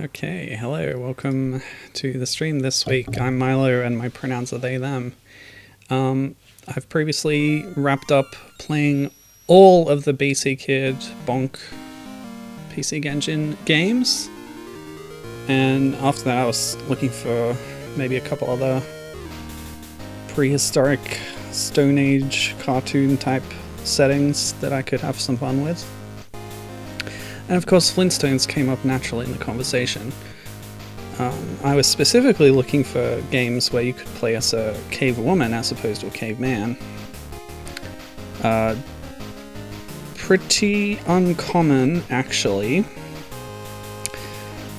Okay, hello, welcome to the stream this week. I'm Milo and my pronouns are they, them. I've previously wrapped up playing all of the BC Kid Bonk PC Engine games. And after that I was looking for maybe a couple other prehistoric Stone Age cartoon type settings that I could have some fun with. And of course Flintstones came up naturally in the conversation. I was specifically looking for games where you could play as a cavewoman as opposed to a caveman. Pretty uncommon, actually.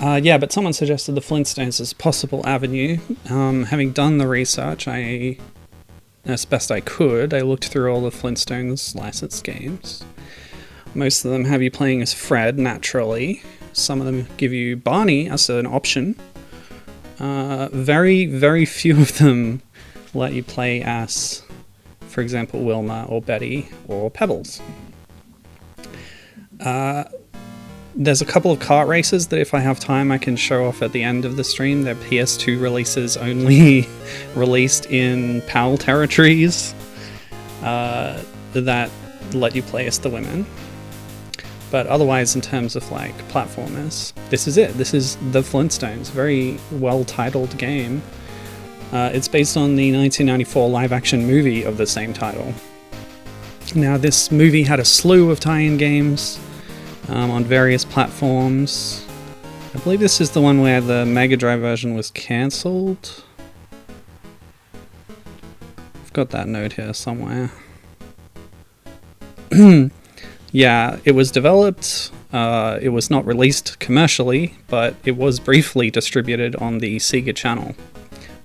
Yeah, but someone suggested the Flintstones as a possible avenue. Having done the research, as best I could, I looked through all the Flintstones licensed games. Most of them have you playing as Fred, naturally. Some of them give you Barney as an option. Very, very few of them let you play as, for example, Wilma or Betty or Pebbles. There's a couple of kart races that if I have time I can show off at the end of the stream. They're PS2 releases only, released in PAL territories, that let you play as the women. But otherwise, in terms of like platformers, this is it. This is the Flintstones. Very well-titled game. It's based on the 1994 live-action movie of the same title. Now, this movie had a slew of tie-in games on various platforms. I believe this is the one where the Mega Drive version was cancelled. I've got that note here somewhere. Yeah, it was developed, it was not released commercially, but it was briefly distributed on the Sega channel,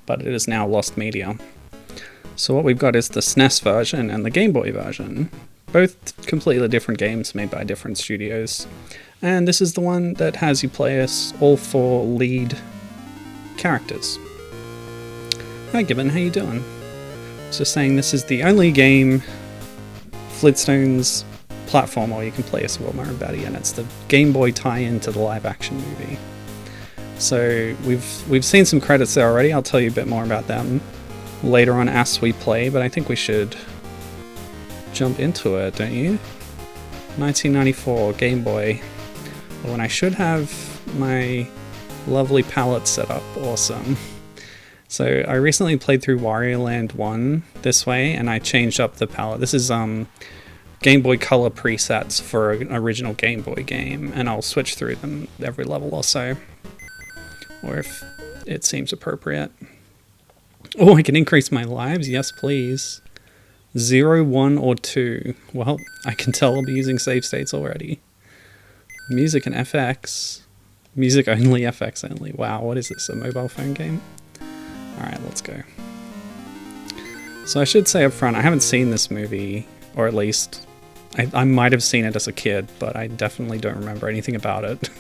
but it is now lost media. So what we've got is the SNES version and the Game Boy version, both completely different games made by different studios. And this is the one that has you play as all four lead characters. Hi Gibbon, how you doing? Just saying this is the only game Flintstones platform where you can play as Wilma and Betty, and it's the Game Boy tie-in to the live-action movie. So we've seen some credits there already. I'll tell you a bit more about them later on as we play, but I think we should jump into it, don't you? 1994 Game Boy. When I should have my lovely palette set up. Awesome. So I recently played through Wario Land 1 this way, and I changed up the palette. This is Game Boy Color presets for an original Game Boy game, and I'll switch through them every level or so, or if it seems appropriate. Oh, I can increase my lives? Yes, please. 0, 1, or 2. Well, I can tell I'll be using save states already. Music and FX. Music only, FX only. Wow, what is this, a mobile phone game? Alright, let's go. So I should say up front, I haven't seen this movie, or at least I might have seen it as a kid, but I definitely don't remember anything about it.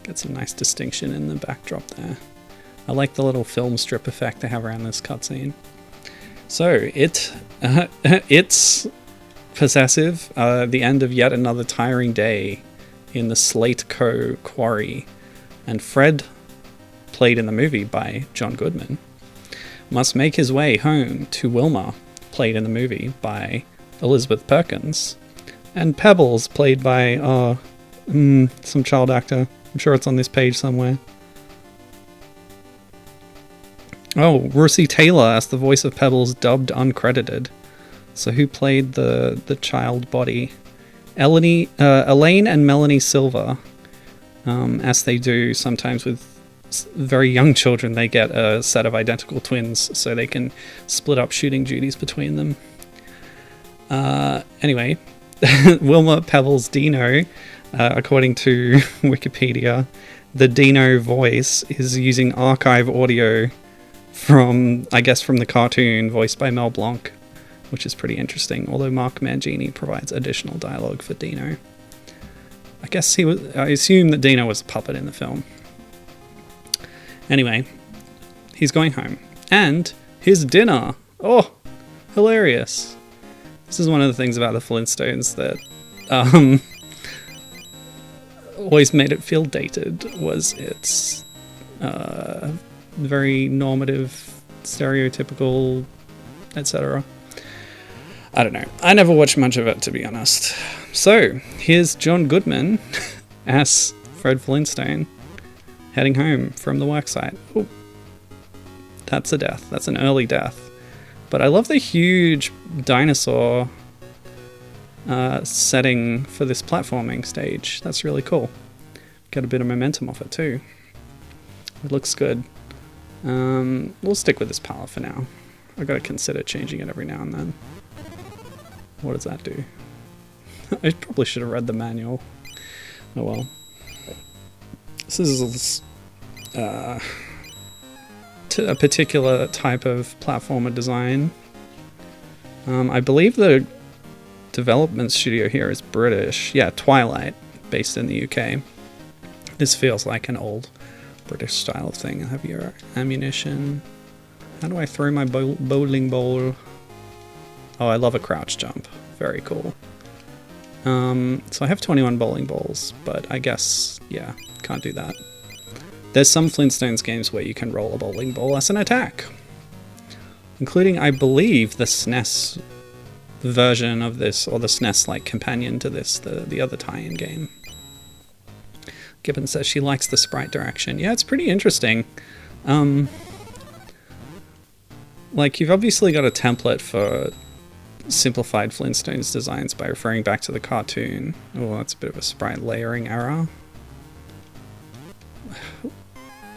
Get some nice distinction in the backdrop there. I like the little film strip effect they have around this cutscene. So, it's possessive, the end of yet another tiring day in the Slate Co. quarry, and Fred, played in the movie by John Goodman, must make his way home to Wilma, played in the movie by Elizabeth Perkins, and Pebbles, played by some child actor. I'm sure it's on this page somewhere. Oh, Russi Taylor as the voice of Pebbles, dubbed uncredited. So who played the child body? Elaine and Melanie Silver, as they do sometimes with very young children. They get a set of identical twins so they can split up shooting duties between them. Anyway, Wilma, Pebbles, Dino, according to Wikipedia, the Dino voice is using archive audio from, I guess, from the cartoon voiced by Mel Blanc, which is pretty interesting, although Mark Mangini provides additional dialogue for Dino. I assume that Dino was a puppet in the film. Anyway, he's going home. And his dinner! Oh, hilarious. This is one of the things about the Flintstones that always made it feel dated was its very normative, stereotypical, etc. I don't know. I never watched much of it, to be honest. So, here's John Goodman as Fred Flintstone heading home from the worksite. Ooh, that's a death. That's an early death. But I love the huge dinosaur setting for this platforming stage. That's really cool. Get a bit of momentum off it too. It looks good. We'll stick with this palette for now. I've got to consider changing it every now and then. What does that do? I probably should have read the manual. Oh well. This is a particular type of platformer design. I believe the development studio here is British. Yeah, Twilight, based in the UK. This feels like an old British style thing. Have your ammunition. How do I throw my bowling ball? Oh, I love a crouch jump. Very cool. So I have 21 bowling balls, but I guess, yeah, can't do that. There's some Flintstones games where you can roll a bowling ball as an attack. Including, I believe, the SNES version of this, or the SNES-like companion to this, the other tie-in game. Gibbon says she likes the sprite direction. Yeah, it's pretty interesting. Like, you've obviously got a template for simplified Flintstones designs by referring back to the cartoon. Oh, that's a bit of a sprite layering error.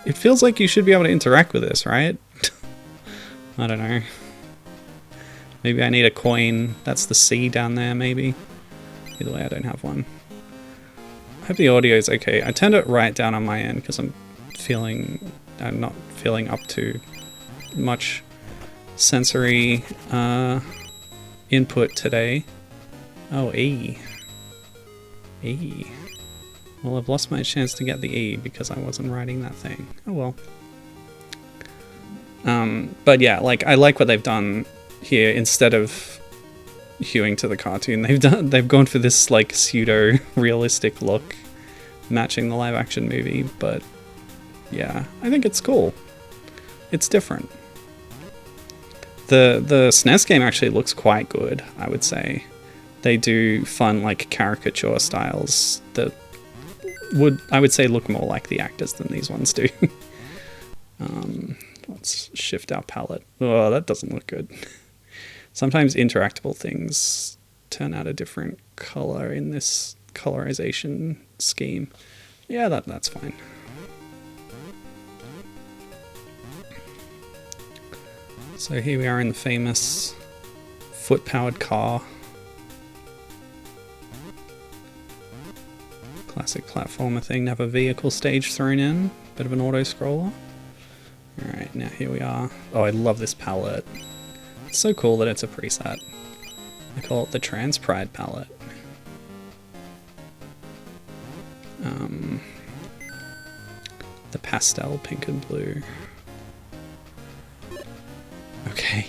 It feels like you should be able to interact with this, right? I don't know. Maybe I need a coin. That's the C down there, maybe. Either way, I don't have one. I hope the audio is okay. I turned it right down on my end because I'm not feeling up to much sensory input today. Oh, E. E. Well, I've lost my chance to get the E because I wasn't writing that thing. Oh well. But yeah, like, I like what they've done here. Instead of hewing to the cartoon, they've gone for this like pseudo realistic look, matching the live action movie. But yeah, I think it's cool. It's different. The SNES game actually looks quite good, I would say. They do fun like caricature styles that would, I would say, look more like the actors than these ones do. Let's shift our palette. Oh, that doesn't look good. Sometimes interactable things turn out a different color in this colorization scheme. Yeah, that's fine. So here we are in the famous foot-powered car. Classic platformer thing, have a vehicle stage thrown in. Bit of an auto-scroller. Alright, now here we are. Oh, I love this palette. It's so cool that it's a preset. I call it the Trans Pride palette. The pastel pink and blue. Okay,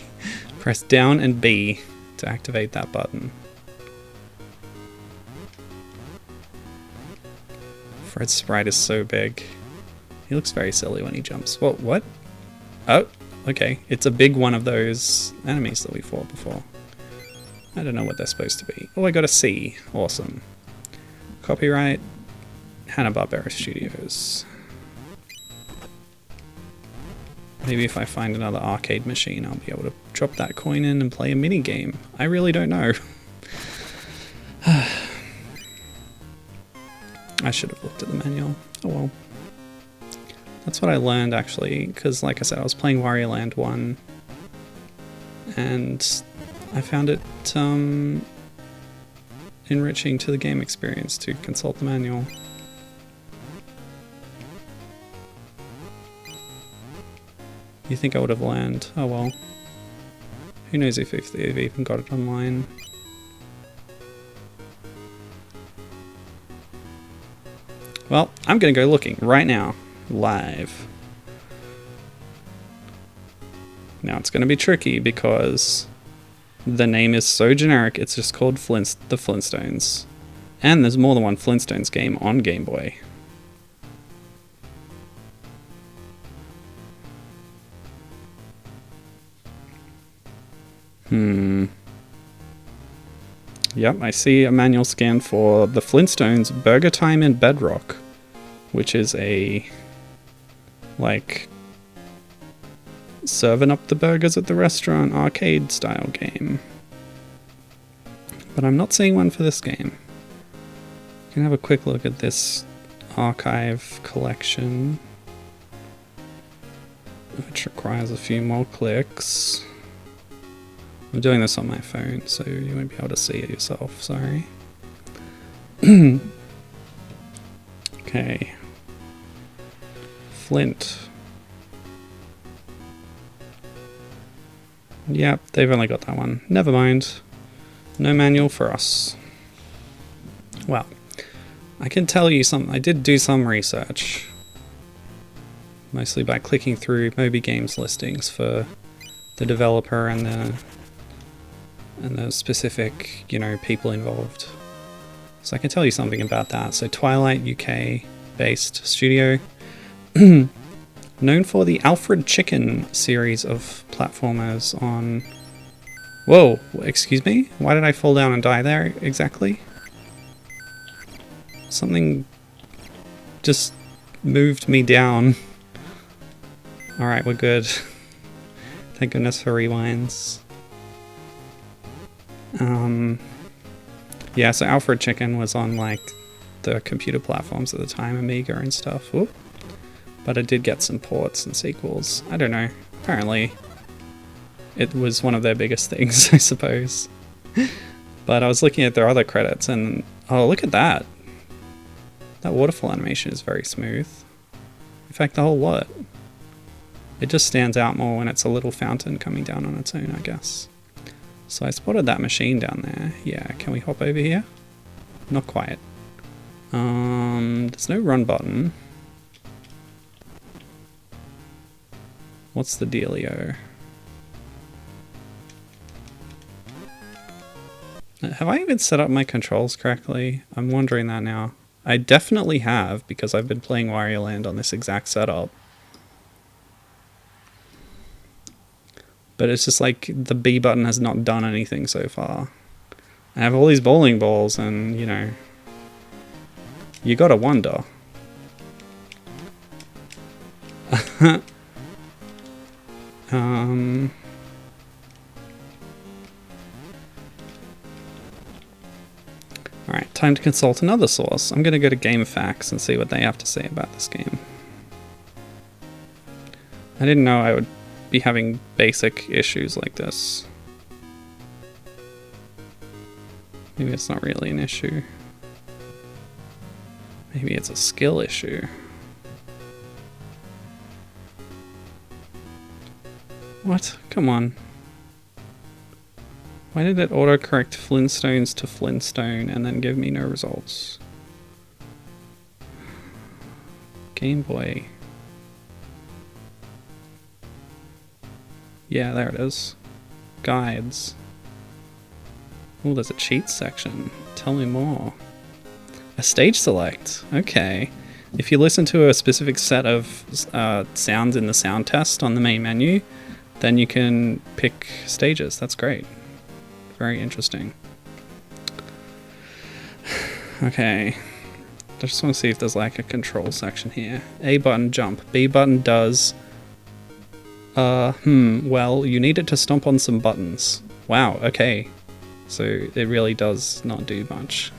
press down and B to activate that button. Fred's sprite is so big. He looks very silly when he jumps. What? Oh, okay. It's a big one of those enemies that we fought before. I don't know what they're supposed to be. Oh, I got a C. Awesome. Copyright Hanna-Barbera Studios. Maybe if I find another arcade machine, I'll be able to drop that coin in and play a mini game. I really don't know. I should have looked at the manual. Oh well. That's what I learned, actually, because like I said, I was playing Wario Land 1 and I found it enriching to the game experience to consult the manual. You think I would have learned? Oh well. Who knows if they've even got it online. Well, I'm gonna go looking right now. Live. Now it's gonna be tricky because the name is so generic, it's just called the Flintstones. And there's more than one Flintstones game on Game Boy. Yep, I see a manual scan for the Flintstones Burger Time in Bedrock, which is a, like, serving up the burgers at the restaurant arcade style game. But I'm not seeing one for this game. You can have a quick look at this archive collection, which requires a few more clicks. I'm doing this on my phone, so you won't be able to see it yourself, sorry. Okay. Flint. Yep, they've only got that one. Never mind. No manual for us. Well, I can tell you something. I did do some research. Mostly by clicking through Moby Games listings for the developer and the specific, you know, people involved. So I can tell you something about that. So Twilight UK based studio, known for the Alfred Chicken series of platformers on... Whoa, excuse me? Why did I fall down and die there exactly? Something just moved me down. Alright, we're good. Thank goodness for rewinds. Yeah, so Alfred Chicken was on, like, the computer platforms at the time, Amiga and stuff. Whoop. But it did get some ports and sequels. I don't know. Apparently, it was one of their biggest things, I suppose. But I was looking at their other credits and... Oh, look at that! That waterfall animation is very smooth. In fact, the whole lot. It just stands out more when it's a little fountain coming down on its own, I guess. So I spotted that machine down there. Yeah, can we hop over here? Not quite. There's no run button. What's the dealio? Have I even set up my controls correctly? I'm wondering that now. I definitely have, because I've been playing Wario Land on this exact setup. But it's just like the B button has not done anything so far. I have all these bowling balls and, you know, you gotta wonder. Alright, time to consult another source. I'm gonna go to GameFAQs and see what they have to say about this game. I didn't know I would be having basic issues like this. Maybe it's not really an issue. Maybe it's a skill issue. What? Come on. Why did it autocorrect Flintstones to Flintstone and then give me no results? Game Boy. Yeah, there it is. Guides. Oh, there's a cheats section. Tell me more. A stage select. Okay. If you listen to a specific set of sounds in the sound test on the main menu, then you can pick stages. That's great. Very interesting. Okay. I just want to see if there's like a control section here. A button, jump. B button does... well, you need it to stomp on some buttons. Wow, okay. So it really does not do much.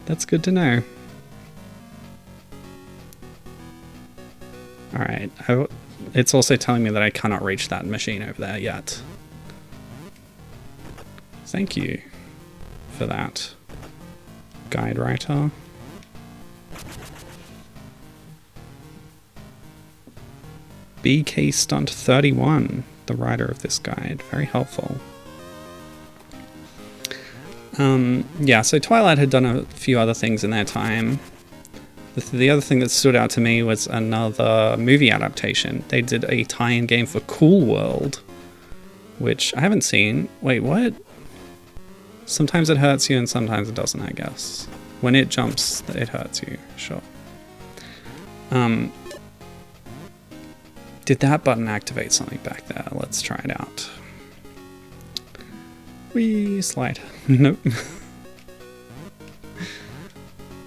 That's good to know. Alright, it's also telling me that I cannot reach that machine over there yet. Thank you for that, guide writer. BK Stunt 31, the writer of this guide. Very helpful. Yeah, so Twilight had done a few other things in their time. The other thing that stood out to me was another movie adaptation. They did a tie-in game for Cool World, which I haven't seen. Wait, what? Sometimes it hurts you and sometimes it doesn't, I guess. When it jumps, it hurts you, sure. Did that button activate something back there? Let's try it out. Whee, slide. Nope.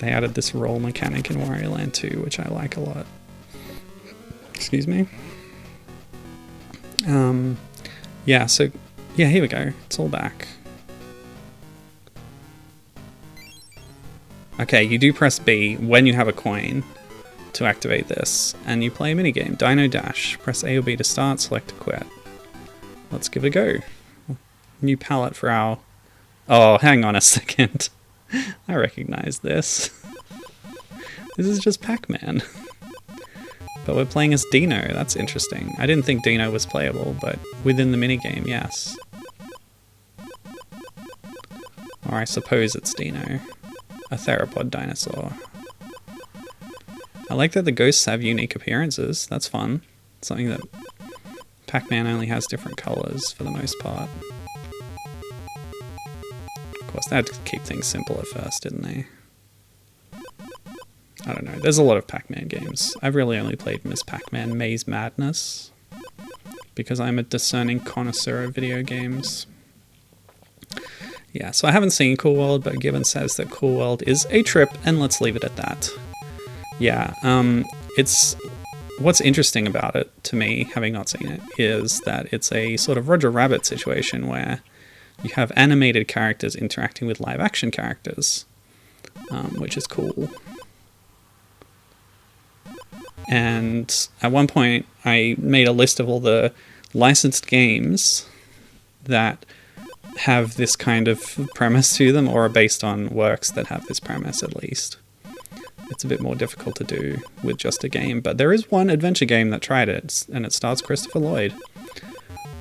They added this roll mechanic in Wario Land 2, which I like a lot. Excuse me. Yeah, so, yeah, here we go. It's all back. Okay, you do press B when you have a coin to activate this, and you play a minigame. Dino Dash. Press A or B to start, select to quit. Let's give it a go. New palette for our... Oh, hang on a second. I recognize this. This is just Pac-Man. But we're playing as Dino, that's interesting. I didn't think Dino was playable, but within the minigame, yes. Or I suppose it's Dino. A theropod dinosaur. I like that the ghosts have unique appearances, that's fun. Something that Pac-Man only has different colours for the most part. Of course, they had to keep things simple at first, didn't they? I don't know, there's a lot of Pac-Man games. I've really only played Ms. Pac-Man Maze Madness, because I'm a discerning connoisseur of video games. Yeah, so I haven't seen Cool World, but Gibbon says that Cool World is a trip, and let's leave it at that. Yeah, it's... What's interesting about it, to me, having not seen it, is that it's a sort of Roger Rabbit situation where you have animated characters interacting with live-action characters, which is cool. And at one point, I made a list of all the licensed games that have this kind of premise to them, or are based on works that have this premise at least. It's a bit more difficult to do with just a game, but there is one adventure game that tried it, and it stars Christopher Lloyd.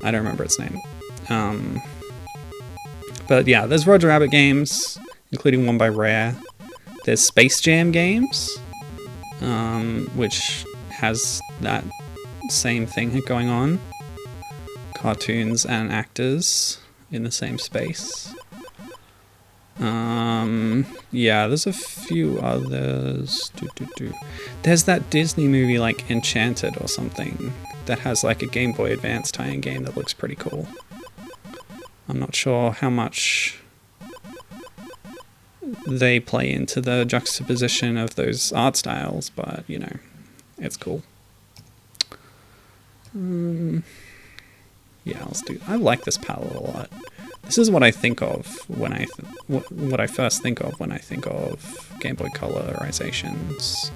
I don't remember its name. But yeah, there's Roger Rabbit games, including one by Rare. There's Space Jam games, which has that same thing going on. Cartoons and actors in the same space. Yeah, there's a few others. There's that Disney movie like Enchanted or something that has like a Game Boy Advance tie-in game that looks pretty cool. I'm not sure how much they play into the juxtaposition of those art styles, but you know, it's cool. Yeah, let's do. I like this palette a lot. This is what I think of when what I first think of when I think of Game Boy colorizations.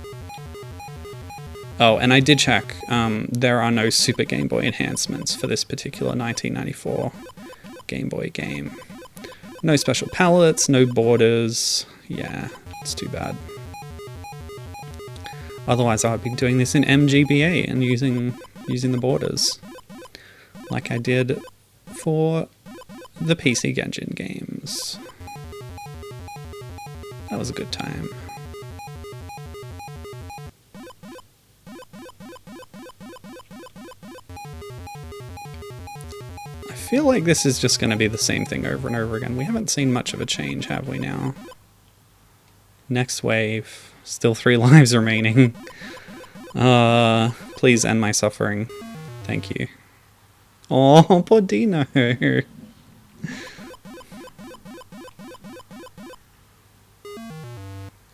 Oh, and I did check. There are no Super Game Boy enhancements for this particular 1994 Game Boy game. No special palettes, no borders. Yeah, it's too bad. Otherwise, I'd be doing this in MGBA and using the borders, like I did for the PC Engine games. That was a good time. I feel like this is just going to be the same thing over and over again. We haven't seen much of a change, have we now? Next wave. Still 3 lives remaining. Please end my suffering. Thank you. Oh, poor Dino.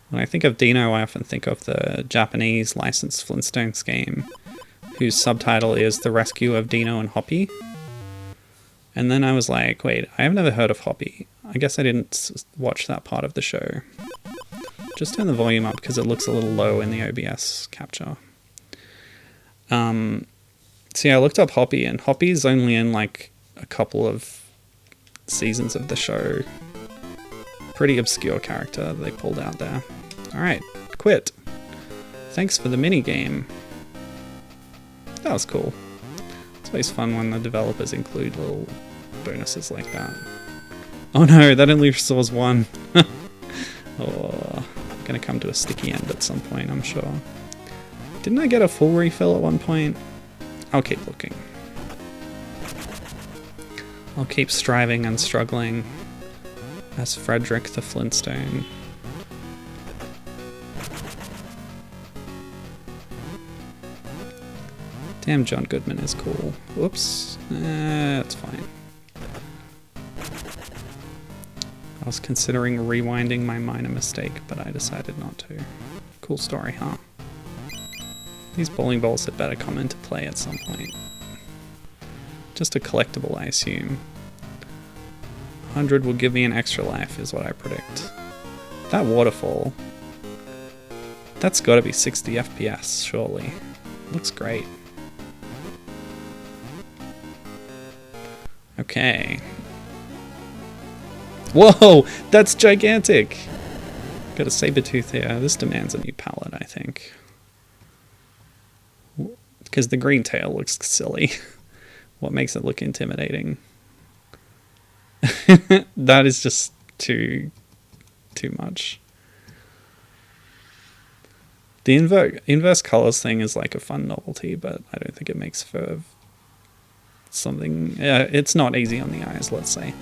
When I think of Dino, I often think of the Japanese licensed Flintstones game, whose subtitle is The Rescue of Dino and Hoppy. And then I was like, wait, I have never heard of Hoppy. I guess I didn't watch that part of the show. Just turn the volume up because it looks a little low in the OBS capture. So yeah, I looked up Hoppy, and Hoppy's only in like a couple of seasons of the show. Pretty obscure character they pulled out there. Alright, quit. Thanks for the mini-game. That was cool. It's always fun when the developers include little bonuses like that. Oh no, that only restores 1. Oh, gonna come to a sticky end at some point, I'm sure. Didn't I get a full refill at one point? I'll keep looking. I'll keep striving and struggling as Frederick the Flintstone. Damn, John Goodman is cool. Whoops. That's fine. I was considering rewinding my minor mistake, but I decided not to. Cool story, huh? These bowling balls had better come into play at some point. Just a collectible, I assume. 100 will give me an extra life, is what I predict. That waterfall. That's gotta be 60 FPS, surely. Looks great. Okay. Whoa! That's gigantic! Got a saber tooth here. This demands a new palette, I think. Because the green tail looks silly. What makes it look intimidating? That is just too much. The inverse colors thing is like a fun novelty, but I don't think it makes for something. It's not easy on the eyes, let's say.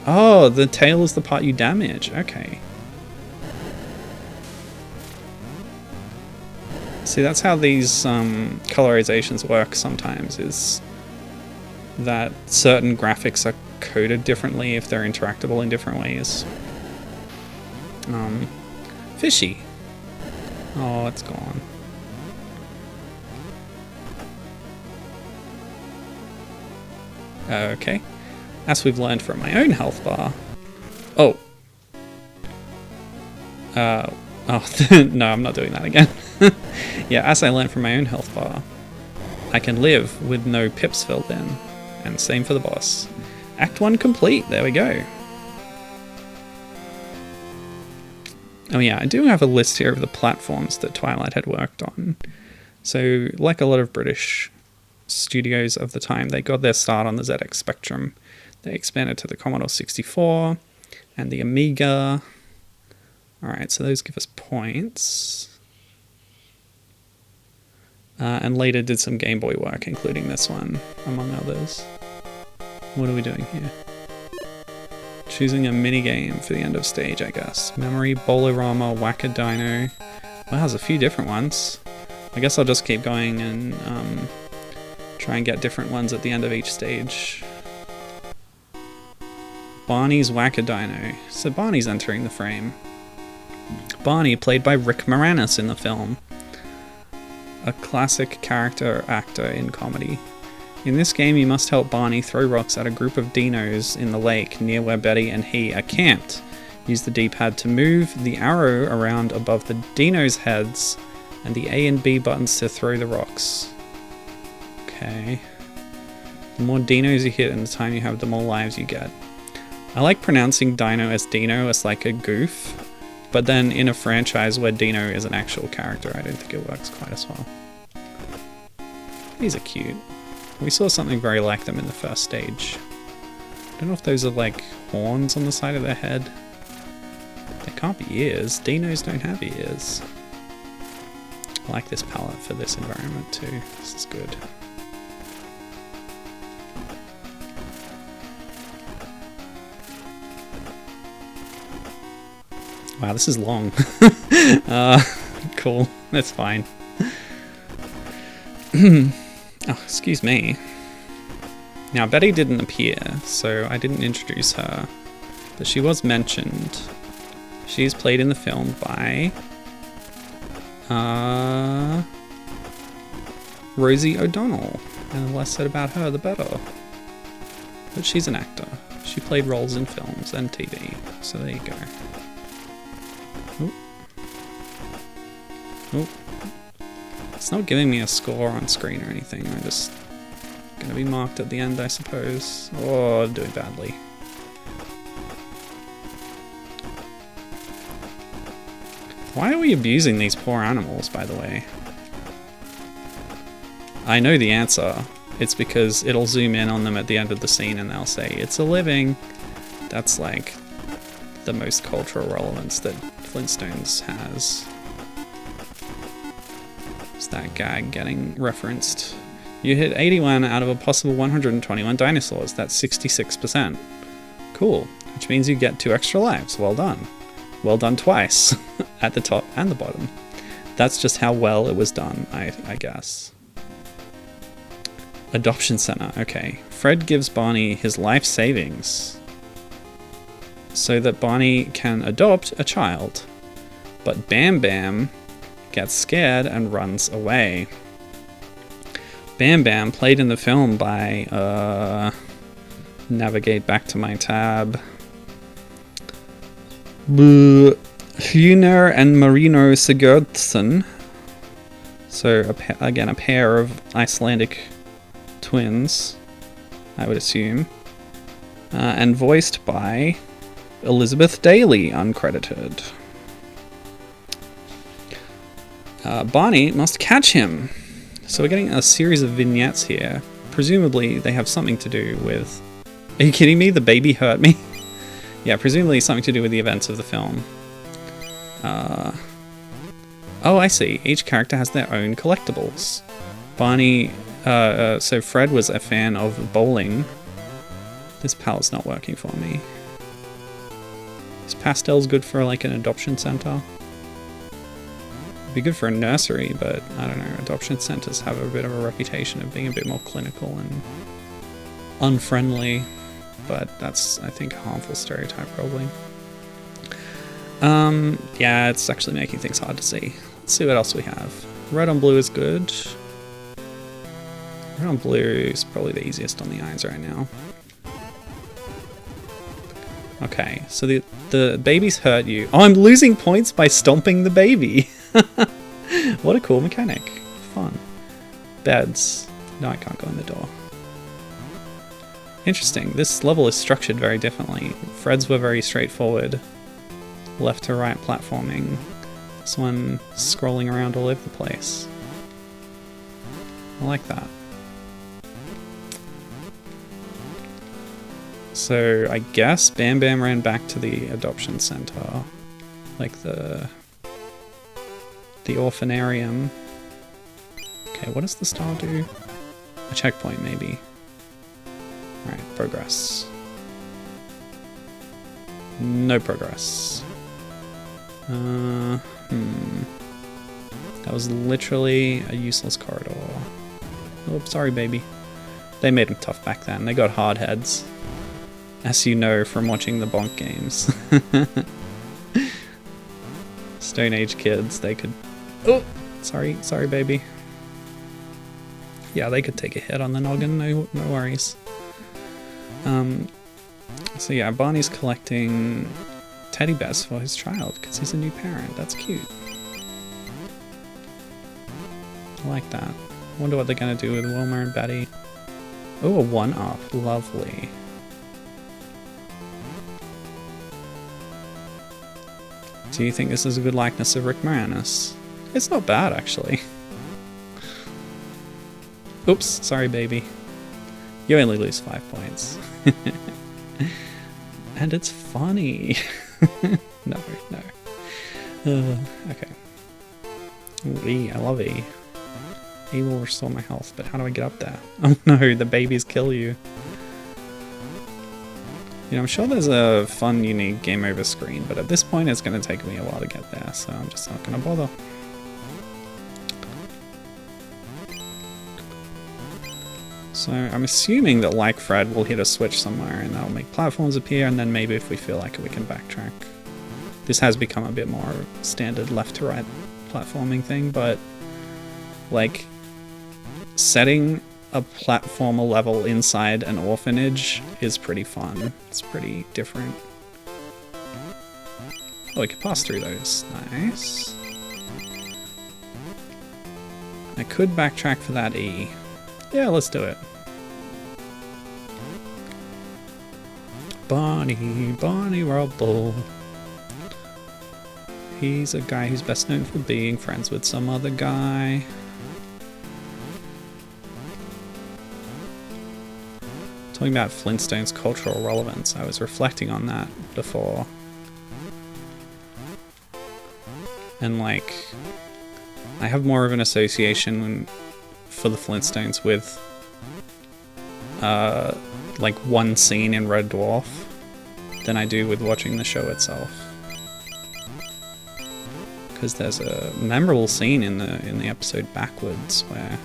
Oh, the tail is the part you damage. Okay. See, that's how these colorizations work sometimes, is that certain graphics are coded differently if they're interactable in different ways. Fishy. Oh, it's gone. Okay. As we've learned from my own health bar. Oh. No, I'm not doing that again. Yeah, as I learned from my own health bar, I can live with no pips filled in. And same for the boss. Act 1 complete, there we go. Oh yeah, I do have a list here of the platforms that Twilight had worked on. So, like a lot of British studios of the time, they got their start on the ZX Spectrum. They expanded to the Commodore 64 and the Amiga. Alright, so those give us points. And later did some Game Boy work, including this one, among others. What are we doing here? Choosing a minigame for the end of stage, I guess. Memory, Bolorama, Whack-A-Dino. Wow, there's a few different ones. I guess I'll just keep going and try and get different ones at the end of each stage. Barney's Whack-A-Dino. So Barney's entering the frame. Barney, played by Rick Moranis in the film. A classic character actor in comedy. In this game, you must help Barney throw rocks at a group of dinos in the lake near where Betty and he are camped. Use the D-pad to move the arrow around above the dinos' heads and the A and B buttons to throw the rocks. Okay. The more dinos you hit and the time you have, the more lives you get. I like pronouncing Dino as Dino as like a goof, but then in a franchise where Dino is an actual character, I don't think it works quite as well. These are cute. We saw something very like them in the first stage. I don't know if those are like horns on the side of their head. They can't be ears. Dinos don't have ears. I like this palette for this environment too. This is good. Wow, this is long. Cool. That's fine. Oh, excuse me. Now, Betty didn't appear, so I didn't introduce her. But she was mentioned. She is played in the film by Rosie O'Donnell. And the less said about her, the better. But she's an actor. She played roles in films and TV. So there you go. Oop. Oop. It's not giving me a score on screen or anything. I'm just gonna be marked at the end, I suppose. Oh, I'm doing badly. Why are we abusing these poor animals, by the way? I know the answer. It's because it'll zoom in on them at the end of the scene and they'll say, "It's a living." That's like the most cultural relevance that Flintstones has. It's that gag getting referenced. You hit 81 out of a possible 121 dinosaurs. That's 66%. Cool. which means you get 2 extra lives. Well done. Well done twice, at the top and the bottom. That's just how well it was done, I guess. Adoption center. Okay. Fred gives Barney his life savings so that Barney can adopt a child. But Bam Bam gets scared and runs away. Bam Bam, played in the film by, navigate back to my tab. Hlynur and Marino Sigurdsson. So, again, a pair of Icelandic twins, I would assume. And voiced by Elizabeth Daly, uncredited. Barney must catch him. So we're getting a series of vignettes here. Presumably they have something to do with... Are you kidding me? The baby hurt me? Yeah, presumably something to do with the events of the film. Oh, I see. Each character has their own collectibles. Barney... so Fred was a fan of bowling. This palette's not working for me. Is pastels good for like an adoption center? Be good for a nursery, but I don't know, adoption centers have a bit of a reputation of being a bit more clinical and unfriendly, but that's, I think, a harmful stereotype probably. Yeah, it's actually making things hard to see. Let's see what else we have. Red on blue is good. Red on blue is probably the easiest on the eyes right now. Okay, so the babies hurt you. Oh, I'm losing points by stomping the baby! What a cool mechanic. Fun. Beds. No, I can't go in the door. Interesting. This level is structured very differently. Fred's were very straightforward. Left to right platforming. This one scrolling around all over the place. I like that. So I guess Bam Bam ran back to the adoption center. Like the orphanarium. Okay, what does the star do? A checkpoint, maybe. Alright, progress. No progress. That was literally a useless corridor. Oh, sorry, baby. They made them tough back then. They got hard heads. As you know from watching the Bonk games. Stone Age kids, they could... Oh! Sorry, baby. Yeah, they could take a hit on the noggin, no worries. So yeah, Barney's collecting teddy bears for his child, because he's a new parent. That's cute. I like that. I wonder what they're going to do with Wilma and Betty. Oh, a 1-up. Lovely. Do you think this is a good likeness of Rick Moranis? It's not bad, actually. Oops, sorry, baby. You only lose 5 points. And it's funny. No. Okay. Ooh, E, I love E. E will restore my health, but how do I get up there? Oh no, the babies kill you. You know, I'm sure there's a fun, unique game over screen, but at this point it's going to take me a while to get there, so I'm just not going to bother. So I'm assuming that, like Fred, we'll hit a switch somewhere and that'll make platforms appear, and then maybe if we feel like it, we can backtrack. This has become a bit more standard left to right platforming thing, but like setting a platformer level inside an orphanage is pretty fun. It's pretty different. Oh, we can pass through those. Nice. I could backtrack for that E. Yeah, let's do it. Barney Rubble. He's a guy who's best known for being friends with some other guy. Talking about Flintstones' cultural relevance, I was reflecting on that before. And like, I have more of an association for the Flintstones with like one scene in Red Dwarf. than I do with watching the show itself. Because there's a memorable scene in the episode Backwards where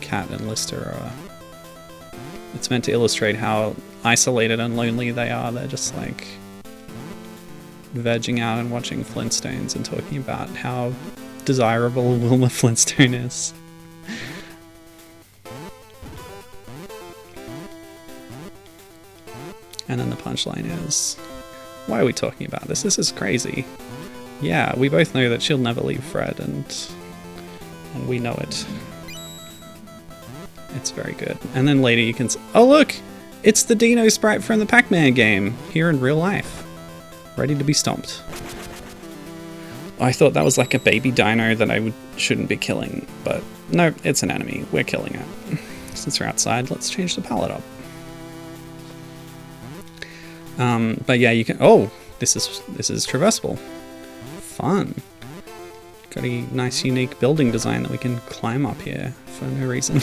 Kat and Lister are... It's meant to illustrate how isolated and lonely they are. They're just like vegging out and watching Flintstones and talking about how desirable Wilma Flintstone is. And then the punchline is, why are we talking about this? This is crazy. Yeah, we both know that she'll never leave Fred, and we know it. It's very good. And then later you can oh look! It's the Dino sprite from the Pac-Man game, here in real life. Ready to be stomped. I thought that was like a baby dino that I shouldn't be killing, but no, it's an enemy. We're killing it. Since we're outside, let's change the palette up. But yeah, you can... Oh! This is traversable. Fun. Got a nice unique building design that we can climb up here for no reason.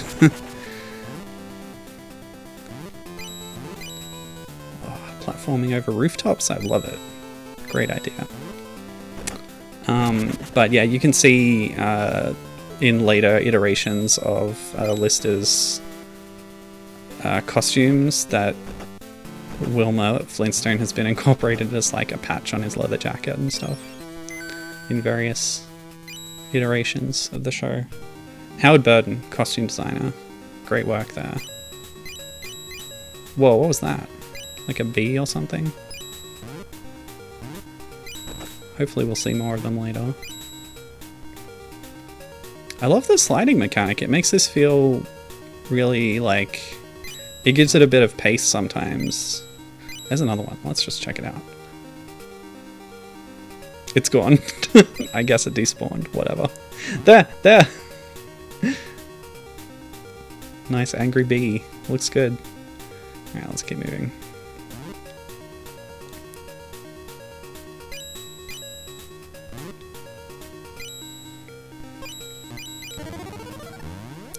Oh, platforming over rooftops, I love it. Great idea. But yeah, you can see in later iterations of Lister's costumes that Wilma Flintstone has been incorporated as like a patch on his leather jacket and stuff in various iterations of the show. Howard Burden, costume designer. Great work there. Whoa, what was that? Like a bee or something? Hopefully we'll see more of them later. I love the sliding mechanic. It makes this feel really like... It gives it a bit of pace sometimes. There's another one. Let's just check it out. It's gone. I guess it despawned. Whatever. There! Nice angry bee. Looks good. Alright, let's keep moving.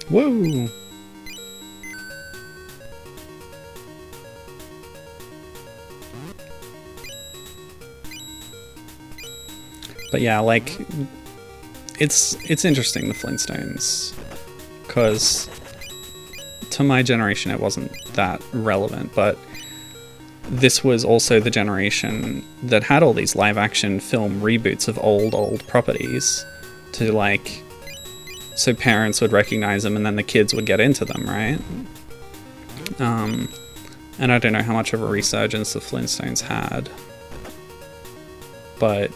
Whoa! But yeah, like, it's interesting, the Flintstones, because to my generation it wasn't that relevant, but this was also the generation that had all these live action film reboots of old properties to like, so parents would recognize them and then the kids would get into them, right? And I don't know how much of a resurgence the Flintstones had, but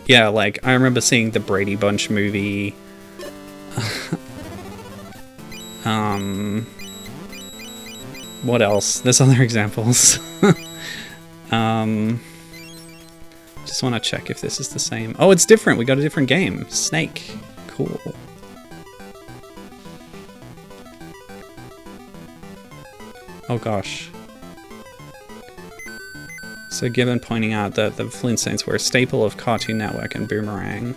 yeah, like, I remember seeing the Brady Bunch movie. What else? There's other examples. Just want to check if this is the same. Oh, it's different. We got a different game. Snake. Cool. Oh gosh. So Gibbon pointing out that the Flintstones were a staple of Cartoon Network and Boomerang.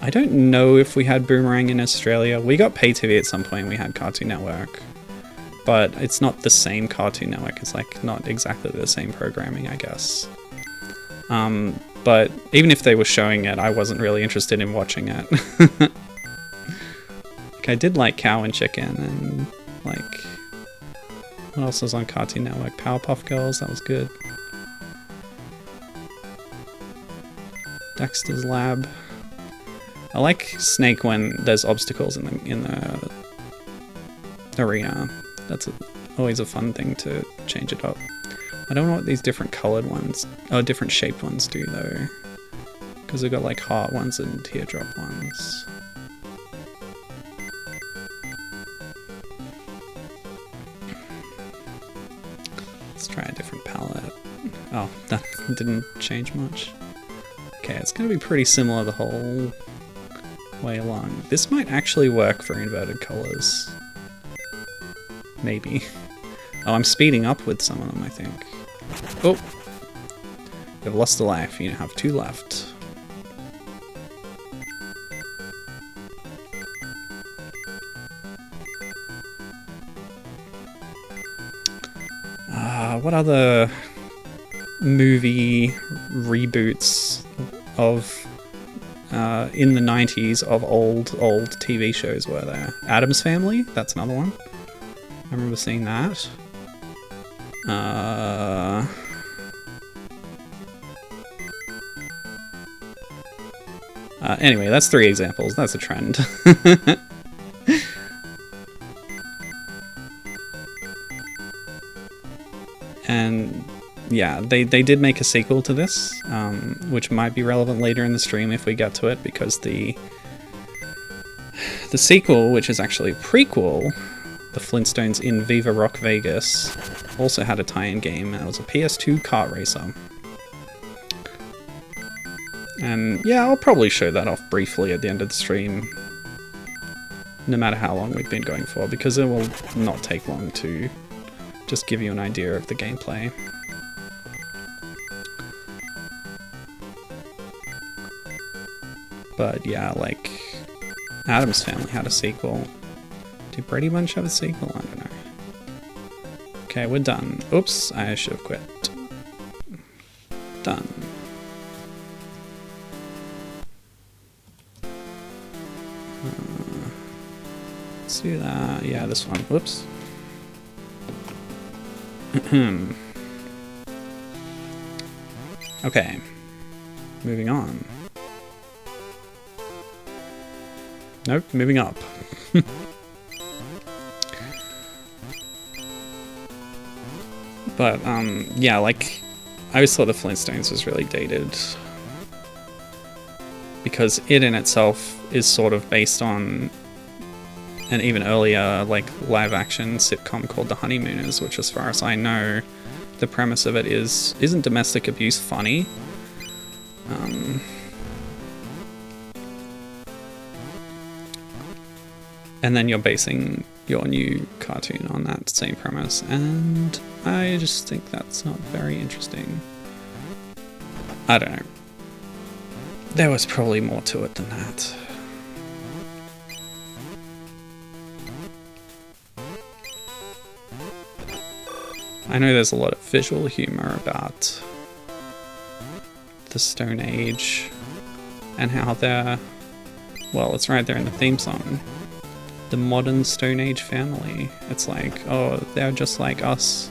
I don't know if we had Boomerang in Australia. We got pay TV at some point, we had Cartoon Network. But it's not the same Cartoon Network, it's like not exactly the same programming, I guess. But even if they were showing it, I wasn't really interested in watching it. Like, I did like Cow and Chicken and like... What else was on Cartoon Network? Powerpuff Girls, that was good. Dexter's Lab. I like Snake when there's obstacles in the arena. That's always a fun thing to change it up. I don't know what these different colored ones, different shaped ones do though. Because we've got like heart ones and teardrop ones. Let's try a different palette. Oh, that didn't change much. Okay, it's going to be pretty similar the whole way along. This might actually work for inverted colors. Maybe. Oh, I'm speeding up with some of them, I think. Oh! You've lost a life. You have 2 left. What other movie reboots of in the 90s of old TV shows were there. Addams Family, that's another one. I remember seeing that. Anyway, that's 3 examples. That's a trend. And yeah, they did make a sequel to this, which might be relevant later in the stream if we get to it, because the sequel, which is actually a prequel, the Flintstones in Viva Rock Vegas, also had a tie-in game, and it was a PS2 kart racer. And yeah, I'll probably show that off briefly at the end of the stream, no matter how long we've been going for, because it will not take long to just give you an idea of the gameplay. But yeah, like, Addams Family had a sequel. Did Brady Bunch have a sequel? I don't know. Okay, we're done. Oops, I should have quit. Done. Let's do that. Yeah, this one. Whoops. Okay. Moving on. Nope, moving up. But, yeah, like, I always thought the Flintstones was really dated, because it in itself is sort of based on an even earlier, like, live-action sitcom called The Honeymooners, which, as far as I know, the premise of it isn't domestic abuse funny. And then you're basing your new cartoon on that same premise, and I just think that's not very interesting. I don't know. There was probably more to it than that. I know there's a lot of visual humor about the Stone Age and how they're, well, it's right there in the theme song. The modern Stone Age family. It's like, oh, they're just like us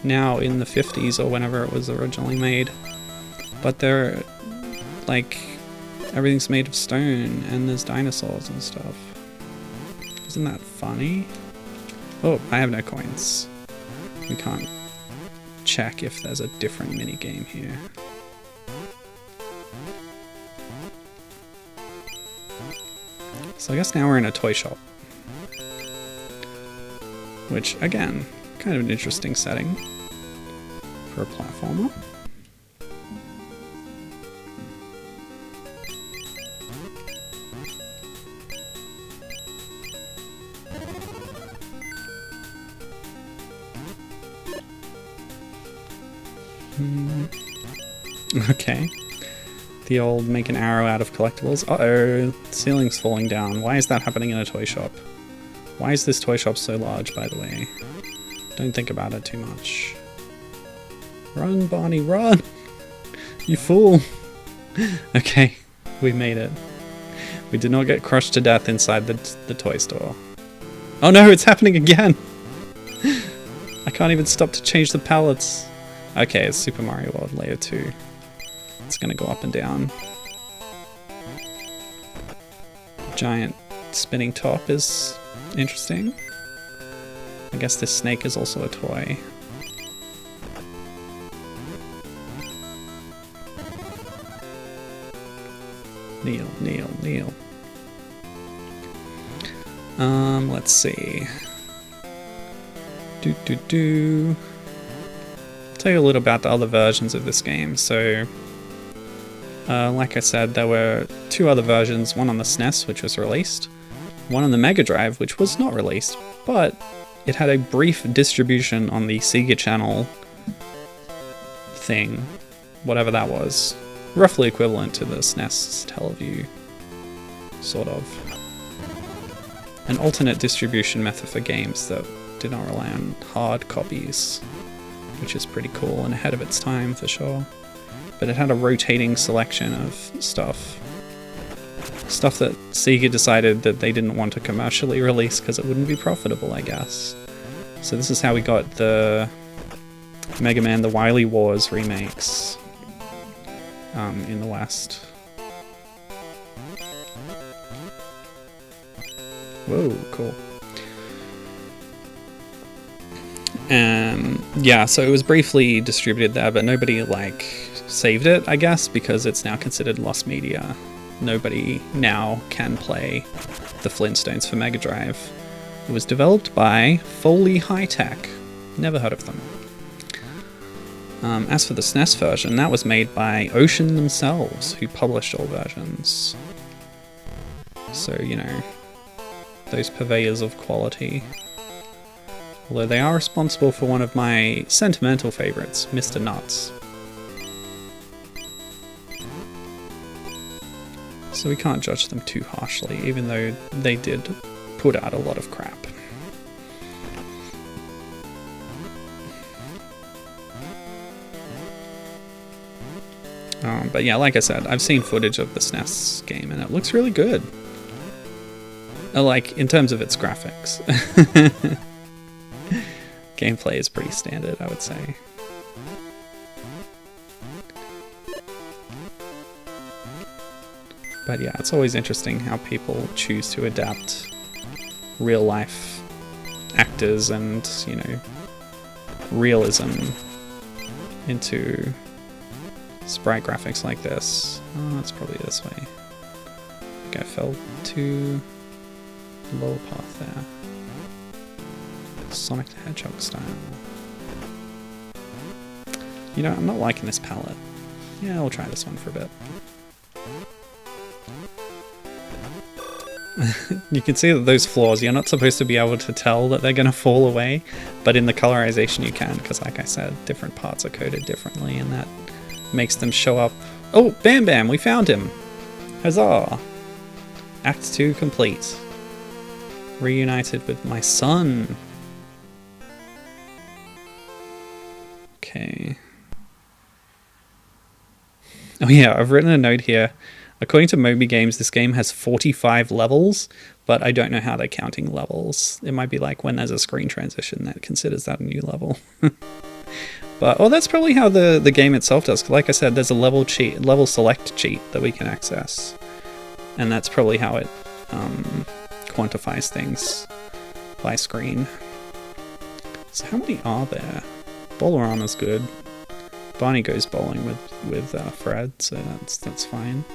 now in the 50s or whenever it was originally made. But they're like, everything's made of stone and there's dinosaurs and stuff. Isn't that funny? Oh, I have no coins. We can't check if there's a different minigame here. So I guess now we're in a toy shop. Which, again, kind of an interesting setting for a platformer. Okay. The old make an arrow out of collectibles. Uh-oh, the ceiling's falling down. Why is that happening in a toy shop? Why is this toy shop so large, by the way? Don't think about it too much. Run, Barney, run! You fool! Okay, we made it. We did not get crushed to death inside the toy store. Oh no, it's happening again! I can't even stop to change the palettes. Okay, it's Super Mario World Layer 2. It's gonna go up and down. Giant spinning top is interesting. I guess this snake is also a toy. Kneel, kneel, kneel. Let's see. Tell you a little about the other versions of this game. So, like I said, there were 2 other versions, one on the SNES, which was released, one on the Mega Drive, which was not released, but it had a brief distribution on the Sega Channel thing, whatever that was, roughly equivalent to the SNES Teleview, sort of. An alternate distribution method for games that did not rely on hard copies. which is pretty cool and ahead of its time for sure. But it had a rotating selection of stuff. Stuff that Sega decided that they didn't want to commercially release because it wouldn't be profitable, I guess. So this is how we got the Mega Man The Wily Wars remakes in the West. Whoa, cool. Yeah, so it was briefly distributed there, but nobody like saved it, I guess, because it's now considered lost media. Nobody now can play the Flintstones for Mega Drive. It was developed by Foley High Tech. Never heard of them. As for the SNES version, that was made by Ocean themselves, who published all versions. So, you know, those purveyors of quality. Although they are responsible for one of my sentimental favourites, Mr. Nuts. So we can't judge them too harshly, even though they did put out a lot of crap. But yeah, like I said, I've seen footage of the SNES game and it looks really good. Like, in terms of its graphics. Gameplay is pretty standard, I would say. But yeah, it's always interesting how people choose to adapt real life actors and, you know, realism into sprite graphics like this. Oh, it's probably this way. I think I fell to the lower path there. Sonic the Hedgehog style. You know, I'm not liking this palette. Yeah, I'll try this one for a bit. You can see that those flaws, you're not supposed to be able to tell that they're going to fall away, but in the colorization you can, because like I said, different parts are coded differently and that makes them show up. Oh, Bam Bam, we found him! Huzzah! Act 2 complete. Reunited with my son. Okay. Oh yeah, I've written a note here. According to Moby Games, this game has 45 levels, but I don't know how they're counting levels. It might be like when there's a screen transition that considers that a new level. But, oh, that's probably how the game itself does. Like I said, there's a level select cheat that we can access. And that's probably how it quantifies things by screen. So how many are there? Bolorama's good. Barney goes bowling with Fred, so that's fine.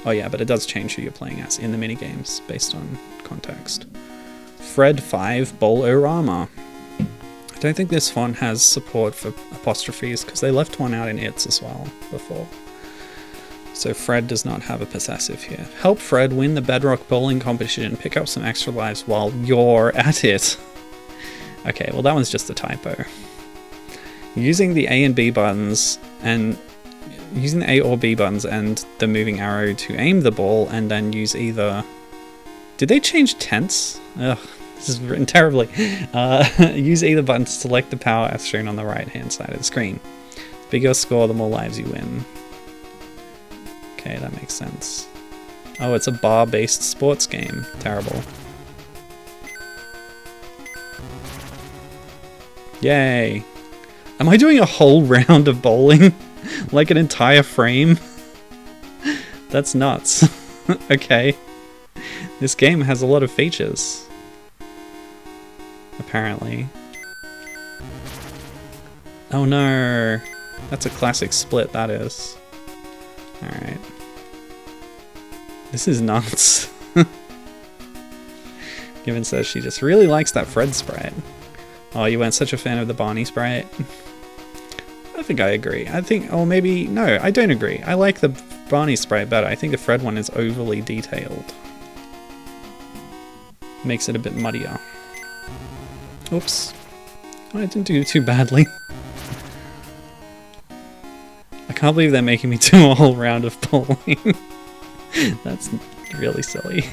Oh yeah, but it does change who you're playing as in the minigames based on context. Fred 5 Bolorama. I don't think this font has support for apostrophes because they left one out in its as well before. So Fred does not have a possessive here. Help Fred win the Bedrock bowling competition and pick up some extra lives while you're at it. Okay, well that one's just a typo. Using the A and B buttons and using the A or B buttons and the moving arrow to aim the ball and then use either... Did they change tense? Ugh, this is written terribly. Use either button to select the power as shown on the right hand side of the screen. The bigger your score, the more lives you win. Okay, that makes sense. Oh, it's a bar-based sports game. Terrible. Yay! Am I doing a whole round of bowling? Like an entire frame? That's nuts. Okay. This game has a lot of features. Apparently. Oh no! That's a classic split, that is. Alright. This is nuts. Given says she just really likes that Fred sprite. Oh, you weren't such a fan of the Barney sprite? I think I agree. I think, or maybe, no, I don't agree. I like the Barney sprite better. I think the Fred one is overly detailed. Makes it a bit muddier. Oops. Oh, I didn't do too badly. I can't believe they're making me do a whole round of bowling. That's really silly.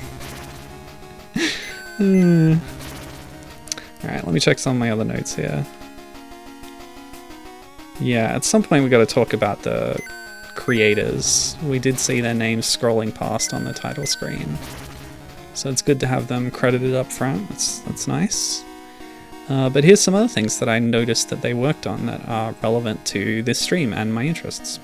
Alright, let me check some of my other notes here. Yeah, at some point we got to talk about the creators. We did see their names scrolling past on the title screen, so it's good to have them credited up front. That's nice. But here's some other things that I noticed that they worked on that are relevant to this stream and my interests.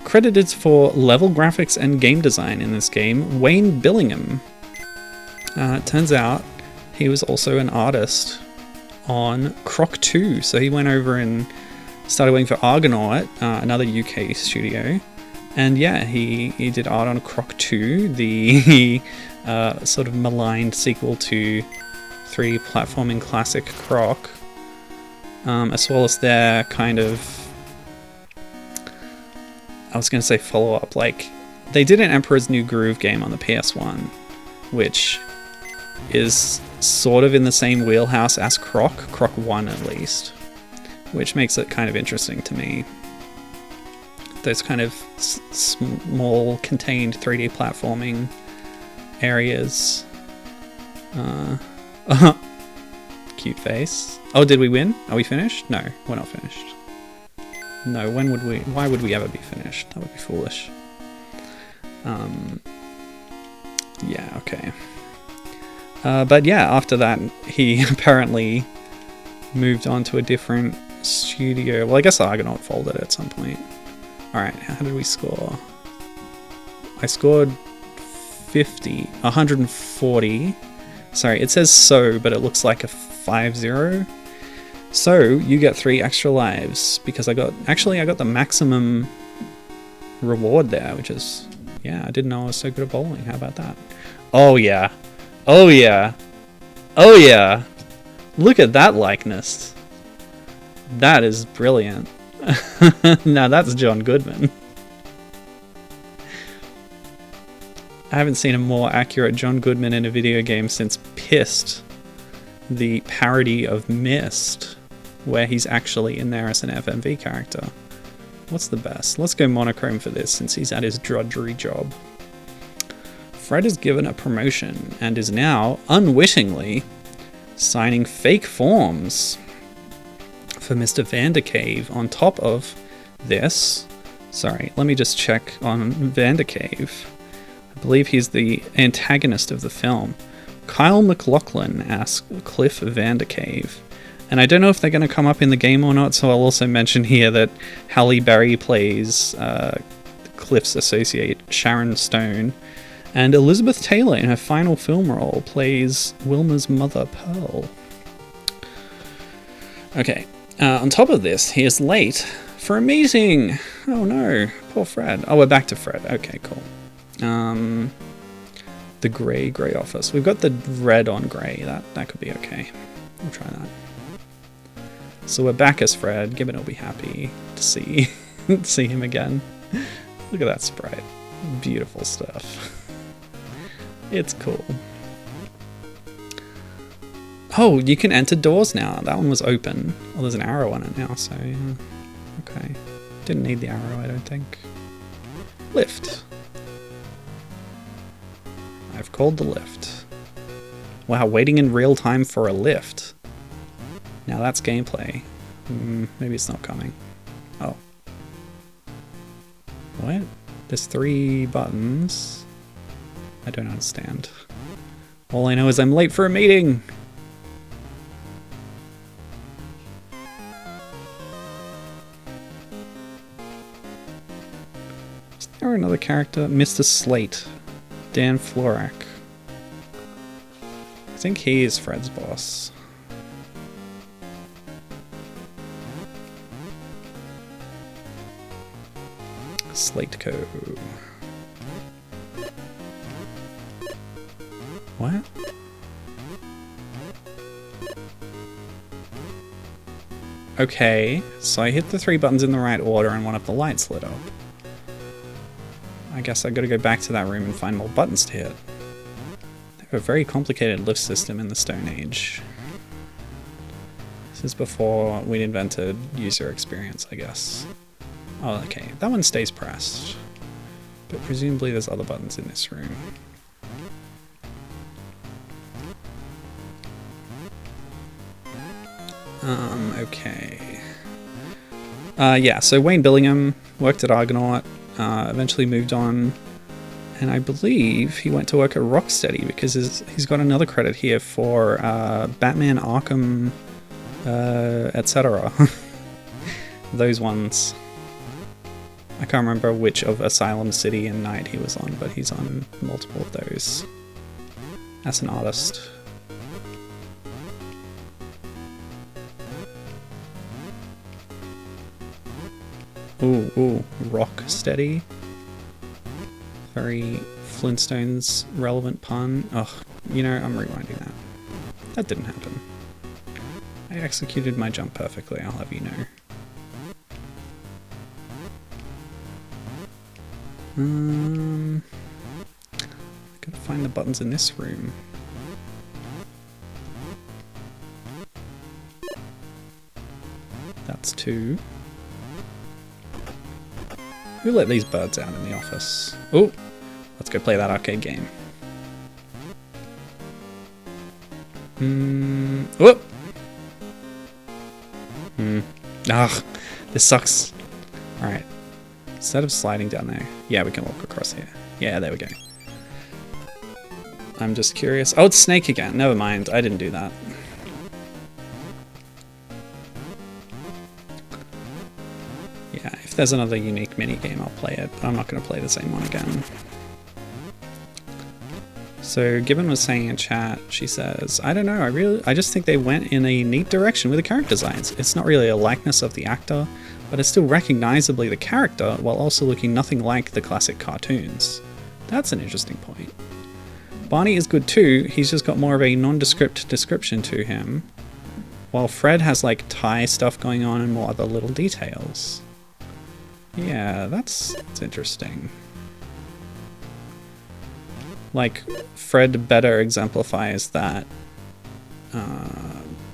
Credited for level graphics and game design in this game, Wayne Billingham. It turns out he was also an artist on Croc 2, so he went over and started working for Argonaut, another UK studio, and yeah, he did art on Croc 2, the sort of maligned sequel to 3D platforming classic Croc, as well as their kind of, I was going to say follow-up, like, they did an Emperor's New Groove game on the PS1, which is sort of in the same wheelhouse as Croc 1 at least, which makes it kind of interesting to me. Those kind of small, contained 3D platforming areas. Cute face. Oh, did we win? Are we finished? No, we're not finished. No, why would we ever be finished? That would be foolish. Yeah, okay. But yeah, after that, he apparently moved on to a different studio. Well, I guess Argonaut folded at some point. Alright, how did we score? I scored 140. Sorry, it says so, but it looks like a 5-0. So, you get 3 extra lives, because I got the maximum reward there, which is, yeah, I didn't know I was so good at bowling. How about that? Oh yeah. Oh yeah. Oh yeah. Look at that likeness. That is brilliant. Now that's John Goodman. I haven't seen a more accurate John Goodman in a video game since Pissed, the parody of Myst, where he's actually in there as an FMV character. What's the best? Let's go monochrome for this since he's at his drudgery job. Fred is given a promotion and is now, unwittingly, signing fake forms for Mr. Vandercave on top of this. Sorry, let me just check on Vandercave. I believe he's the antagonist of the film. Kyle MacLachlan asks Cliff Vandercave. And I don't know if they're going to come up in the game or not, so I'll also mention here that Halle Berry plays Cliff's associate, Sharon Stone, and Elizabeth Taylor in her final film role plays Wilma's mother, Pearl. Okay, on top of this, he is late for a meeting. Oh no, poor Fred. Oh, we're back to Fred. Okay, cool. The grey office. We've got the red on grey. That could be okay. We'll try that. So we're back as Fred. Gibbon will be happy to see him again. Look at that sprite. Beautiful stuff. It's cool. Oh, you can enter doors now. That one was open. Oh, there's an arrow on it now, so yeah. Okay. Didn't need the arrow, I don't think. Lift. I've called the lift. Wow, waiting in real time for a lift. Now that's gameplay. Maybe it's not coming. Oh. What? There's 3 buttons. I don't understand. All I know is I'm late for a meeting! Is there another character? Mr. Slate. Dan Florak. I think he is Fred's boss. Slate Co. What? Okay, so I hit the 3 buttons in the right order and one of the lights lit up. I guess I gotta go back to that room and find more buttons to hit. They have a very complicated lift system in the Stone Age. This is before we'd invented user experience, I guess. Oh, okay, that one stays pressed. But presumably there's other buttons in this room. Okay. Yeah, so Wayne Billingham worked at Argonaut, eventually moved on, and I believe he went to work at Rocksteady because he's got another credit here for Batman Arkham, etc. Those ones. I can't remember which of Asylum City and Night he was on, but he's on multiple of those as an artist. Ooh, Rocksteady. Very Flintstones relevant pun. Ugh, you know, I'm rewinding that. That didn't happen. I executed my jump perfectly, I'll have you know. Gotta find the buttons in this room. That's 2. Who let these birds out in the office? Oh, let's go play that arcade game. Whoop! Ugh, this sucks. Alright. Instead of sliding down there. Yeah, we can walk across here. Yeah, there we go. I'm just curious. Oh, it's Snake again. Never mind. I didn't do that. Yeah, if there's another unique minigame, I'll play it, but I'm not going to play the same one again. So Gibbon was saying in chat, she says, I don't know, I just think they went in a neat direction with the character designs. It's not really a likeness of the actor, but it's still recognizably the character while also looking nothing like the classic cartoons. That's an interesting point. Barney is good too, he's just got more of a nondescript description to him, while Fred has like tie stuff going on and more other little details. Yeah, that's interesting. Like, Fred better exemplifies that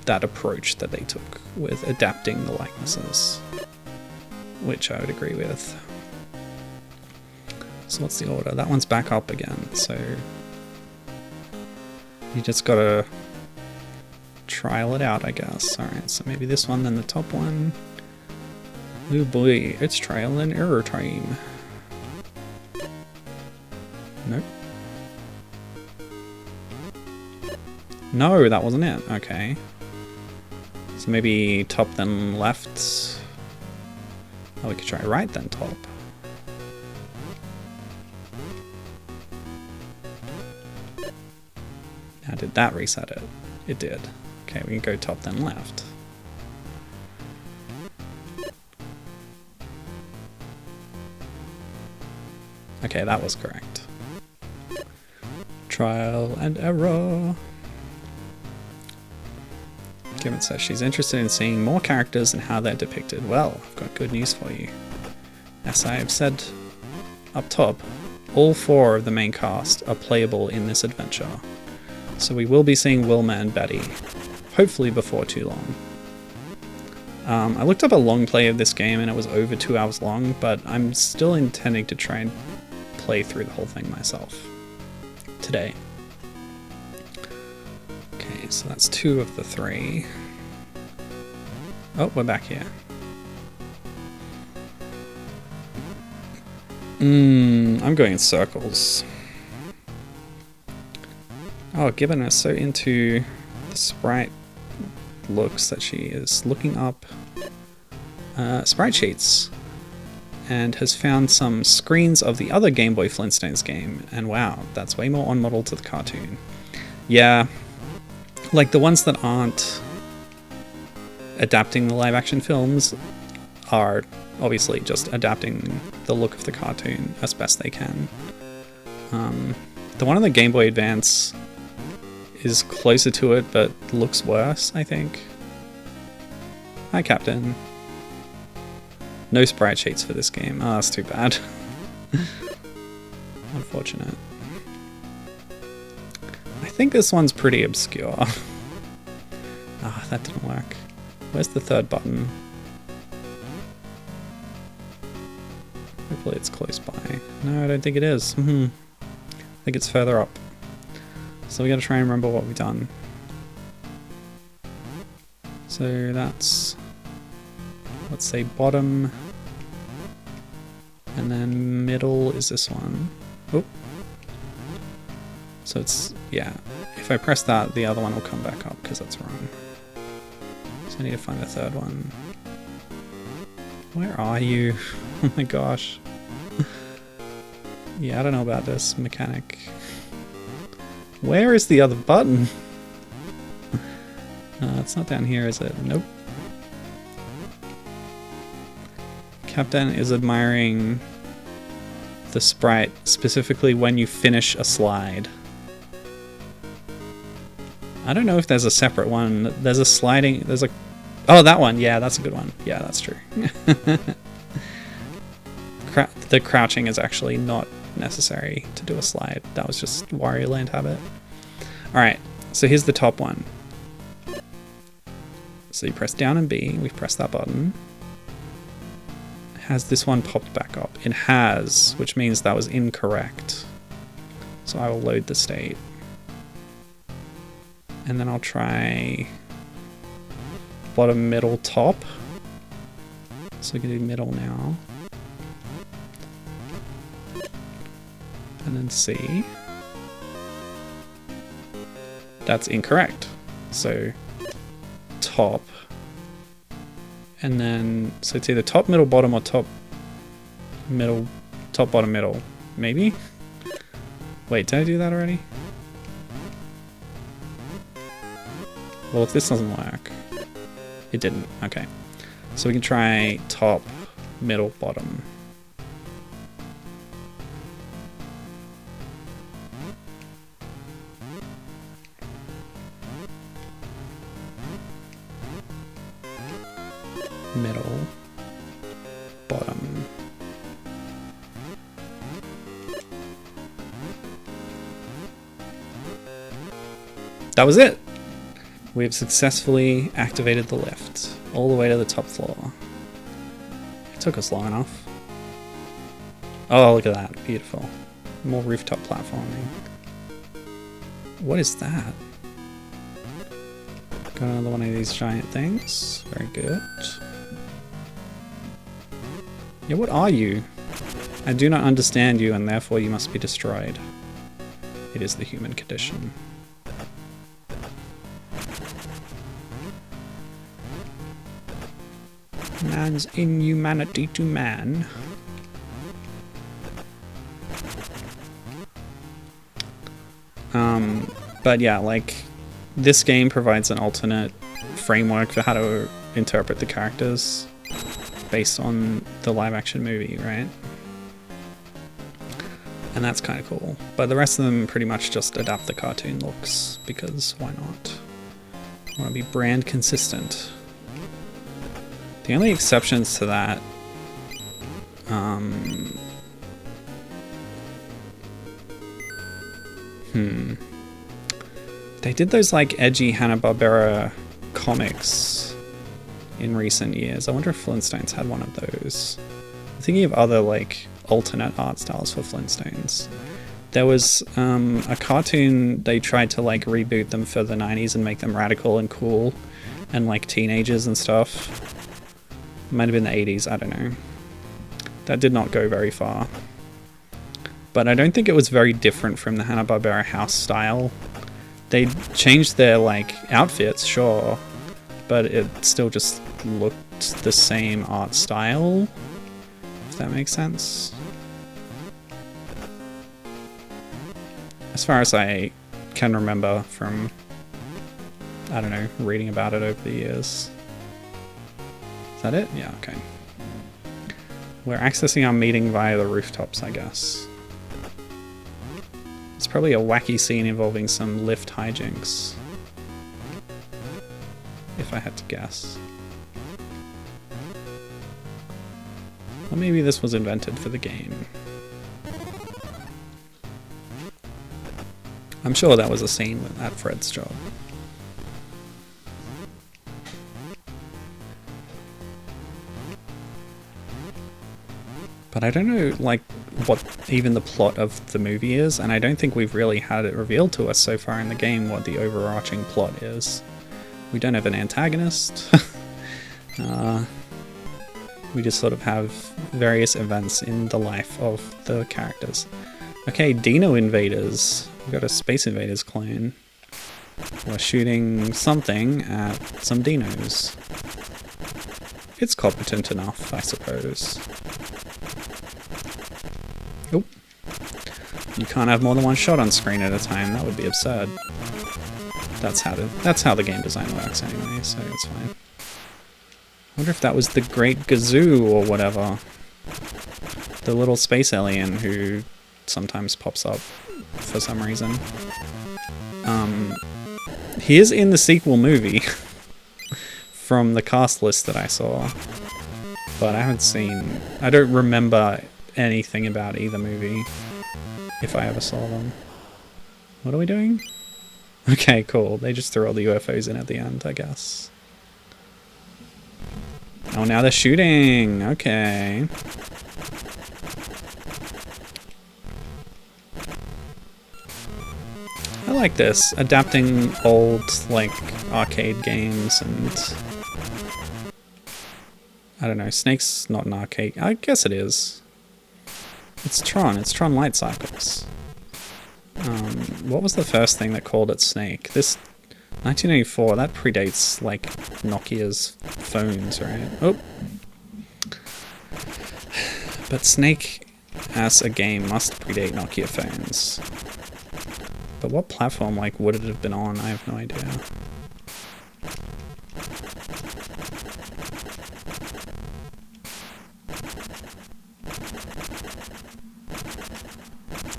that approach that they took with adapting the likenesses, which I would agree with. So what's the order? That one's back up again, so you just gotta trial it out, I guess. Alright, so maybe this one, then the top one. Oh boy, it's trial and error time. Nope. No, that wasn't it. Okay. So maybe top then left. Oh, we could try right then top. Now, did that reset it? It did. Okay, we can go top then left. Okay, that was correct. Trial and error. Gibbon says she's interested in seeing more characters and how they're depicted. Well, I've got good news for you. As I have said up top, all 4 of the main cast are playable in this adventure. So we will be seeing Wilma and Betty, hopefully before too long. I looked up a long play of this game and it was over 2 hours long, but I'm still intending to try and play through the whole thing myself today. Okay, so that's 2 of the 3. Oh, we're back here. I'm going in circles. Oh, Gibbon is so into the sprite looks that she is looking up sprite sheets and has found some screens of the other Game Boy Flintstones game, and wow, that's way more on model to the cartoon. Yeah, like the ones that aren't adapting the live action films are obviously just adapting the look of the cartoon as best they can. The one on the Game Boy Advance is closer to it, but looks worse, I think. Hi, Captain. No sprite sheets for this game. Oh, that's too bad. Unfortunate. I think this one's pretty obscure. Ah, that didn't work. Where's the 3rd button? Hopefully it's close by. No, I don't think it is. I think it's further up. So we gotta try and remember what we've done. So that's let's say bottom, and then middle is this one. Oh. So it's, yeah, if I press that, the other one will come back up because that's wrong. So I need to find the third one. Where are you? Oh my gosh. Yeah, I don't know about this mechanic. Where is the other button? It's not down here, is it? Nope. Captain is admiring the sprite, specifically when you finish a slide. I don't know if there's a separate one. There's a sliding, there's a... Oh, that one. Yeah, that's a good one. Yeah, that's true. The crouching is actually not necessary to do a slide. That was just Wario Land habit. Alright, so here's the top one. So you press down and B, we've pressed that button. Has this one popped back up? It has, which means that was incorrect. So I will load the state. And then I'll try bottom, middle, top. So we can do middle now. And then C. That's incorrect. So top. And then, so it's either top, middle, bottom, or top, middle, top, bottom, middle. Maybe? Wait, did I do that already? Well, if this doesn't work, it didn't. Okay. So we can try top, middle, bottom. Middle, bottom. That was it! We have successfully activated the lift, all the way to the top floor. It took us long enough. Oh, look at that. Beautiful. More rooftop platforming. What is that? Got another one of these giant things. Very good. Yeah, what are you? I do not understand you, and therefore you must be destroyed. It is the human condition. Man's inhumanity to man. But yeah, like, this game provides an alternate framework for how to interpret the characters based on the live-action movie, right? And that's kind of cool. But the rest of them pretty much just adapt the cartoon looks, because why not? I want to be brand consistent. The only exceptions to that, they did those like edgy Hanna-Barbera comics in recent years. I wonder if Flintstones had one of those. I'm thinking of other like alternate art styles for Flintstones. There was a cartoon, they tried to like reboot them for the 90s and make them radical and cool and like teenagers and stuff. Might have been the 80s, I don't know. That did not go very far. But I don't think it was very different from the Hanna-Barbera house style. They changed their like outfits, sure, but it still just looked the same art style, if that makes sense. As far as I can remember from, I don't know, reading about it over the years. Is that it? Yeah, okay. We're accessing our meeting via the rooftops, I guess. It's probably a wacky scene involving some lift hijinks, if I had to guess. Or maybe this was invented for the game. I'm sure that was a scene at Fred's job. But I don't know, like, what even the plot of the movie is, and I don't think we've really had it revealed to us so far in the game what the overarching plot is. We don't have an antagonist. We just sort of have various events in the life of the characters. Okay, Dino Invaders. We've got a Space Invaders clone. We're shooting something at some dinos. It's competent enough, I suppose. Oh. You can't have more than one shot on screen at a time. That would be absurd. That's how the game design works anyway, so it's fine. I wonder if that was the Great Gazoo or whatever. The little space alien who sometimes pops up for some reason. He is in the sequel movie from the cast list that I saw, but I don't remember anything about either movie, if I ever saw them. What are we doing? Okay, cool. They just threw all the UFOs in at the end, I guess. Oh, now they're shooting! Okay. I like this, adapting old, like, arcade games and... I don't know, Snake's not an arcade... I guess it is. It's Tron Light Cycles. What was the first thing that called it Snake? This... 1984, that predates, like, Nokia's phones, right? Oh! But Snake, as a game, must predate Nokia phones. But what platform, like, would it have been on? I have no idea.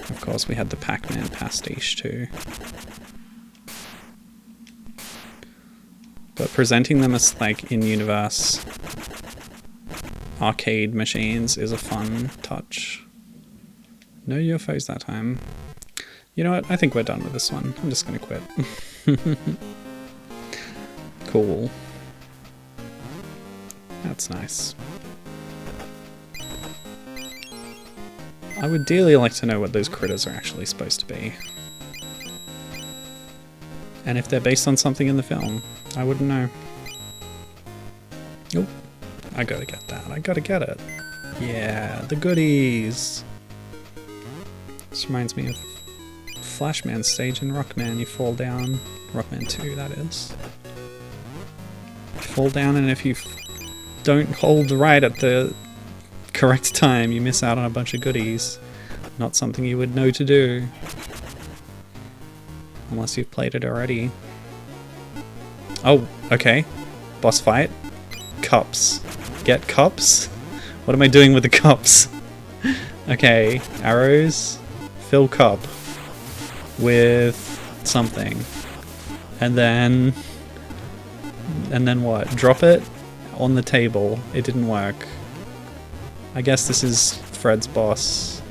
Of course, we had the Pac-Man pastiche, too. But presenting them as, like, in-universe arcade machines is a fun touch. No UFOs that time. You know what? I think we're done with this one. I'm just gonna quit. Cool. That's nice. I would dearly like to know what those critters are actually supposed to be. And if they're based on something in the film. I wouldn't know. Oh, I gotta get that. I gotta get it. Yeah, the goodies. This reminds me of Flashman stage in Rockman. You fall down. Rockman 2, that is. You fall down, and if you don't hold right at the correct time, you miss out on a bunch of goodies. Not something you would know to do. Unless you've played it already. Oh, okay. Boss fight. Cups. Get cups? What am I doing with the cups? Okay, arrows. Fill cup. With something. And then what? Drop it on the table. It didn't work. I guess this is Fred's boss.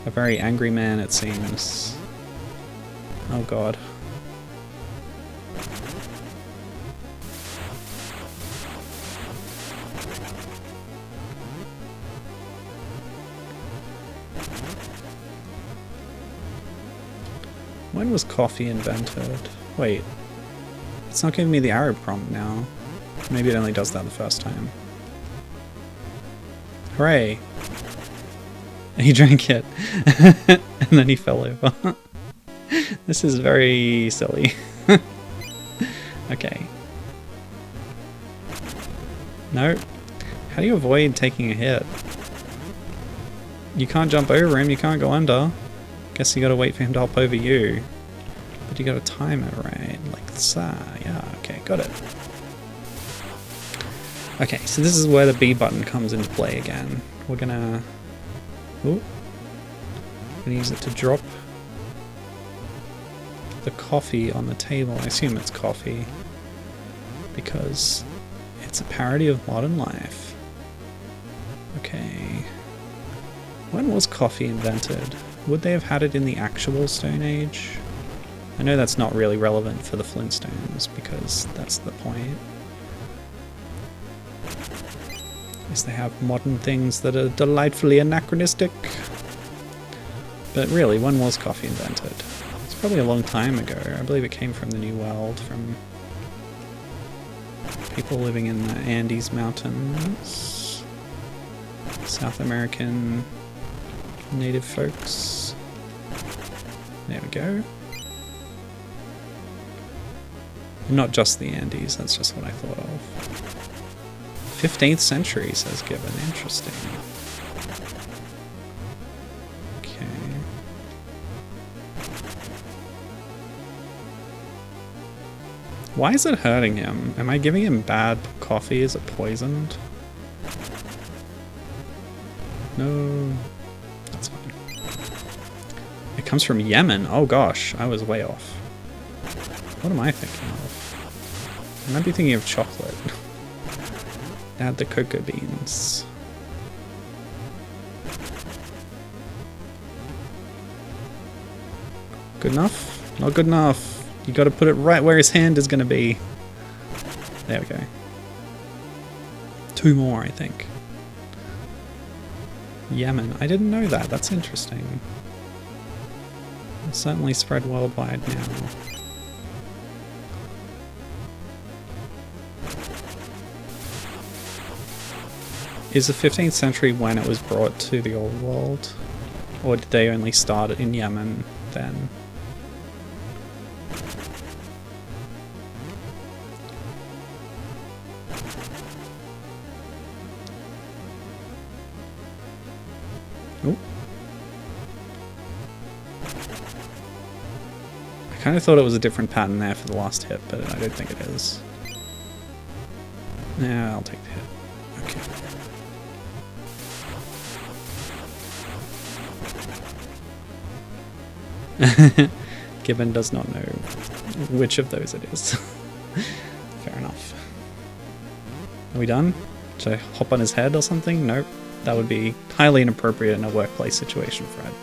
A very angry man, it seems. Oh god. When was coffee invented? Wait. It's not giving me the arrow prompt now. Maybe it only does that the first time. Hooray! He drank it. And then he fell over. This is very silly. Okay. No. How do you avoid taking a hit? You can't jump over him, you can't go under. Guess you gotta wait for him to hop over you. But you gotta time it right, like that. Yeah, okay, got it. Okay, so this is where the B button comes into play again. We're gonna... Ooh. Gonna use it to drop the coffee on the table. I assume it's coffee. Because it's a parody of modern life. Okay. When was coffee invented? Would they have had it in the actual Stone Age? I know that's not really relevant for the Flintstones, because that's the point. Is they have modern things that are delightfully anachronistic. But really, when was coffee invented? It's probably a long time ago. I believe it came from the New World, from People living in the Andes Mountains. South American native folks. There we go. Not just the Andes, that's just what I thought of. 15th century, says Gibbon. Interesting. Okay. Why is it hurting him? Am I giving him bad coffee? Is it poisoned? No. That's fine. It comes from Yemen. Oh gosh, I was way off. What am I thinking of? I might be thinking of chocolate. Add the cocoa beans. Good enough? Not good enough. You gotta put it right where his hand is gonna be. There we go. 2 more, I think. Yemen. I didn't know that. That's interesting. It's certainly spread worldwide now. Is the 15th century when it was brought to the old world? Or did they only start in Yemen then? Oh. I kind of thought it was a different pattern there for the last hit, but I don't think it is. Yeah, I'll take the hit. Okay. Gibbon does not know which of those it is. Fair enough. Are we done? Should I hop on his head or something? Nope. That would be highly inappropriate in a workplace situation, Fred.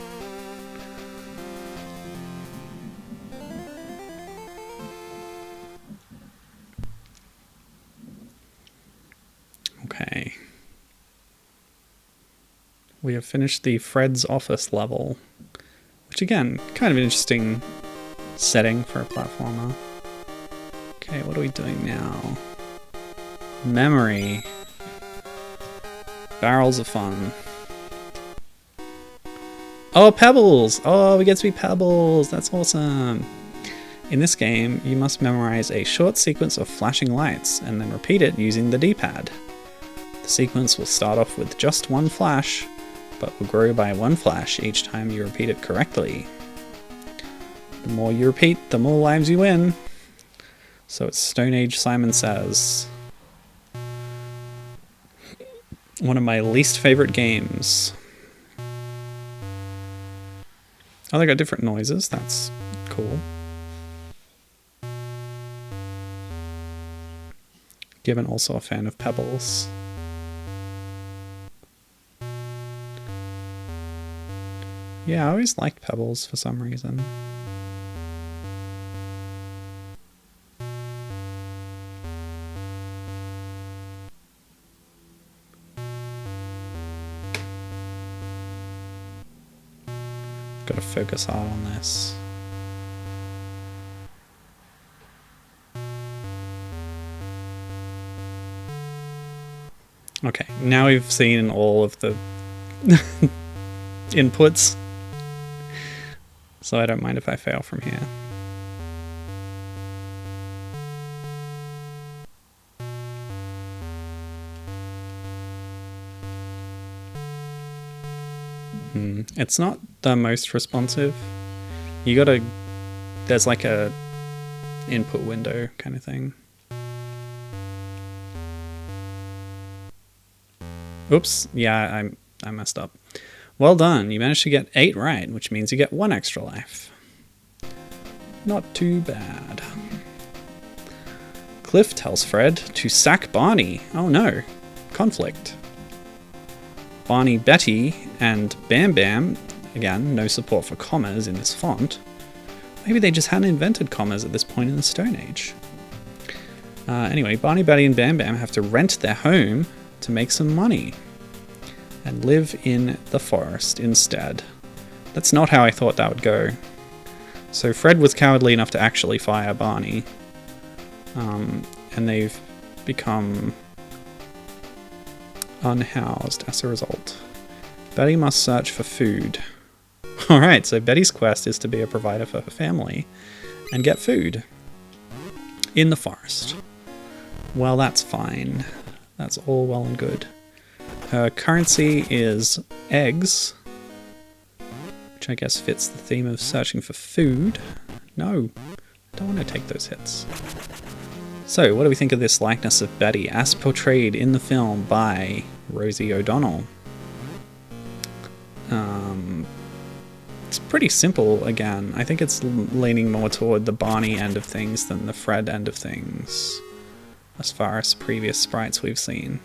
Okay. We have finished the Fred's office level. Which again, kind of an interesting setting for a platformer. Okay, what are we doing now? Memory. Barrels of fun. Oh, pebbles! Oh, we get to be pebbles! That's awesome! In this game, you must memorize a short sequence of flashing lights and then repeat it using the D-pad. The sequence will start off with just one flash, but will grow by 1 flash each time you repeat it correctly. The more you repeat, the more lives you win. So it's Stone Age Simon Says. One of my least favorite games. Oh, they got different noises. That's cool. Given also a fan of pebbles. Yeah, I always liked pebbles for some reason. Gotta focus hard on this. Okay, now we've seen all of the inputs. So I don't mind if I fail from here. It's not the most responsive. You gotta... There's like a input window kind of thing. Oops, yeah, I messed up. Well done, you managed to get 8 right, which means you get 1 extra life. Not too bad. Cliff tells Fred to sack Barney. Oh no, conflict. Barney, Betty, and Bam Bam, again, no support for commas in this font. Maybe they just hadn't invented commas at this point in the Stone Age. Anyway, Barney, Betty, and Bam Bam have to rent their home to make some money and live in the forest instead. That's not how I thought that would go. So Fred was cowardly enough to actually fire Barney. And they've become unhoused as a result. Betty must search for food. Alright, so Betty's quest is to be a provider for her family and get food in the forest. Well, that's fine. That's all well and good. Her currency is eggs, which I guess fits the theme of searching for food. No, I don't want to take those hits. So, what do we think of this likeness of Betty as portrayed in the film by Rosie O'Donnell? It's pretty simple again. I think it's leaning more toward the Barney end of things than the Fred end of things, as far as previous sprites we've seen.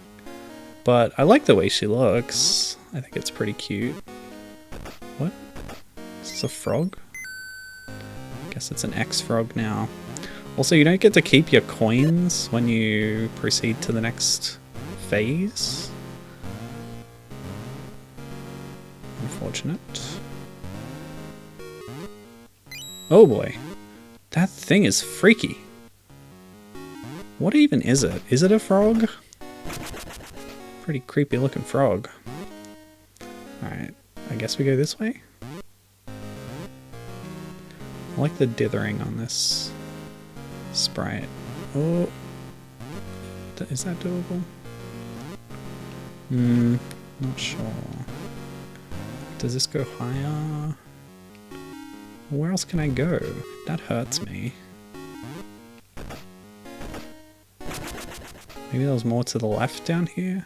But I like the way she looks. I think it's pretty cute. What? Is this a frog? I guess it's an X-frog now. Also, you don't get to keep your coins when you proceed to the next phase. Unfortunate. Oh boy. That thing is freaky. What even is it? Is it a frog? Pretty creepy looking frog. Alright, I guess we go this way? I like the dithering on this sprite. Oh. Is that doable? Not sure. Does this go higher? Where else can I go? That hurts me. Maybe there was more to the left down here?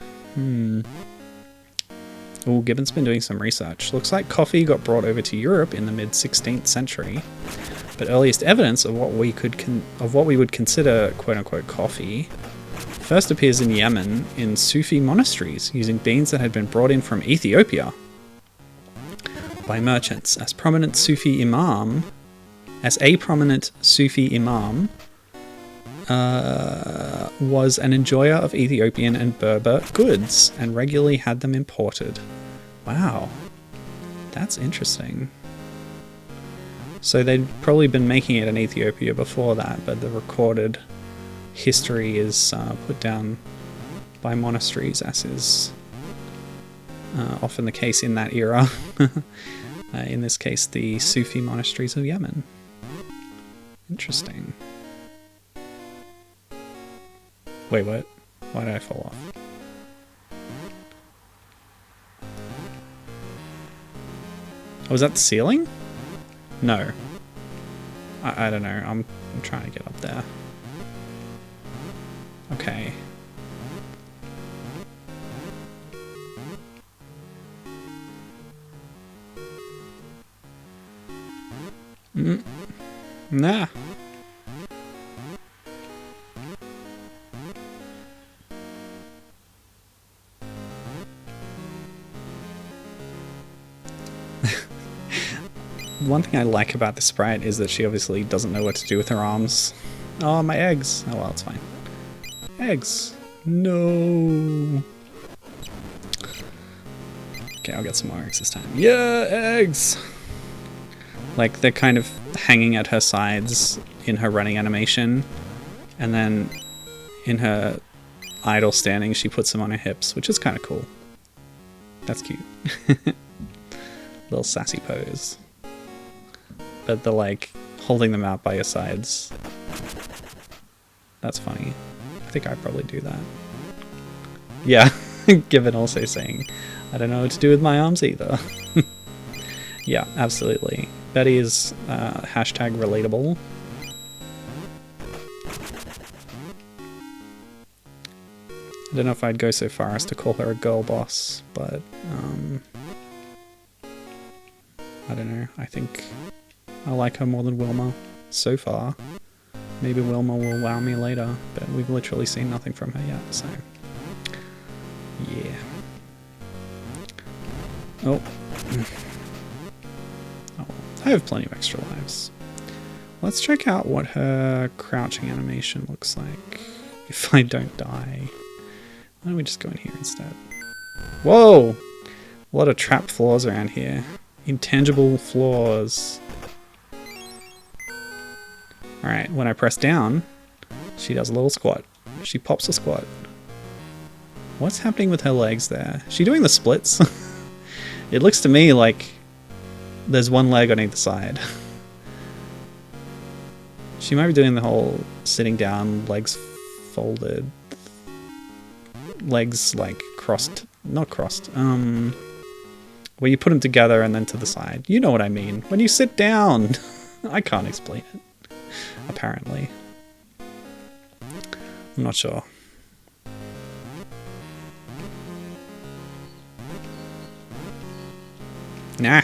Oh, Gibbon's been doing some research. Looks like coffee got brought over to Europe in the mid-16th century, but earliest evidence of what we would consider quote-unquote coffee first appears in Yemen in Sufi monasteries using beans that had been brought in from Ethiopia by merchants. As a prominent Sufi imam was an enjoyer of Ethiopian and Berber goods and regularly had them imported. Wow, that's interesting. So they'd probably been making it in Ethiopia before that, but the recorded history is put down by monasteries, as is often the case in that era. In this case, the Sufi monasteries of Yemen. Interesting. Wait, what? Why did I fall off? Oh, was that the ceiling? No. I don't know. I'm trying to get up there. Okay. Nah. One thing I like about the sprite is that she obviously doesn't know what to do with her arms. Oh, my eggs. Oh well, it's fine. Eggs. No. Okay, I'll get some more eggs this time. Yeah, eggs! Like, they're kind of hanging at her sides in her running animation. And then in her idle standing, she puts them on her hips, which is kind of cool. That's cute. Little sassy pose. But the, like, holding them out by your sides. That's funny. I think I'd probably do that. Yeah, Given also saying, I don't know what to do with my arms either. Yeah, absolutely. Betty is hashtag relatable. I don't know if I'd go so far as to call her a girl boss, but I don't know. I think I like her more than Wilma so far. Maybe Wilma will wow me later, but we've literally seen nothing from her yet, so yeah. Oh. Oh, I have plenty of extra lives. Let's check out what her crouching animation looks like if I don't die. Why don't we just go in here instead? Whoa! A lot of trap floors around here. Intangible floors. Alright, when I press down, she does a little squat. She pops a squat. What's happening with her legs there? Is she doing the splits? It looks to me like there's one leg on either side. She might be doing the whole sitting down, legs folded, legs like crossed, not crossed, where you put them together and then to the side. You know what I mean. When you sit down. I can't explain it, apparently. I'm not sure. Nah.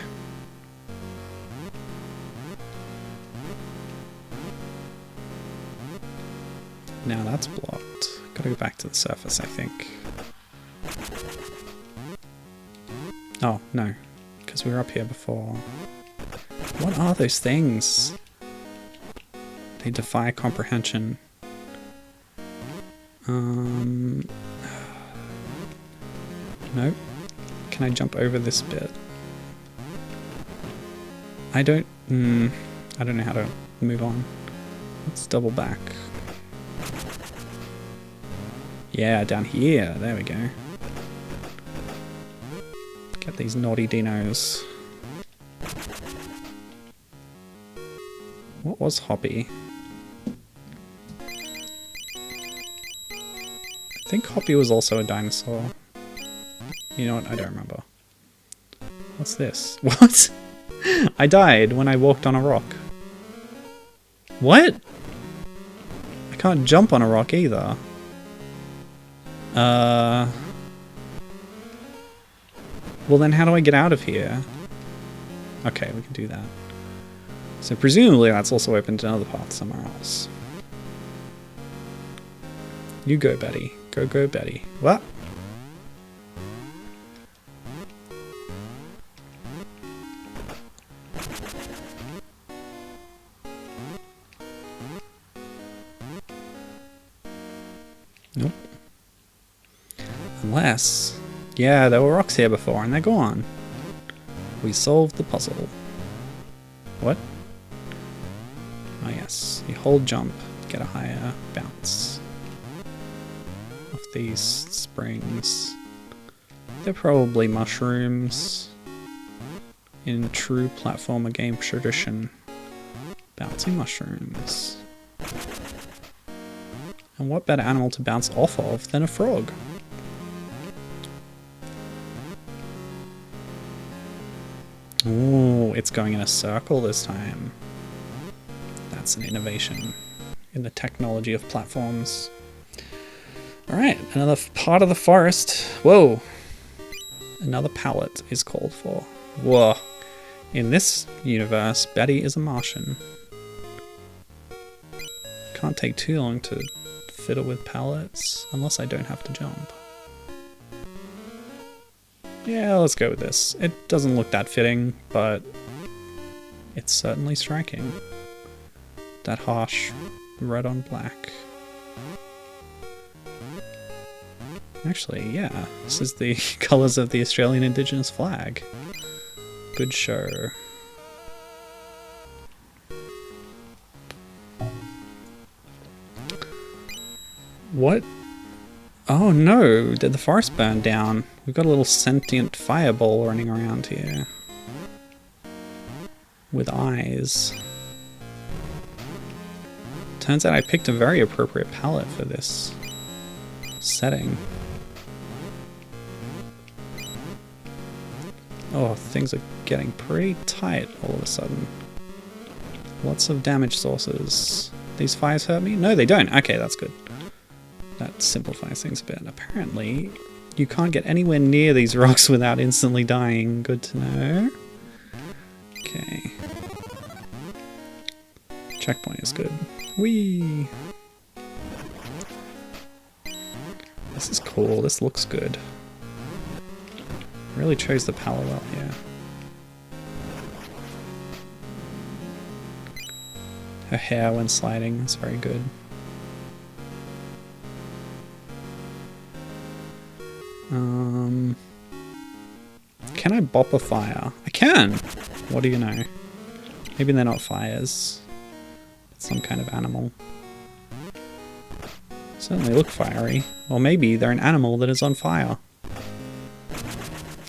Now that's blocked. Gotta go back to the surface, I think. Oh, no. Because we were up here before. What are those things? They defy comprehension. Nope. Can I jump over this bit? I don't know how to move on. Let's double back. Yeah, down here. There we go. Get these naughty dinos. What was Hoppy? I think Hoppy was also a dinosaur. You know what? I don't remember. What's this? What? I died when I walked on a rock. What? I can't jump on a rock either. Well then how do I get out of here? Okay, we can do that. So presumably that's also open to another path somewhere else. You go, Betty. Go, go, Betty. What? Nope. Unless... yeah, there were rocks here before and they're gone. We solved the puzzle. What? Oh yes, you hold jump, get a higher bounce. Off these springs. They're probably mushrooms. In true platformer game tradition. Bouncy mushrooms. And what better animal to bounce off of than a frog? Ooh, it's going in a circle this time. That's an innovation in the technology of platforms. Alright, another part of the forest. Whoa! Another palette is called for. Whoa! In this universe, Betty is a Martian. Can't take too long to fiddle with palettes, unless I don't have to jump. Yeah, let's go with this. It doesn't look that fitting, but it's certainly striking. That harsh red on black. Actually, yeah, this is the colours of the Australian Indigenous flag. Good show. What? Oh no, did the forest burn down? We've got a little sentient fireball running around here. With eyes. Turns out I picked a very appropriate palette for this setting. Oh, things are getting pretty tight all of a sudden. Lots of damage sources. These fires hurt me? No, they don't. Okay, that's good. That simplifies things a bit. Apparently, you can't get anywhere near these rocks without instantly dying. Good to know. Okay. Checkpoint is good. Whee! This is cool. This looks good. Really chose the palette well here. Her hair when sliding is very good. Can I bop a fire? I can! What do you know? Maybe they're not fires. It's some kind of animal. It's Certainly look fiery. Or maybe they're an animal that is on fire.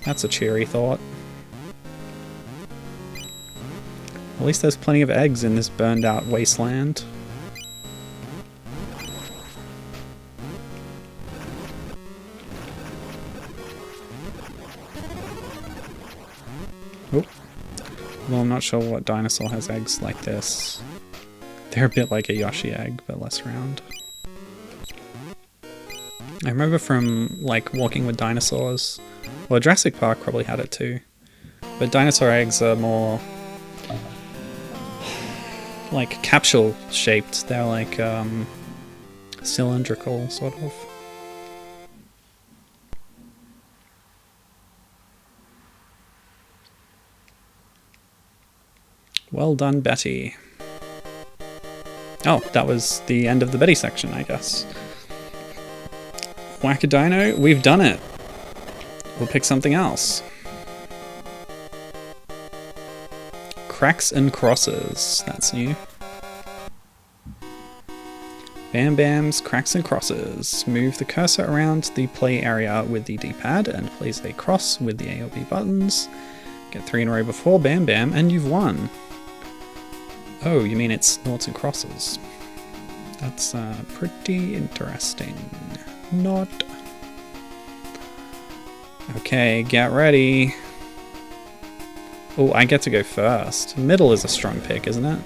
That's a cheery thought. At least there's plenty of eggs in this burned out wasteland. Oh. Well, I'm not sure what dinosaur has eggs like this. They're a bit like a Yoshi egg, but less round. I remember from, like, walking with dinosaurs. Well, Jurassic Park probably had it too. But dinosaur eggs are more like capsule shaped. They're like cylindrical, sort of. Well done, Betty. Oh, that was the end of the Betty section, I guess. Whack-a-dino, we've done it. We'll pick something else. Cracks and crosses. That's new. Bam Bam's Cracks and Crosses. Move the cursor around the play area with the D-pad and place a cross with the A or B buttons. Get 3 in a row before Bam Bam and you've won. Oh, you mean it's noughts and crosses. That's pretty interesting. Not. Okay, get ready. Oh, I get to go first. Middle is a strong pick, isn't it?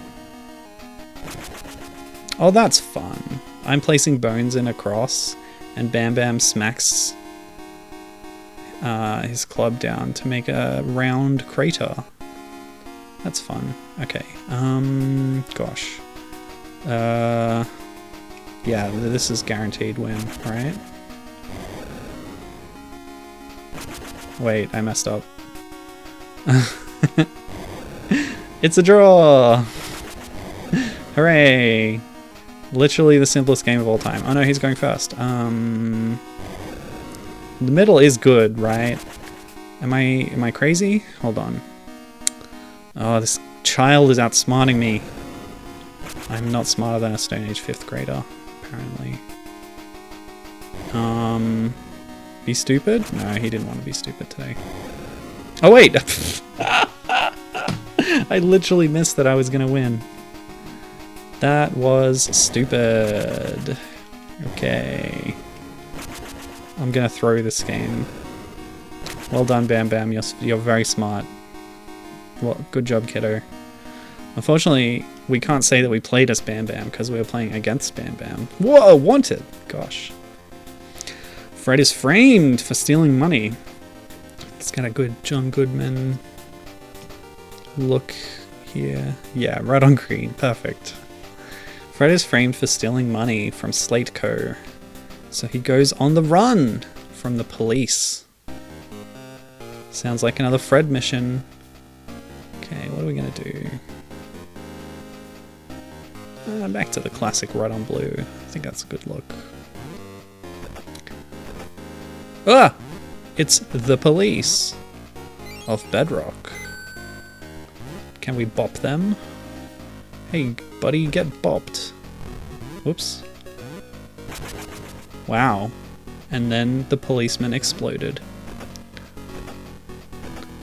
Oh, that's fun. I'm placing bones in a cross, and Bam Bam smacks his club down to make a round crater. That's fun. Okay. Gosh. Yeah, this is guaranteed win, right? Wait, I messed up. It's a draw! Hooray! Literally the simplest game of all time. Oh no, he's going first. The middle is good, right? Am I crazy? Hold on. Oh, this child is outsmarting me. I'm not smarter than a Stone Age 5th grader, apparently. Be stupid? No, he didn't want to be stupid today. Oh wait! I literally missed that I was gonna win. That was stupid. Okay. I'm gonna throw this game. Well done, Bam Bam. You're very smart. Well, good job, kiddo. Unfortunately, we can't say that we played as Bam Bam because we were playing against Bam Bam. Whoa, wanted! Gosh. Fred is framed for stealing money. It's got a good John Goodman look here. Yeah, red on green. Perfect. Fred is framed for stealing money from Slate Co. So he goes on the run from the police. Sounds like another Fred mission. Okay, what are we gonna do? Back to the classic red on blue. I think that's a good look. Ah! It's the police of Bedrock. Can we bop them? Hey, buddy, get bopped. Whoops. Wow. And then the policeman exploded.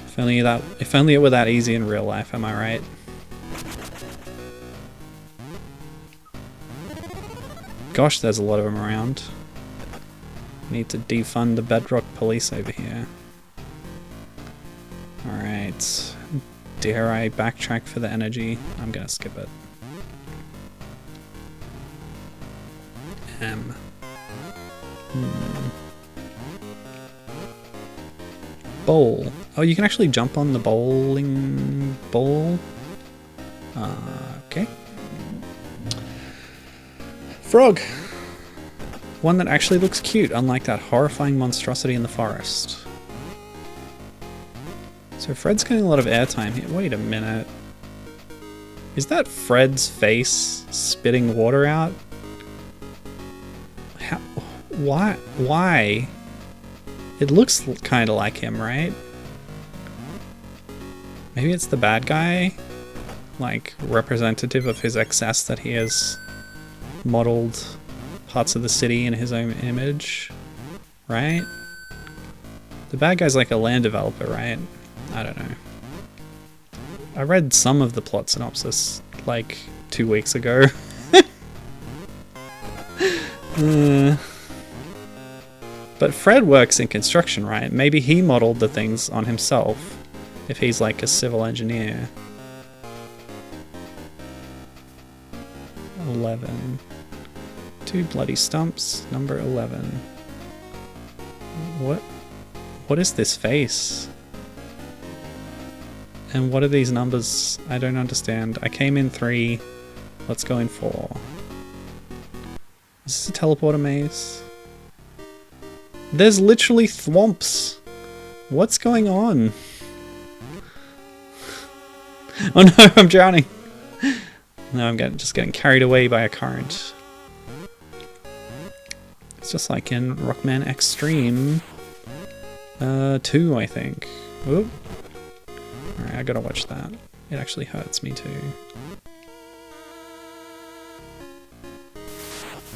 If only it were that easy in real life, am I right? Gosh, there's a lot of them around. Need to defund the Bedrock police over here. Alright. Dare I backtrack for the energy? I'm gonna skip it. M. Bowl. Oh, you can actually jump on the bowling ball? Okay. Frog! One that actually looks cute, unlike that horrifying monstrosity in the forest. So Fred's getting a lot of airtime here. Wait a minute. Is that Fred's face spitting water out? How? Why? Why? It looks kind of like him, right? Maybe it's the bad guy? Like, representative of his excess that he has modeled parts of the city in his own image, right? The bad guy's like a land developer, right? I don't know. I read some of the plot synopsis like 2 weeks ago. But Fred works in construction, right? Maybe he modeled the things on himself, if he's like a civil engineer. 11. 2 bloody stumps. Number 11. What is this face? And what are these numbers? I don't understand. I came in 3. Let's go in 4. Is this a teleporter maze? There's literally thwomps. What's going on? Oh no, I'm drowning. No, I'm just getting carried away by a current. It's just like in Rockman Extreme 2, I think. Oop. Alright, I gotta watch that. It actually hurts me too.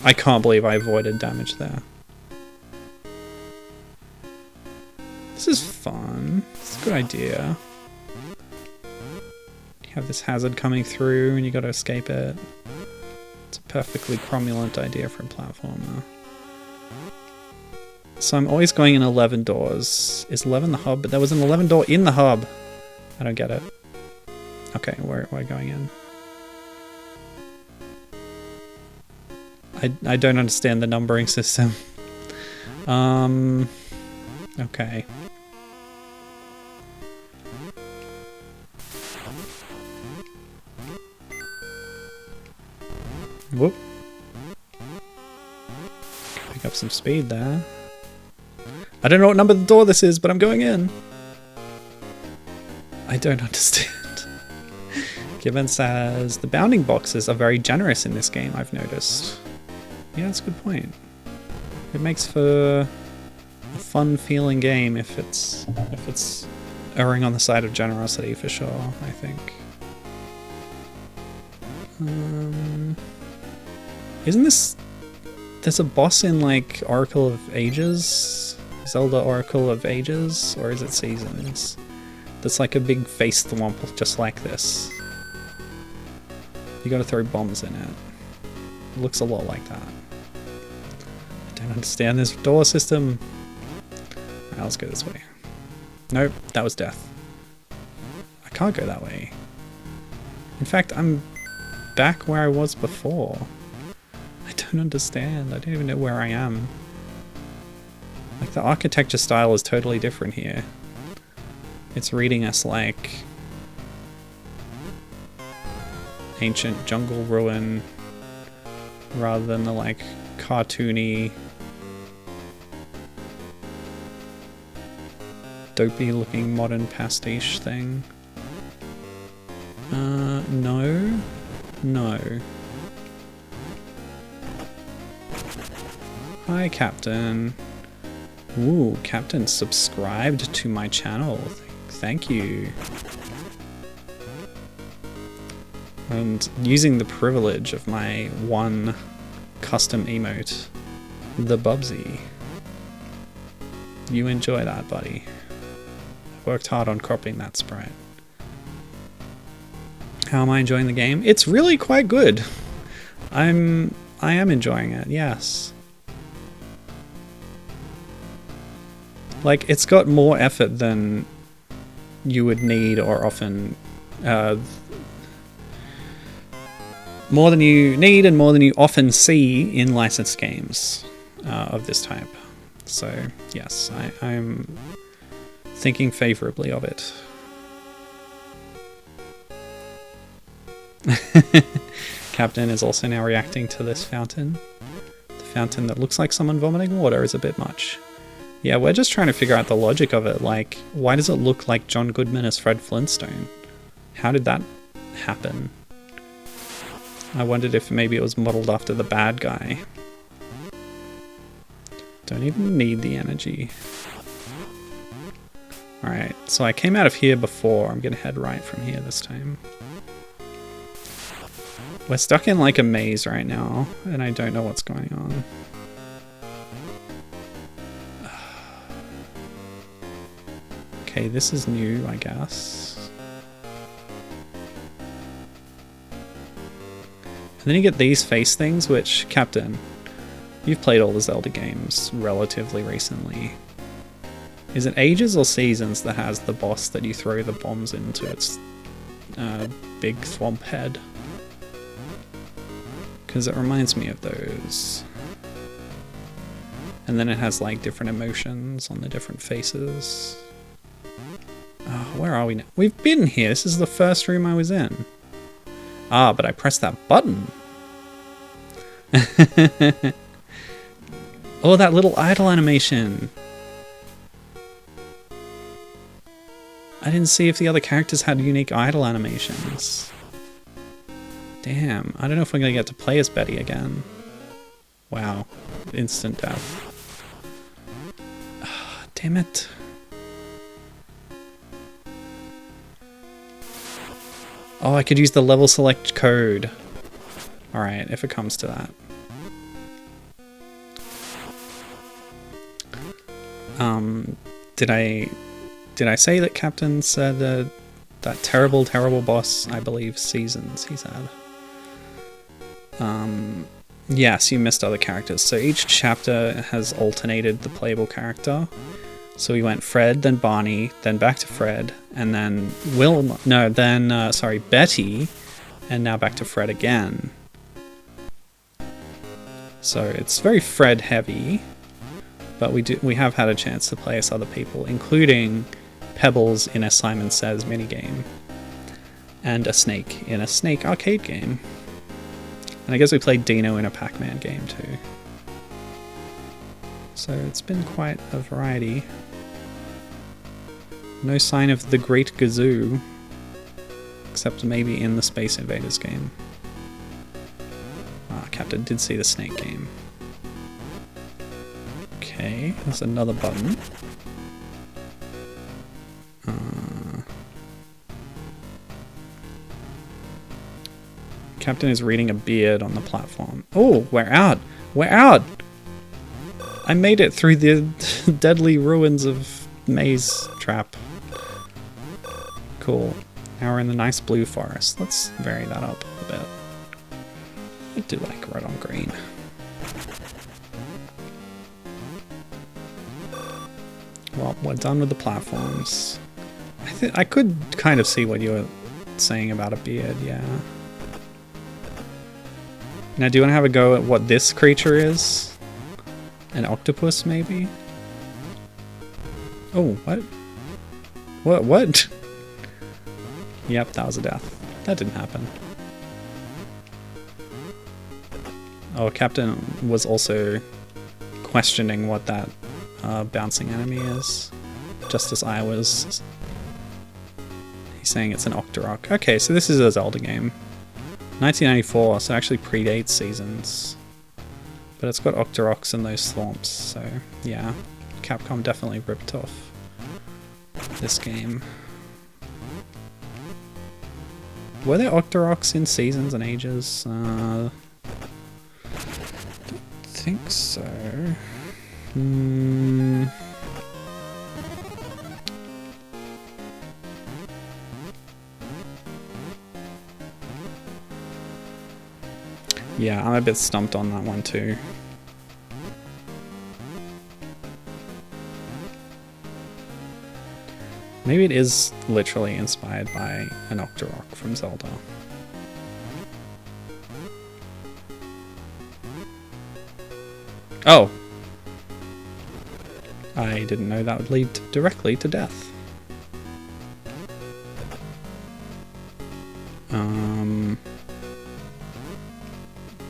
I can't believe I avoided damage there. This is fun. It's a good idea. You have this hazard coming through and you gotta escape it. It's a perfectly cromulent idea for a platformer. So I'm always going in 11 doors. Is 11 the hub? But there was an 11 door in the hub. I don't get it. Okay, we're going in. I don't understand the numbering system. Okay. Whoop. Pick up some speed there. I don't know what number the door this is, but I'm going in. I don't understand. Given says, the bounding boxes are very generous in this game, I've noticed. Yeah, that's a good point. It makes for a fun feeling game if it's erring on the side of generosity for sure, I think. Isn't this... There's a boss in like Oracle of Ages? Zelda Oracle of Ages? Or is it Seasons? That's like a big face thwomp just like this. You gotta throw bombs in it. It looks a lot like that. I don't understand this door system. Alright, let's go this way. Nope, that was death. I can't go that way. In fact, I'm back where I was before. I don't understand. I don't even know where I am. Like, the architecture style is totally different here. It's reading us like ancient jungle ruin rather than the like cartoony, dopey looking modern pastiche thing. No. No. Hi, Captain. Ooh, Captain subscribed to my channel. Thank you. And using the privilege of my one custom emote, the Bubsy. You enjoy that, buddy. I worked hard on cropping that sprite. How am I enjoying the game? It's really quite good. I am enjoying it, yes. Like, it's got more effort than you would need or often... more than you need and more than you often see in licensed games of this type. So, yes, I'm thinking favorably of it. Captain is also now reacting to this fountain. The fountain that looks like someone vomiting water is a bit much. Yeah, we're just trying to figure out the logic of it. Like, why does it look like John Goodman as Fred Flintstone? How did that happen? I wondered if maybe it was modeled after the bad guy. Don't even need the energy. Alright, so I came out of here before. I'm gonna head right from here this time. We're stuck in like a maze right now, and I don't know what's going on. Okay, this is new, I guess. And then you get these face things, which, Captain, you've played all the Zelda games relatively recently. Is it Ages or Seasons that has the boss that you throw the bombs into its big thwomp head? Because it reminds me of those. And then it has like different emotions on the different faces. Oh, where are we now? We've been here. This is the first room I was in. Ah, but I pressed that button. Oh, that little idle animation. I didn't see if the other characters had unique idle animations. Damn, I don't know if we're gonna get to play as Betty again. Wow, instant death. Damn it. Oh, I could use the level select code. Alright, if it comes to that. Did I say that Captain said that terrible, terrible boss, I believe, Seasons, he said. Yes, you missed other characters. So each chapter has alternated the playable character. So we went Fred, then Barney, then back to Fred, and then Betty, and now back to Fred again. So it's very Fred heavy, but we have had a chance to play as other people, including Pebbles in a Simon Says minigame, and a Snake in a Snake arcade game. And I guess we played Dino in a Pac-Man game too. So it's been quite a variety. No sign of the Great Gazoo, except maybe in the Space Invaders game. Ah, Captain did see the Snake game. Okay, there's another button. Captain is reading a beard on the platform. Oh, we're out! We're out! I made it through the deadly ruins of Maze Trap. Cool. Now we're in the nice blue forest. Let's vary that up a bit. I do like red on green. Well, we're done with the platforms. I could kind of see what you were saying about a beard, yeah. Now, do you want to have a go at what this creature is? An octopus, maybe? Oh, what? What? Yep, that was a death. That didn't happen. Oh, Captain was also questioning what that bouncing enemy is, just as I was. He's saying it's an Octorok. Okay, so this is a Zelda game. 1994, so it actually predates Seasons. But it's got Octoroks and those thwomps, so yeah. Capcom definitely ripped off this game. Were there Octoroks in Seasons and Ages? Don't think so. Yeah, I'm a bit stumped on that one too. Maybe it is literally inspired by an Octorok from Zelda. Oh! I didn't know that would lead directly to death.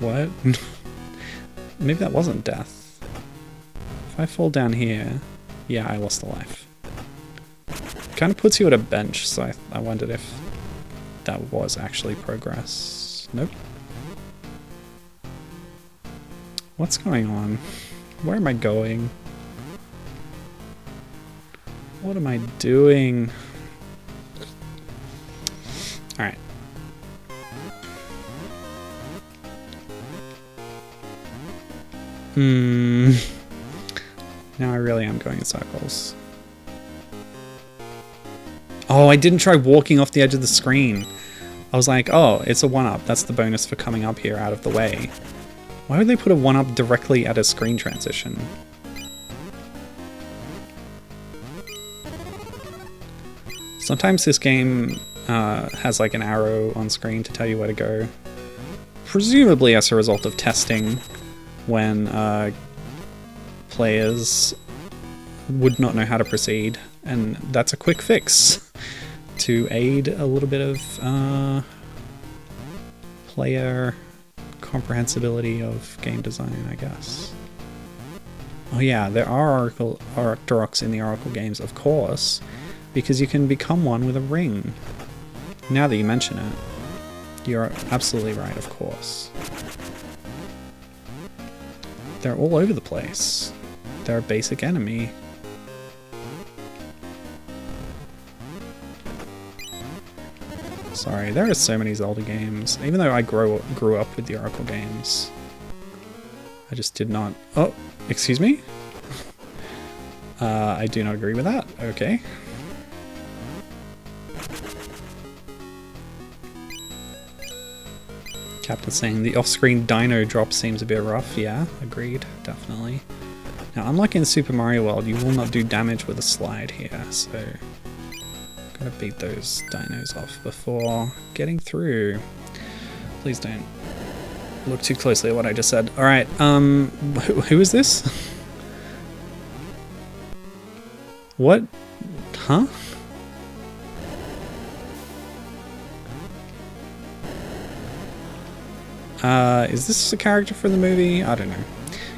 What? Maybe that wasn't death. If I fall down here... Yeah, I lost a life. Kind of puts you at a bench, so I wondered if that was actually progress. Nope. What's going on? Where am I going? What am I doing? Alright. Now I really am going in circles. Oh, I didn't try walking off the edge of the screen. I was like, oh, it's a 1-up. That's the bonus for coming up here out of the way. Why would they put a 1-up directly at a screen transition? Sometimes this game has like an arrow on screen to tell you where to go. Presumably as a result of testing when players would not know how to proceed. And that's a quick fix to aid a little bit of player comprehensibility of game design, I guess. Oh yeah, there are Orocks in the Oracle games, of course, because you can become one with a ring. Now that you mention it, you're absolutely right, of course. They're all over the place. They're a basic enemy. Sorry, there are so many Zelda games. Even though I grew up with the Oracle games, I just did not... Oh, excuse me? I do not agree with that. Okay. Captain saying the off-screen dino drop seems a bit rough. Yeah, agreed. Definitely. Now, unlike in Super Mario World, you will not do damage with a slide here, so... Gotta beat those dinos off before getting through. Please don't look too closely at what I just said. Alright, who is this? What? Huh? Is this a character for the movie? I don't know.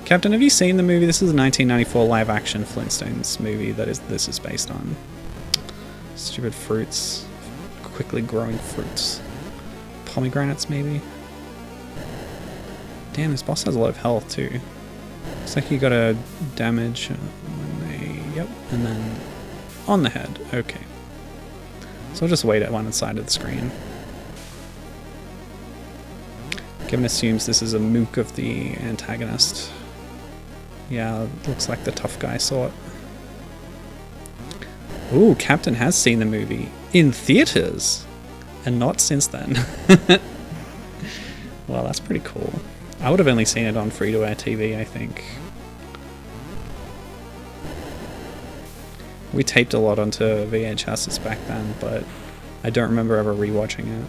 Captain, have you seen the movie? This is a 1994 live-action Flintstones movie that this is based on. Stupid fruits. Quickly growing fruits. Pomegranates, maybe? Damn, this boss has a lot of health, too. Looks like you gotta damage when they... Yep, and then on the head. Okay. So I'll just wait at one side of the screen. Kevin assumes this is a mook of the antagonist. Yeah, looks like the tough guy sort. Ooh, Captain has seen the movie in theaters, and not since then. Well, that's pretty cool. I would have only seen it on free-to-air TV, I think. We taped a lot onto VHSs back then, but I don't remember ever rewatching it.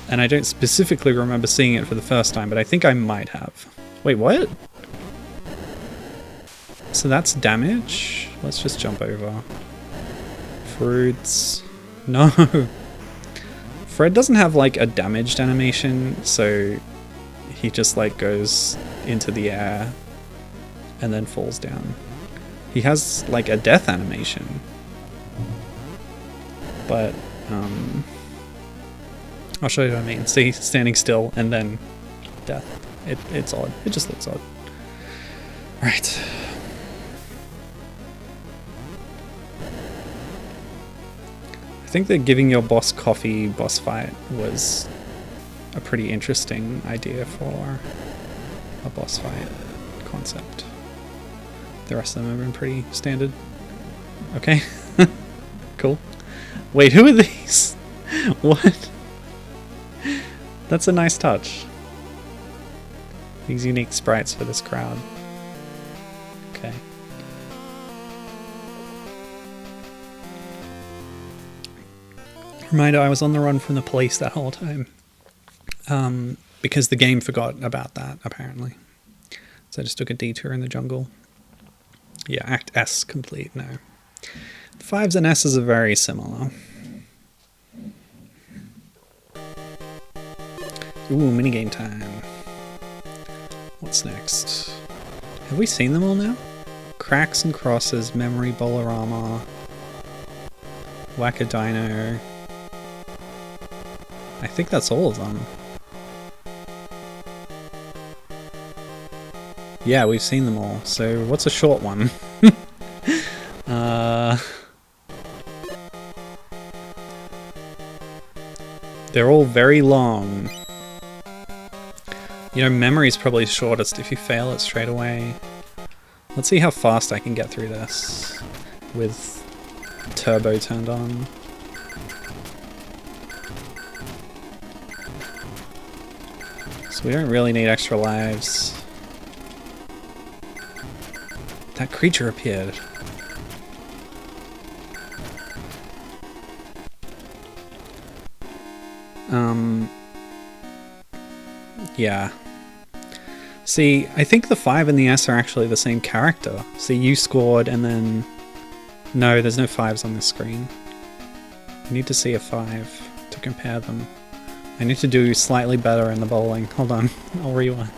And I don't specifically remember seeing it for the first time, but I think I might have. Wait, what? So that's damage? Let's just jump over. Fruits. No. Fred doesn't have like a damaged animation, so he just like goes into the air and then falls down. He has like a death animation. But, I'll show you what I mean. See, standing still and then death. It's odd. It just looks odd. Right. I think that giving your boss coffee boss fight was a pretty interesting idea for a boss fight concept. The rest of them have been pretty standard. Okay. Cool. Wait, who are these? What? That's a nice touch. These unique sprites for this crowd. Okay. Reminder, I was on the run from the police that whole time. Because the game forgot about that, apparently. So I just took a detour in the jungle. Yeah, Act S complete now. The 5s and S's are very similar. Ooh, minigame time. What's next? Have we seen them all now? Cracks and Crosses, Memory Bolorama, Whack-A-Dino. I think that's all of them. Yeah, we've seen them all. So what's a short one? They're all very long. You know, memory's probably shortest if you fail it straight away. Let's see how fast I can get through this with turbo turned on. So we don't really need extra lives. That creature appeared. Yeah. See, I think the 5 and the S are actually the same character. See, you scored and then... No, there's no 5s on this screen. I need to see a 5 to compare them. I need to do slightly better in the bowling. Hold on, I'll rewind.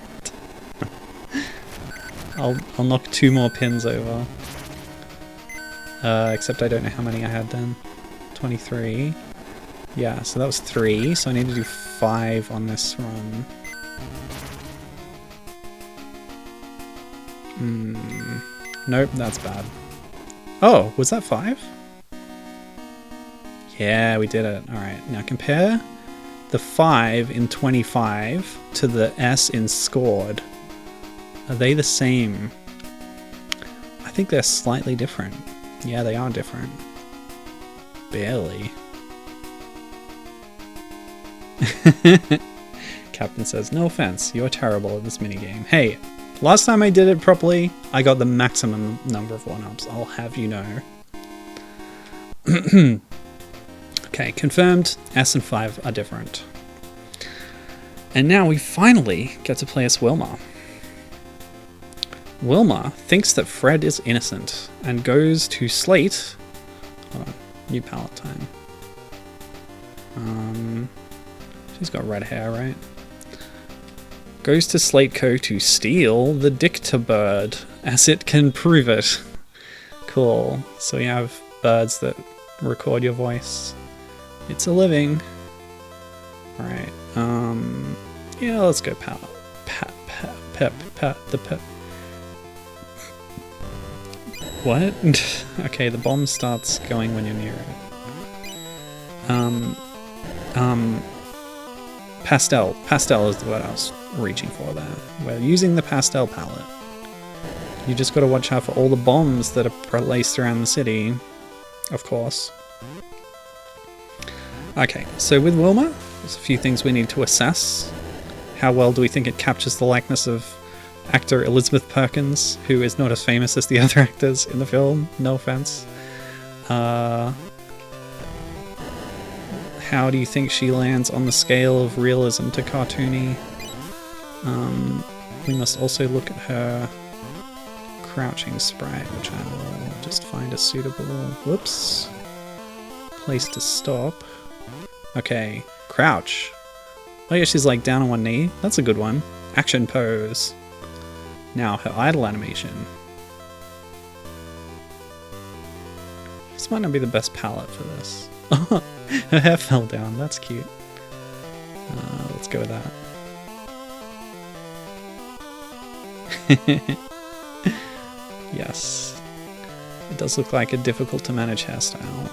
I'll knock 2 more pins over. Except I don't know how many I had then. 23. Yeah, so that was 3, so I need to do 5 on this run. Nope, that's bad. Oh, was that 5? Yeah, we did it. Alright, now compare the 5 in 25 to the S in scored. Are they the same? I think they're slightly different. Yeah, they are different. Barely. Captain says, no offense, you're terrible at this minigame. Hey, last time I did it properly, I got the maximum number of 1-ups, I'll have you know. Okay, confirmed, S and 5 are different. And now we finally get to play as Wilma. Wilma thinks that Fred is innocent and goes to Slate. Hold on, new palette time. She's got red hair, right? Goes to Slate Co. to steal the Dictabird, as it can prove it. Cool. So we have birds that record your voice. It's a living. Alright. Yeah, let's go pet the pet. What? Okay, the bomb starts going when you're near it. Pastel. Pastel is the word I was reaching for there. We're using the pastel palette. You just gotta watch out for all the bombs that are placed around the city, of course. Okay, so with Wilma, there's a few things we need to assess. How well do we think it captures the likeness of actor Elizabeth Perkins, who is not as famous as the other actors in the film, no offense. How do you think she lands on the scale of realism to cartoony? We must also look at her crouching sprite, which I will just find a suitable, whoops, place to stop. Okay, crouch. Oh yeah, she's like down on one knee. That's a good one. Action pose. Now her idle animation. This might not be the best palette for this. Her hair fell down, that's cute. Let's go with that. Yes. It does look like a difficult to manage hairstyle.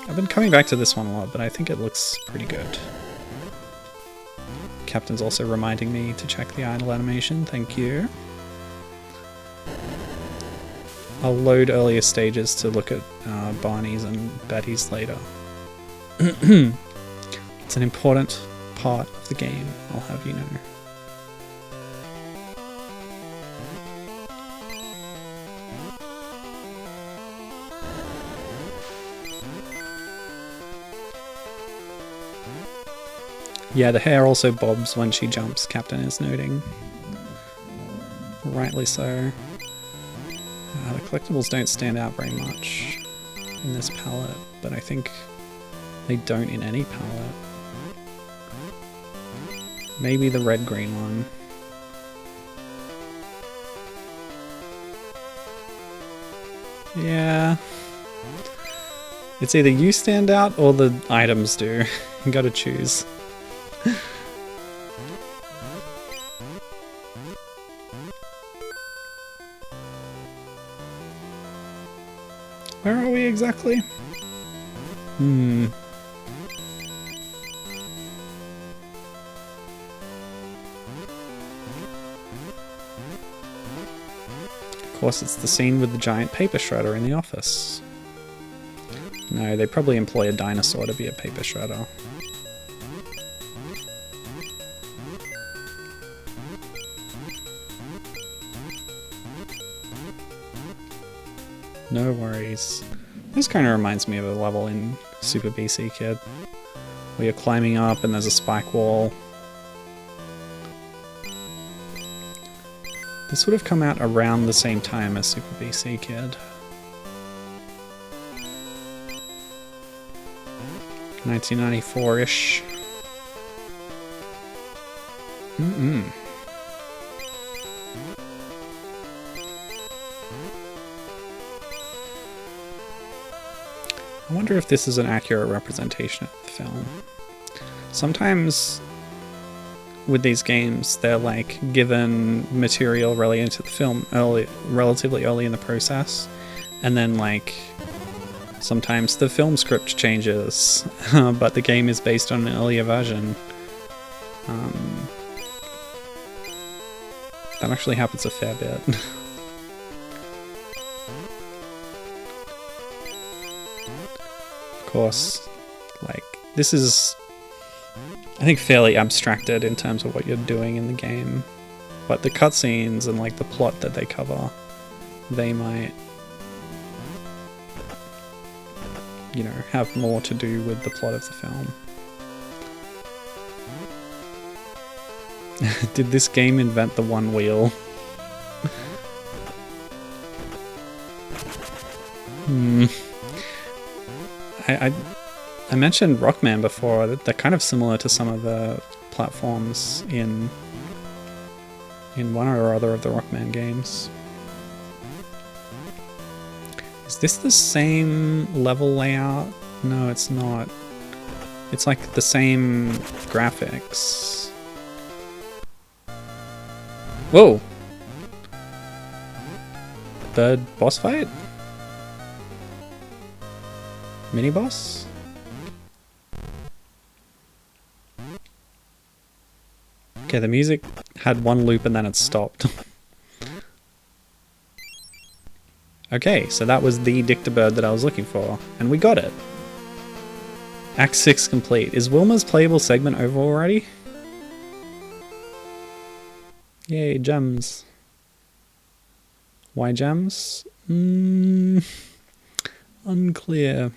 I've been coming back to this one a lot, but I think it looks pretty good. Captain's also reminding me to check the idle animation, thank you. I'll load earlier stages to look at Barney's and Betty's later. It's an important part of the game, I'll have you know. Yeah, the hair also bobs when she jumps, Captain is noting. Rightly so. The collectibles don't stand out very much in this palette, but I think they don't in any palette. Maybe the red-green one. Yeah. It's either you stand out or the items do. You gotta choose. Where are we exactly? course, it's the scene with the giant paper shredder in the office. No, they probably employ a dinosaur to be a paper shredder. No worries. This kind of reminds me of a level in Super BC Kid, where you're climbing up and there's a spike wall. This would have come out around the same time as Super BC Kid. 1994-ish. I wonder if this is an accurate representation of the film. Sometimes with these games, they're like given material related to the film relatively early in the process, and then like sometimes the film script changes, but the game is based on an earlier version. That actually happens a fair bit. Of course, like, this is, I think, fairly abstracted in terms of what you're doing in the game, but the cutscenes and like the plot that they cover, they might, you know, have more to do with the plot of the film. Did this game invent the one wheel? I mentioned Rockman before. They're kind of similar to some of the platforms in one or other of the Rockman games. Is this the same level layout? No, it's not. It's like the same graphics. Whoa! Third boss fight? Mini boss? Okay, the music had one loop and then it stopped. Okay, so that was the Dictabird that I was looking for, and we got it. Act 6 complete. Is Wilma's playable segment over already? Yay, gems. Why gems? Unclear.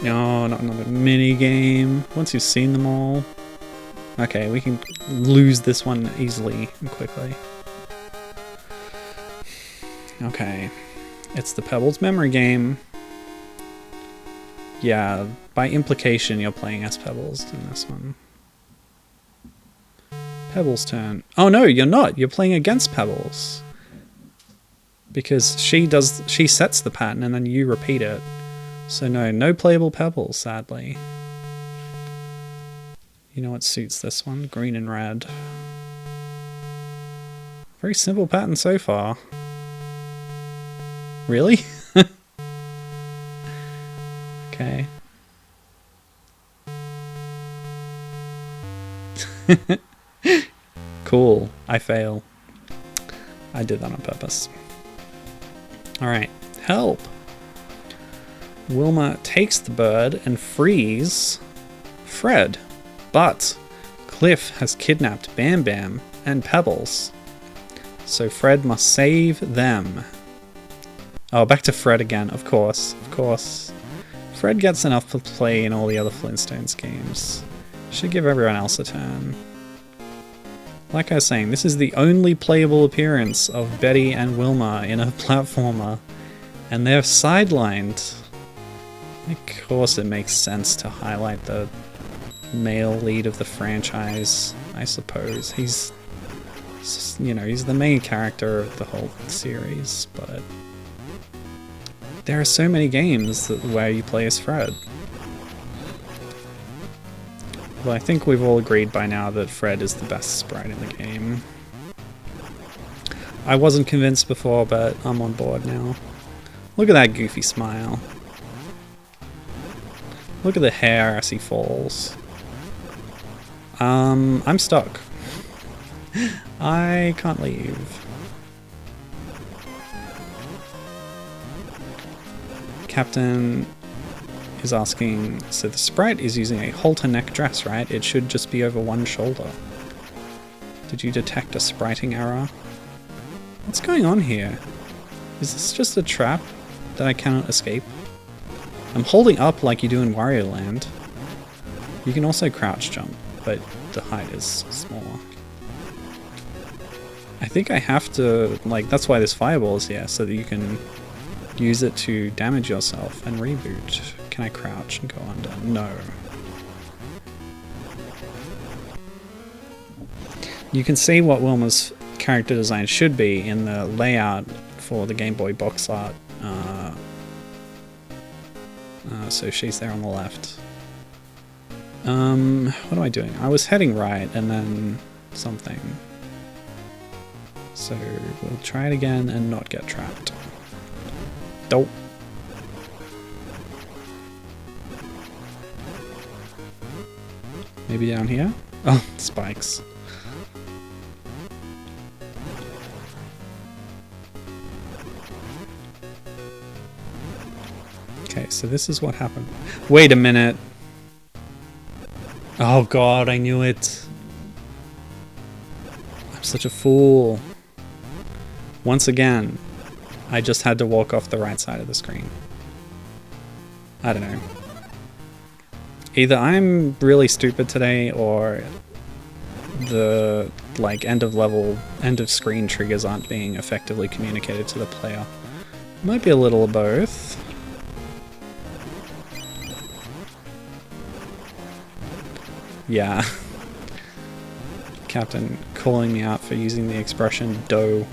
No, not another mini game. Once you've seen them all. Okay, we can lose this one easily and quickly. Okay, it's the Pebbles memory game. Yeah, by implication you're playing as Pebbles in this one. Pebbles' turn. Oh no, you're not. You're playing against Pebbles. Because she sets the pattern and then you repeat it. So no playable Pebbles, sadly. You know what suits this one? Green and red. Very simple pattern so far. Really? Okay. Cool. I fail. I did that on purpose. Alright. Help! Wilma takes the bird and frees Fred. But Cliff has kidnapped Bam Bam and Pebbles. So Fred must save them. Oh, back to Fred again. Of course. Of course. Fred gets enough to play in all the other Flintstones games. Should give everyone else a turn. Like I was saying, this is the only playable appearance of Betty and Wilma in a platformer. And they're sidelined. Of course it makes sense to highlight the male lead of the franchise, I suppose. He's, you know, he's the main character of the whole series, but there are so many games where you play as Fred. Well, I think we've all agreed by now that Fred is the best sprite in the game. I wasn't convinced before, but I'm on board now. Look at that goofy smile. Look at the hair as he falls. I'm stuck. I can't leave. Captain is asking, so the sprite is using a halter neck dress, right? It should just be over one shoulder. Did you detect a spriting error? What's going on here? Is this just a trap that I cannot escape? I'm holding up like you do in Wario Land. You can also crouch jump, but the height is smaller. I think I have to, like, that's why this fireball is here, so that you can use it to damage yourself and reboot. Can I crouch and go under? No. You can see what Wilma's character design should be in the layout for the Game Boy box art. So she's there on the left. What am I doing? I was heading right and then something. So we'll try it again and not get trapped. Dope. Maybe down here? Oh, spikes. Okay, so this is what happened. Wait a minute. Oh god, I knew it. I'm such a fool. Once again, I just had to walk off the right side of the screen. I don't know. Either I'm really stupid today, or the end of screen triggers aren't being effectively communicated to the player. Might be a little of both. Yeah. Captain calling me out for using the expression dough.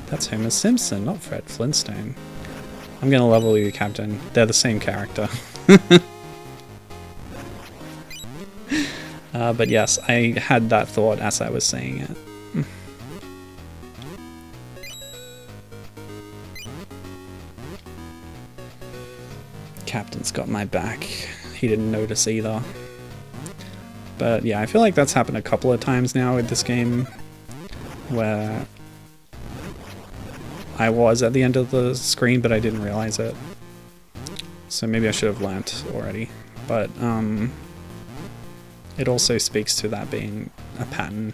That's Homer Simpson, not Fred Flintstone. I'm gonna level you, Captain. They're the same character. But yes, I had that thought as I was saying it. Captain's got my back. He didn't notice either. But yeah, I feel like that's happened a couple of times now with this game, where I was at the end of the screen but I didn't realize it. So maybe I should have learnt already. But it also speaks to that being a pattern.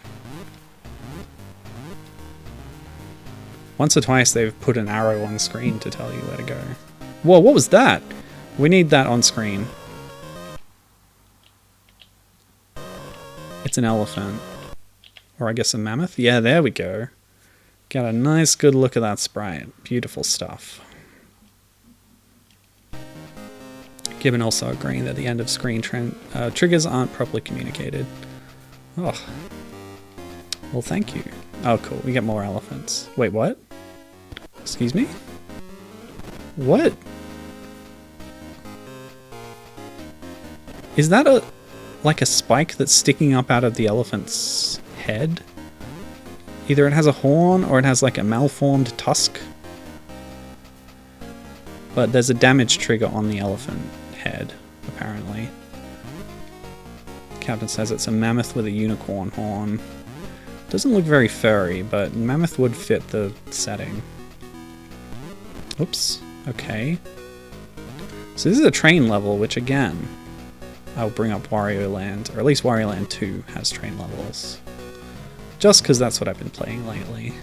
Once or twice they've put an arrow on screen to tell you where to go. Whoa, what was that? We need that on screen. It's an elephant. Or I guess a mammoth? Yeah, there we go. Got a nice good look at that sprite. Beautiful stuff. Gibbon also agreeing that the end of screen triggers aren't properly communicated. Oh. Well, thank you. Oh, cool. We get more elephants. Wait, what? Excuse me? What? Is that like a spike that's sticking up out of the elephant's head? Either it has a horn or it has like a malformed tusk. But there's a damage trigger on the elephant head, apparently. Captain says it's a mammoth with a unicorn horn. Doesn't look very furry, but mammoth would fit the setting. Oops. Okay. So this is a train level, which again, I'll bring up Wario Land, or at least Wario Land 2 has train levels. Just because that's what I've been playing lately.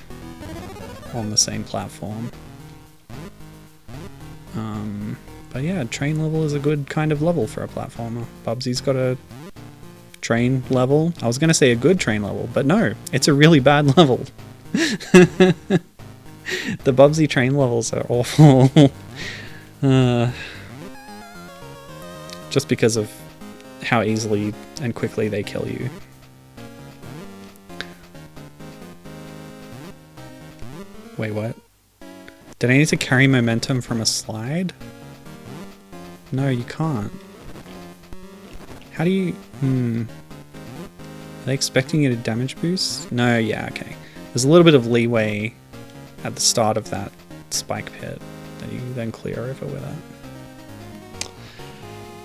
On the same platform. But yeah, train level is a good kind of level for a platformer. Bubsy's got a train level. I was going to say a good train level, but no, it's a really bad level. The Bubsy train levels are awful. Just because of how easily and quickly they kill you. Wait, what? Did I need to carry momentum from a slide? No, you can't. How do you... Are they expecting you to damage boost? No, yeah, okay. There's a little bit of leeway at the start of that spike pit that you then clear over with it.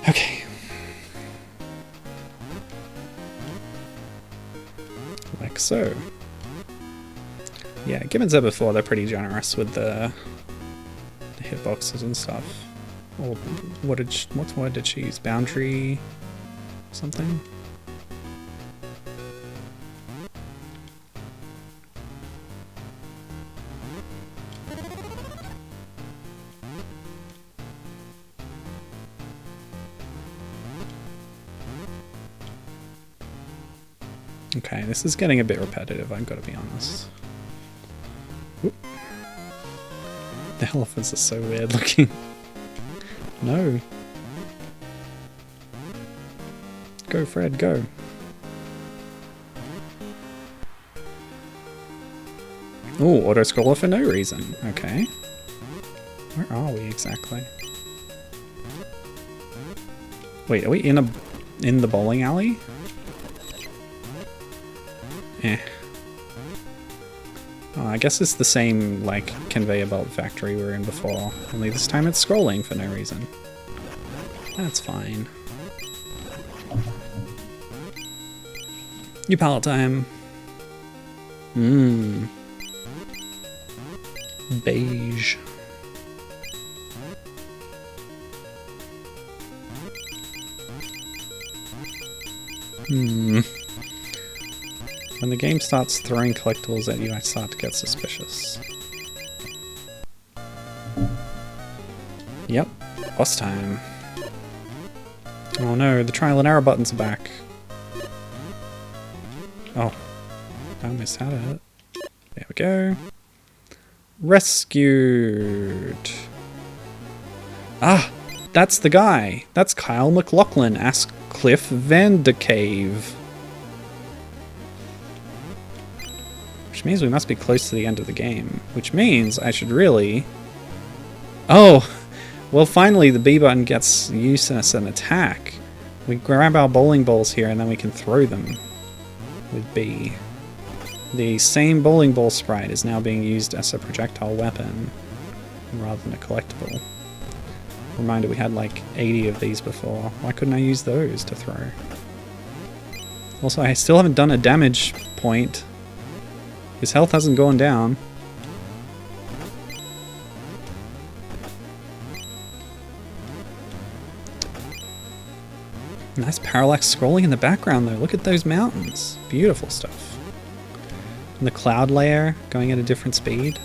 Okay. like so. Yeah, Gibbon said before, they're pretty generous with the hitboxes and stuff. Or what word did she use? Boundary something? Okay, this is getting a bit repetitive, I've got to be honest. Oop. The elephants are so weird looking. No. Go, Fred, go. Oh, auto-scroller for no reason. Okay. Where are we exactly? Wait, are we in the bowling alley? Eh. Oh, I guess it's the same, like, conveyor belt factory we were in before, only this time it's scrolling for no reason. That's fine. New palette time. Mmm. Beige. Hmm. When the game starts throwing collectibles at you, I start to get suspicious. Yep, boss time. Oh no, the trial and error buttons are back. Oh, I almost had it. There we go. Rescued. Ah, that's the guy. That's Kyle MacLachlan, Ask Cliff Vandercave. Which means we must be close to the end of the game. Which means I should really... Oh! Well, finally the B button gets used as an attack. We grab our bowling balls here and then we can throw them with B. The same bowling ball sprite is now being used as a projectile weapon rather than a collectible. Reminder, we had like 80 of these before. Why couldn't I use those to throw? Also, I still haven't done a damage point. His health hasn't gone down. Nice parallax scrolling in the background though. Look at those mountains. Beautiful stuff. And the cloud layer going at a different speed.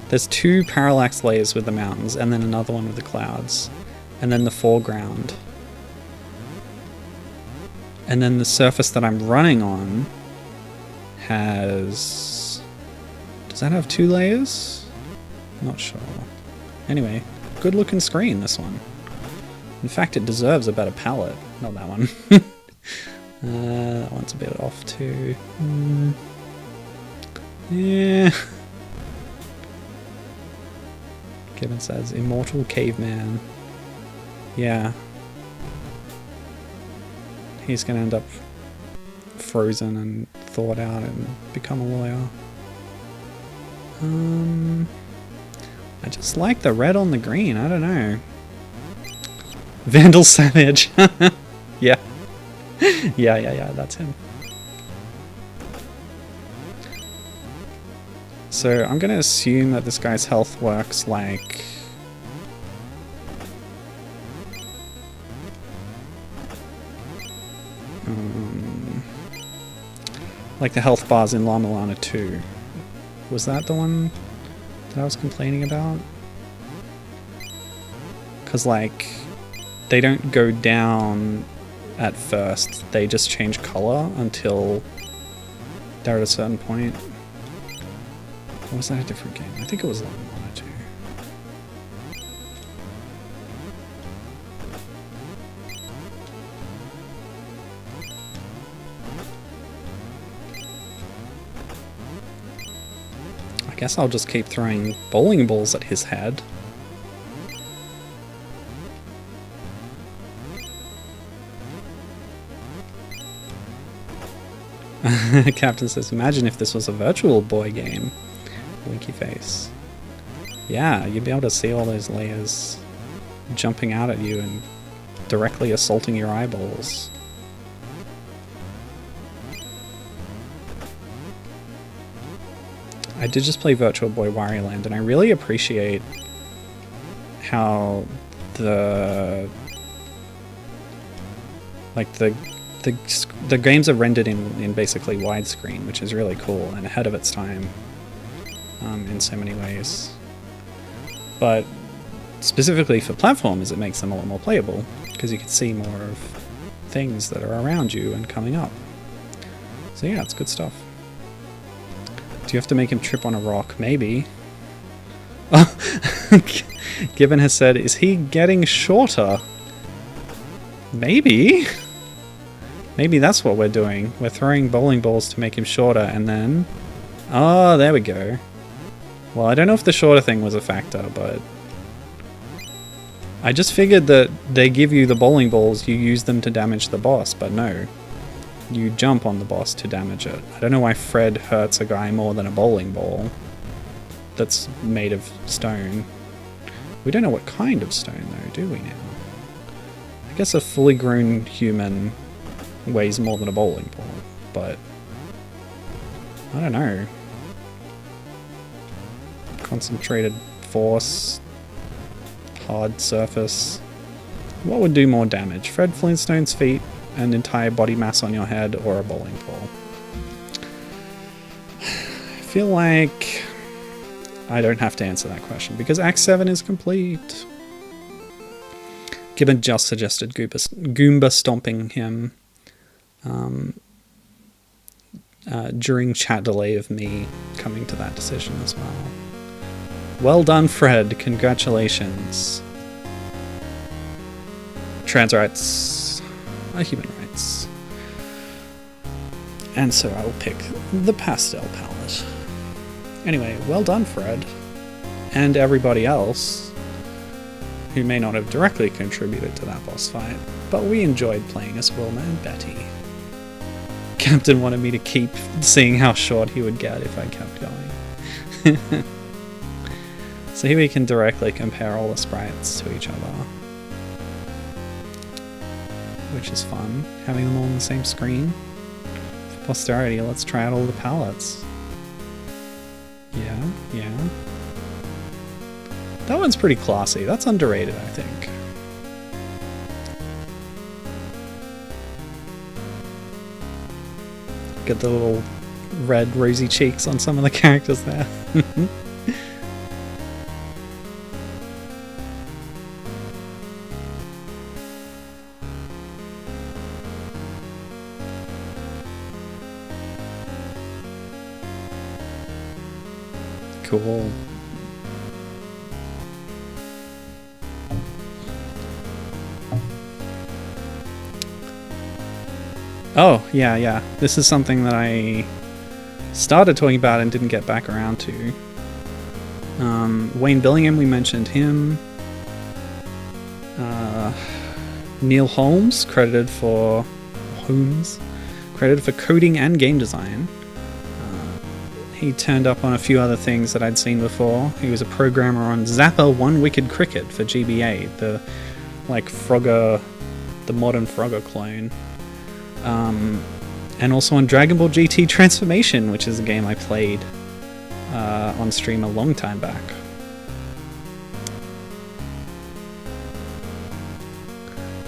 There's two parallax layers with the mountains and then another one with the clouds. And then the foreground. And then the surface that I'm running on has... Does that have two layers? Not sure. Anyway, good looking screen, this one. In fact, it deserves a better palette. Not that one. That one's a bit off too. Yeah. Kevin says, Immortal Caveman. Yeah. He's gonna end up frozen and thawed out and become a lawyer. I just like the red on the green, I don't know. Vandal Savage. Yeah. Yeah, that's him. So I'm gonna assume that this guy's health works like... like the health bars in La Milana 2. Was that the one that I was complaining about? Because, like, they don't go down at first. They just change color until they're at a certain point. Or was that a different game? I think it was La Milana 2. I guess I'll just keep throwing bowling balls at his head. Captain says, imagine if this was a Virtual Boy game. Winky face. Yeah, you'd be able to see all those layers jumping out at you and directly assaulting your eyeballs. I did just play Virtual Boy Wario Land, and I really appreciate how the games are rendered in basically widescreen, which is really cool and ahead of its time in so many ways. But specifically for platformers, it makes them a lot more playable because you can see more of things that are around you and coming up. So yeah, it's good stuff. Do you have to make him trip on a rock? Maybe. Gibbon has said, is he getting shorter? Maybe. Maybe that's what we're doing. We're throwing bowling balls to make him shorter and then... Oh, there we go. Well, I don't know if the shorter thing was a factor, but... I just figured that they give you the bowling balls, you use them to damage the boss, but no. You jump on the boss to damage it. I don't know why Fred hurts a guy more than a bowling ball that's made of stone. We don't know what kind of stone though, do we now? I guess a fully grown human weighs more than a bowling ball, but I don't know. Concentrated force, hard surface. What would do more damage? Fred Flintstone's feet and entire body mass on your head, or a bowling ball? I feel like I don't have to answer that question because Act 7 is complete. Gibbon just suggested Goomba stomping him during chat delay of me coming to that decision as well. Well done, Fred. Congratulations. Trans rights are human rights. And so I will pick the pastel palette. Anyway, well done, Fred. And everybody else who may not have directly contributed to that boss fight, but we enjoyed playing as Wilma and Betty. Captain wanted me to keep seeing how short he would get if I kept going. So here we can directly compare all the sprites to each other, which is fun, having them all on the same screen. For posterity, let's try out all the palettes. Yeah. That one's pretty classy. That's underrated, I think. Get the little red rosy cheeks on some of the characters there. Cool. Oh, yeah. This is something that I started talking about and didn't get back around to. Wayne Billingham, we mentioned him. Neil Holmes, credited for coding and game design. He turned up on a few other things that I'd seen before. He was a programmer on Zapper One Wicked Cricket for GBA, the Frogger, the modern Frogger clone. And also on Dragon Ball GT Transformation, which is a game I played on stream a long time back.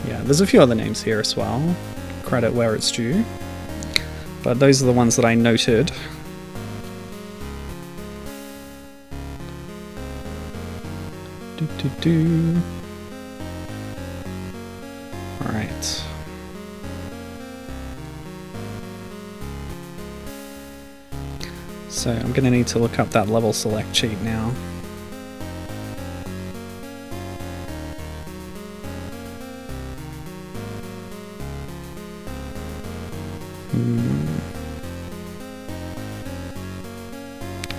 Yeah, there's a few other names here as well. Credit where it's due. But those are the ones that I noted. Alright. So I'm going to need to look up that level select cheat now.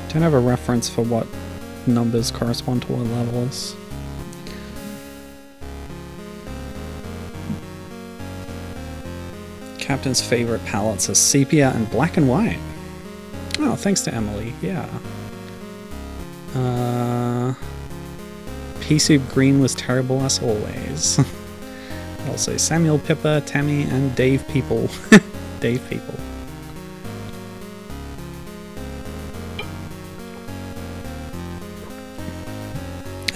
Don't have a reference for what numbers correspond to what levels. Captain's favorite palettes are sepia and black and white. Oh, thanks to Emily, yeah. Pea Soup Green was terrible as always. Also Samuel Pippa, Tammy, and Dave People. Dave People.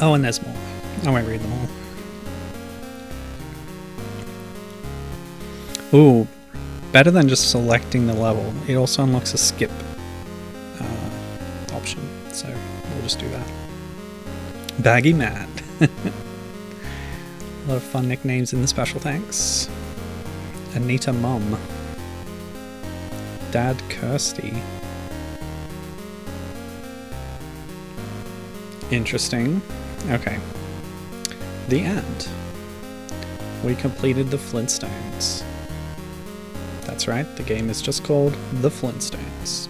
Oh, and there's more. I won't read them all. Ooh, better than just selecting the level. It also unlocks a skip option, so we'll just do that. Baggy Matt. A lot of fun nicknames in the special thanks. Anita Mum. Dad Kirsty. Interesting. Okay. The end. We completed the Flintstones. That's right, the game is just called The Flintstones.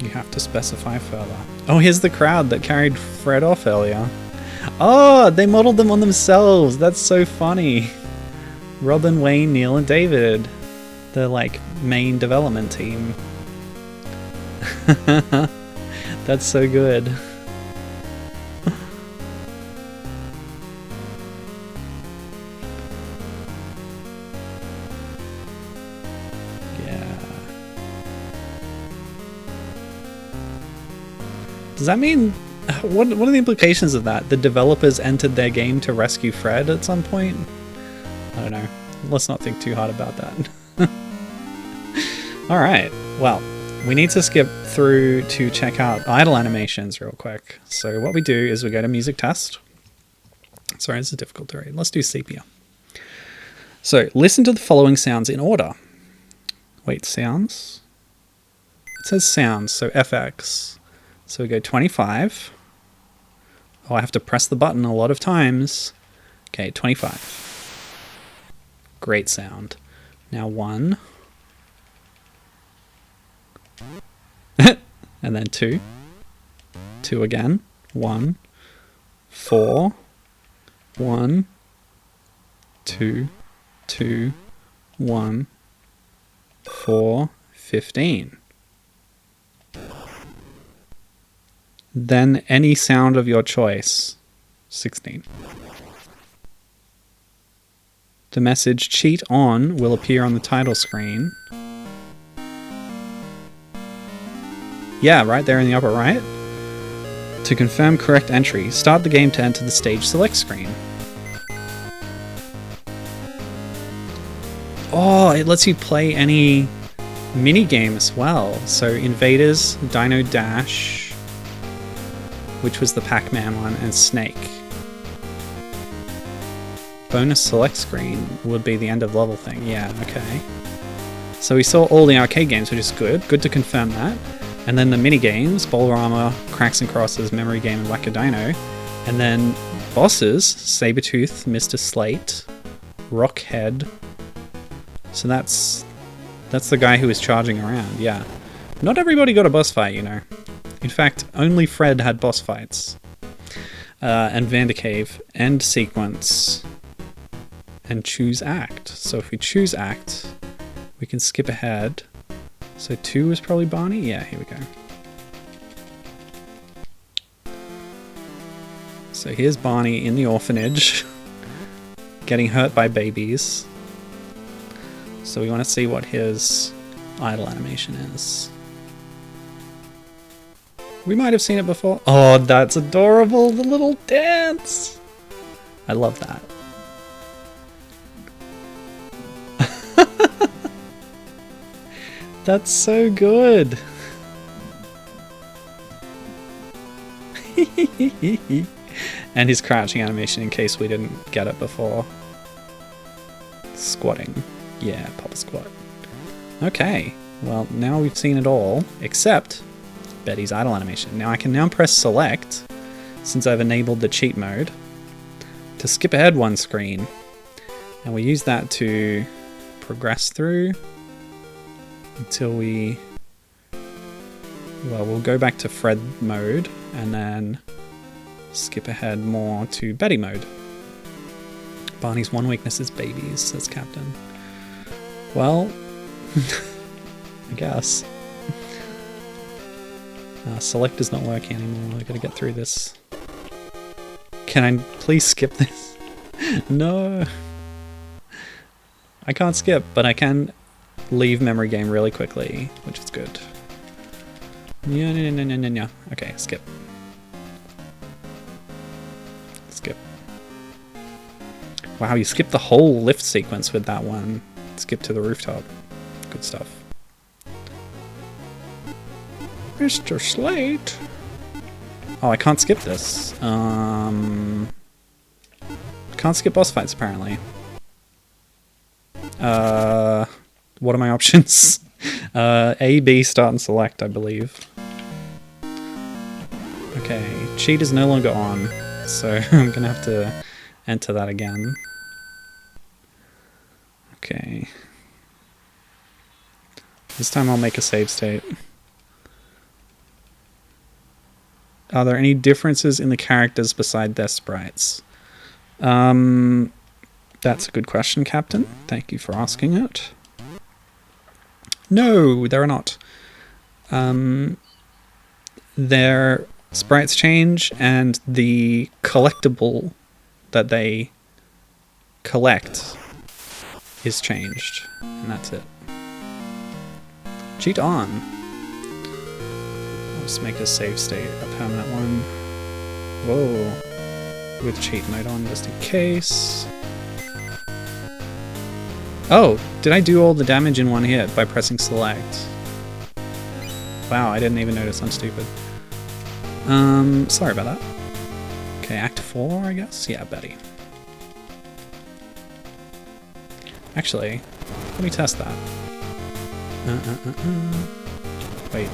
You have to specify further. Oh, here's the crowd that carried Fred off earlier. Oh, they modeled them on themselves. That's so funny. Robin, Wayne, Neil, and David. The, like, main development team. That's so good. Does that mean, what are the implications of that? The developers entered their game to rescue Fred at some point? I don't know. Let's not think too hard about that. Alright, well, we need to skip through to check out idle animations real quick. So what we do is we go to music test. Sorry, this is difficult to read. Let's do sepia. So listen to the following sounds in order. Wait, sounds? It says sounds, so FX. So we go 25. Oh, I have to press the button a lot of times. Okay, 25. Great sound. Now 1. And then 2. 2 again. 1. 4. 1. 2. 2. 1. 4. 15. Then any sound of your choice. 16. The message cheat on will appear on the title screen. Yeah, right there in the upper right. To confirm correct entry, start the game to enter the stage select screen. Oh, it lets you play any mini game as well. So Invaders, Dino Dash, which was the Pac-Man one, and Snake. Bonus select screen would be the end of level thing. Yeah, okay. So we saw all the arcade games, which is good. Good to confirm that. And then the mini games, Bolorama, Cracks and Crosses, Memory Game, and Whack-A-Dino. And then bosses, Sabretooth, Mr. Slate, Rockhead. So that's the guy who was charging around, yeah. Not everybody got a boss fight, you know. In fact, only Fred had boss fights. And Vandercave, end sequence, and choose act. So if we choose act, we can skip ahead. So 2 is probably Barney? Yeah, here we go. So here's Barney in the orphanage, getting hurt by babies. So we want to see what his idle animation is. We might have seen it before. Oh, that's adorable, the little dance! I love that. That's so good. And his crouching animation in case we didn't get it before. Squatting. Yeah, Papa Squat. Okay, well now we've seen it all, except Betty's idle animation. Now I can now press select, since I've enabled the cheat mode, to skip ahead one screen. And we use that to progress through until we, well, we'll go back to Fred mode and then skip ahead more to Betty mode. Barney's one weakness is babies, says Captain. Well, I guess. Select is not working anymore. I gotta get through this. Can I please skip this? No. I can't skip, but I can leave memory game really quickly, which is good. Yeah. Okay, skip. Skip. Wow, you skipped the whole lift sequence with that one. Skip to the rooftop. Good stuff. Mr. Slate. Oh, I can't skip this. Can't skip boss fights, apparently. What are my options? A, B, start and select, I believe. Okay, cheat is no longer on, so I'm gonna have to enter that again. Okay. This time I'll make a save state. Are there any differences in the characters beside their sprites? That's a good question, Captain. Thank you for asking it. No, there are not. Their sprites change, and the collectible that they collect is changed, and that's it. Cheat on. I'll just make a save state a permanent one. Whoa. With cheat mode on, just in case. Oh, did I do all the damage in one hit by pressing select? Wow, I didn't even notice. I'm stupid. Sorry about that. Okay, Act 4, I guess? Yeah, Betty. Actually, let me test that. Wait.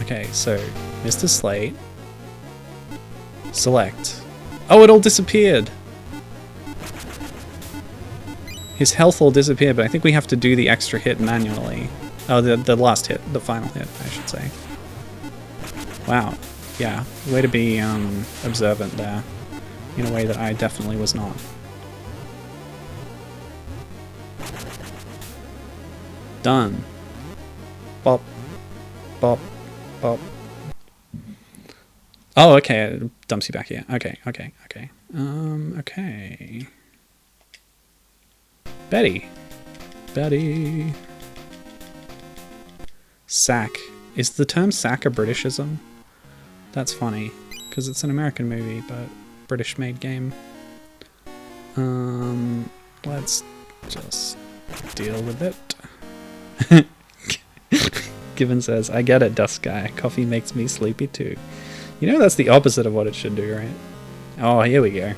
Okay, so, Mr. Slate. Select. Oh, it all disappeared! His health all disappeared, but I think we have to do the extra hit manually. Oh, the last hit, the final hit, I should say. Wow, yeah, way to be observant there, in a way that I definitely was not. Done. Bop, bop, bop. Oh, okay, it dumps you back here. Okay. Okay. Betty. Sack. Is the term sack a Britishism? That's funny, because it's an American movie, but British-made game. Let's just deal with it. Given says, I get it, Dust Guy. Coffee makes me sleepy too. You know that's the opposite of what it should do, right? Oh, here we go.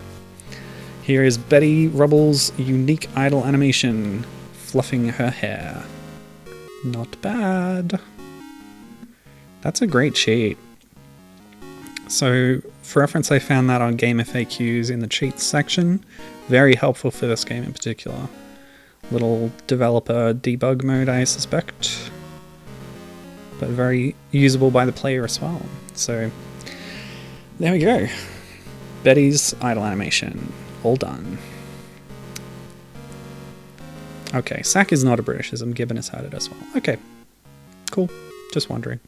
Here is Betty Rubble's unique idle animation, fluffing her hair. Not bad. That's a great cheat. So, for reference, I found that on Game FAQs in the cheats section. Very helpful for this game in particular. Little developer debug mode, I suspect. But very usable by the player as well. So, there we go. Betty's idle animation. All done. Okay, sack is not a Britishism. Gibbon has had it as well. Okay, cool. Just wondering.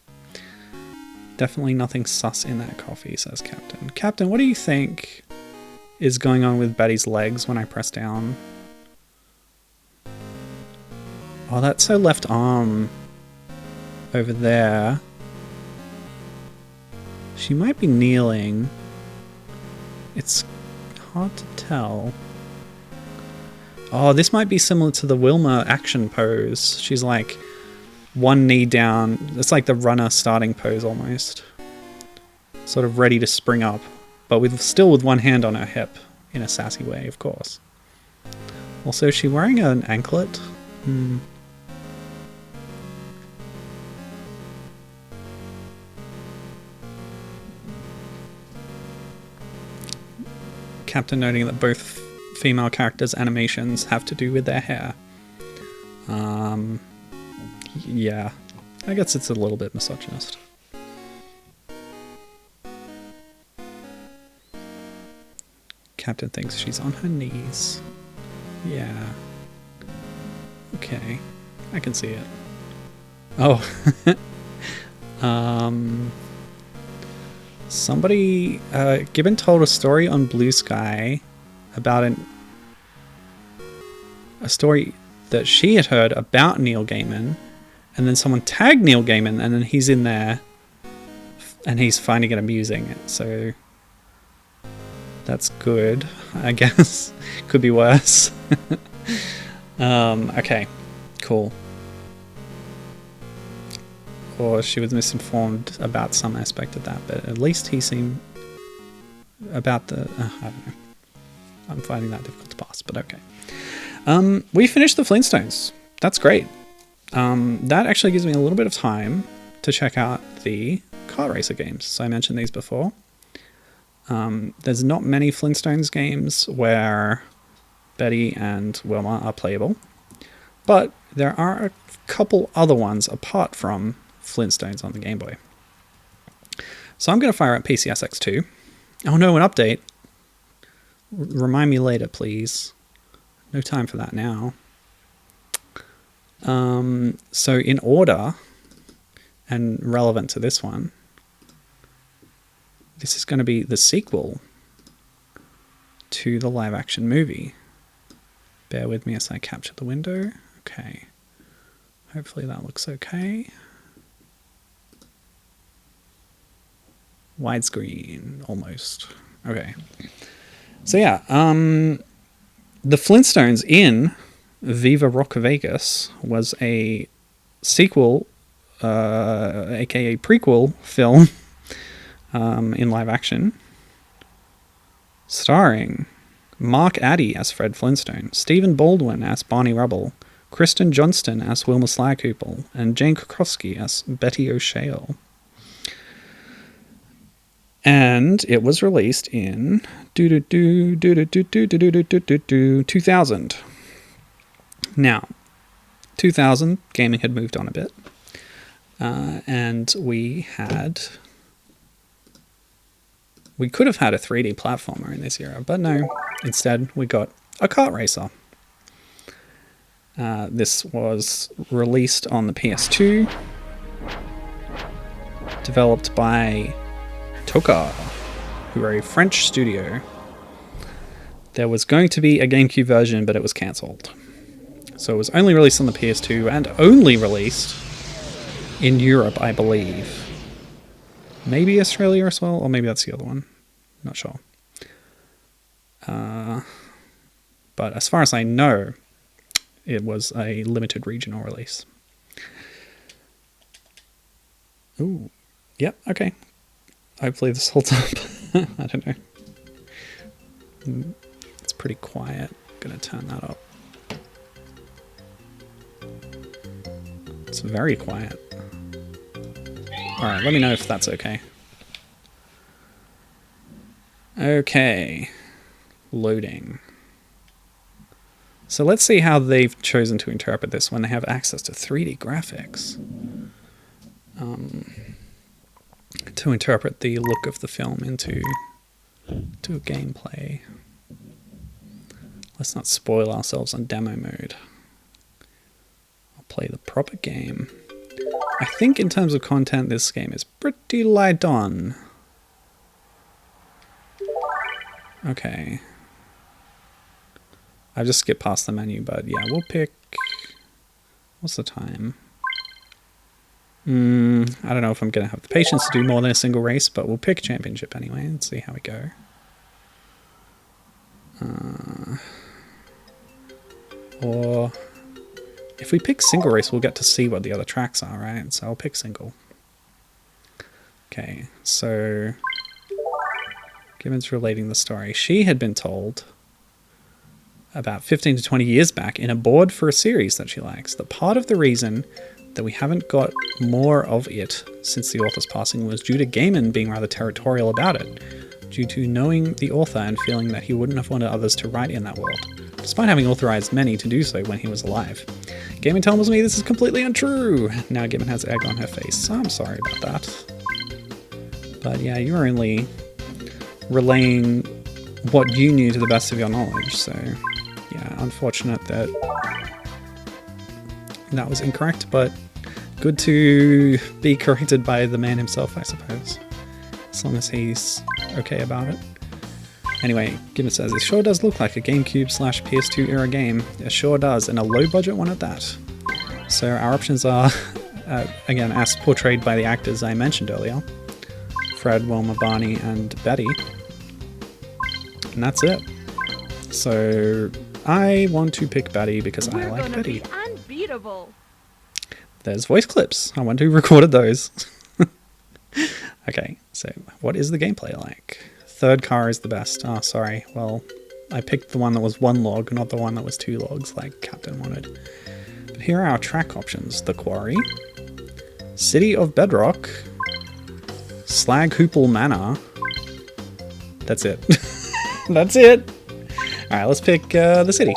Definitely nothing sus in that coffee, says Captain. Captain, what do you think is going on with Betty's legs when I press down? Oh, that's her left arm over there. She might be kneeling. It's hard to tell. Oh, this might be similar to the Wilma action pose. She's like one knee down. It's like the runner starting pose almost. Sort of ready to spring up, but still with one hand on her hip in a sassy way, of course. Also, is she wearing an anklet? Captain noting that both female characters' animations have to do with their hair. Yeah, I guess it's a little bit misogynist. Captain thinks she's on her knees. Yeah. Okay, I can see it. Oh. Somebody, Gibbon told a story on Blue Sky about a story that she had heard about Neil Gaiman, and then someone tagged Neil Gaiman, and then he's in there, and he's finding it amusing. So That's good, I guess. Could be worse. Okay, cool. Or she was misinformed about some aspect of that, but at least he seemed about the... I don't know. I'm finding that difficult to pass, but okay. We finished the Flintstones. That's great. That actually gives me a little bit of time to check out the kart racer games. So I mentioned these before. There's not many Flintstones games where Betty and Wilma are playable, but there are a couple other ones apart from Flintstones on the Game Boy. So I'm going to fire up PCSX2. Oh no, an update. Remind me later, please. No time for that now. So in order, and relevant to this one, this is going to be the sequel to the live action movie. Bear with me as I capture the window. Okay. Hopefully that looks okay. Widescreen, almost. Okay. So yeah, the Flintstones in Viva Rock Vegas was a sequel, aka prequel film in live action, starring Mark Addy as Fred Flintstone, Stephen Baldwin as Barney Rubble, Kristen Johnston as Wilma Slycoople, and Jane Krakowski as Betty O'Shale. And it was released in 2000. Now, 2000, gaming had moved on a bit, and we could have had a 3D platformer in this era, but no, instead we got a kart racer. This was released on the PS2, developed by Toka, who are a French studio. There was going to be a GameCube version, but it was cancelled. So it was only released on the PS2 and only released in Europe, I believe. Maybe Australia as well, or maybe that's the other one. Not sure. But as far as I know, it was a limited regional release. Ooh. Yep, okay. Hopefully this holds up. I don't know. It's pretty quiet. I'm gonna turn that up. It's very quiet. Alright, let me know if that's okay. Okay. Loading. So let's see how they've chosen to interpret this when they have access to 3D graphics. To interpret the look of the film into gameplay. Let's not spoil ourselves on demo mode. I'll play the proper game. I think in terms of content, this game is pretty light on. Okay. I've just skipped past the menu, but yeah, we'll pick... What's the time? I don't know if I'm going to have the patience to do more than a single race, but we'll pick championship anyway and see how we go. Or if we pick single race, we'll get to see what the other tracks are, right? So I'll pick single. Okay, so Gibbons relating the story. She had been told about 15 to 20 years back in a board for a series that she likes that part of the reason that we haven't got more of it since the author's passing was due to Gaiman being rather territorial about it, due to knowing the author and feeling that he wouldn't have wanted others to write in that world, despite having authorized many to do so when he was alive. Gaiman tells me this is completely untrue. Now Gaiman has egg on her face, so I'm sorry about that. But yeah, you're only relaying what you knew to the best of your knowledge, so yeah, unfortunate that that was incorrect, but good to be corrected by the man himself, I suppose. As long as he's okay about it. Anyway, Gibbon says, it sure does look like a GameCube/PS2 era game. It sure does, and a low budget one at that. So our options are, again, as portrayed by the actors I mentioned earlier. Fred, Wilma, Barney, and Betty. And that's it. So I want to pick Betty because I like Betty. Be unbeatable. There's voice clips. I wonder who recorded those. Okay, so what is the gameplay like? Third car is the best. Oh, sorry. Well, I picked the one that was 1 log, not the one that was 2 logs like Captain wanted. But here are our track options. The Quarry, City of Bedrock, Slag Hoople Manor. That's it. That's it. Alright, let's pick the city.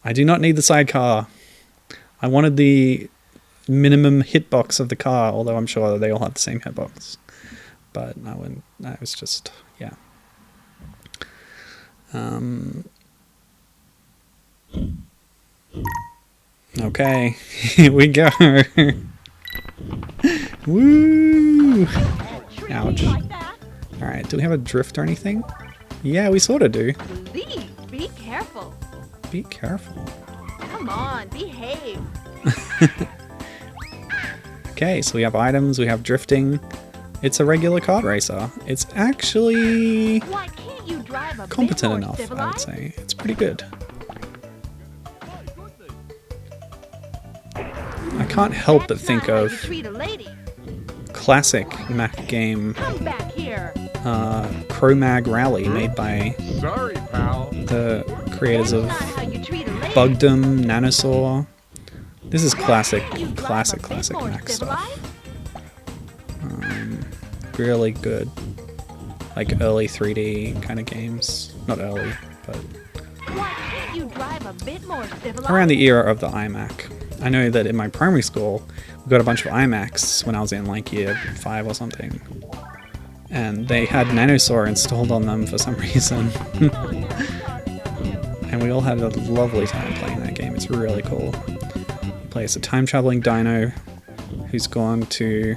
I do not need the sidecar. I wanted the minimum hitbox of the car, although I'm sure they all have the same hitbox. But I wouldn't. I was just, yeah. Okay, here we go. Woo! Ouch. Alright, do we have a drift or anything? Yeah, we sort of do. Please, be careful. Be careful. Come on, behave. Okay, so we have items, we have drifting. It's a regular kart racer. It's actually Why can't you drive a competent bit more enough, I would civilized? say. It's pretty good. I can't help but That's think not how of you treat a lady. classic Mac game Come back here. Cro-Mag Rally made by Sorry, pal. the creators That's of not how you treat a lady. Bugdom, Nanosaur. This is classic, You drive classic a bit more Mac stuff. civilized? Really good. Like early 3D kind of games. Not early, but Why can't you drive a bit more civilized? around the era of the iMac. I know that in my primary school, we got a bunch of iMacs when I was in like year 5 or something. And they had Nanosaur installed on them for some reason. And we all had a lovely time playing that game. It's really cool. You play as a time-traveling dino who's gone to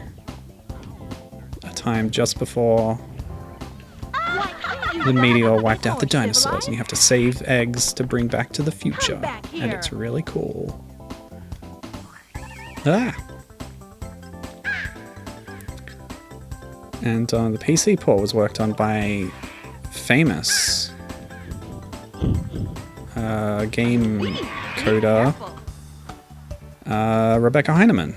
a time just before Why can't you the drive meteor a bit wiped out the more dinosaurs, civilized? and you have to save eggs to bring back to the future. back And here. it's really cool. Ah! And the PC port was worked on by famous game Please, be coder careful. Rebecca Heinemann.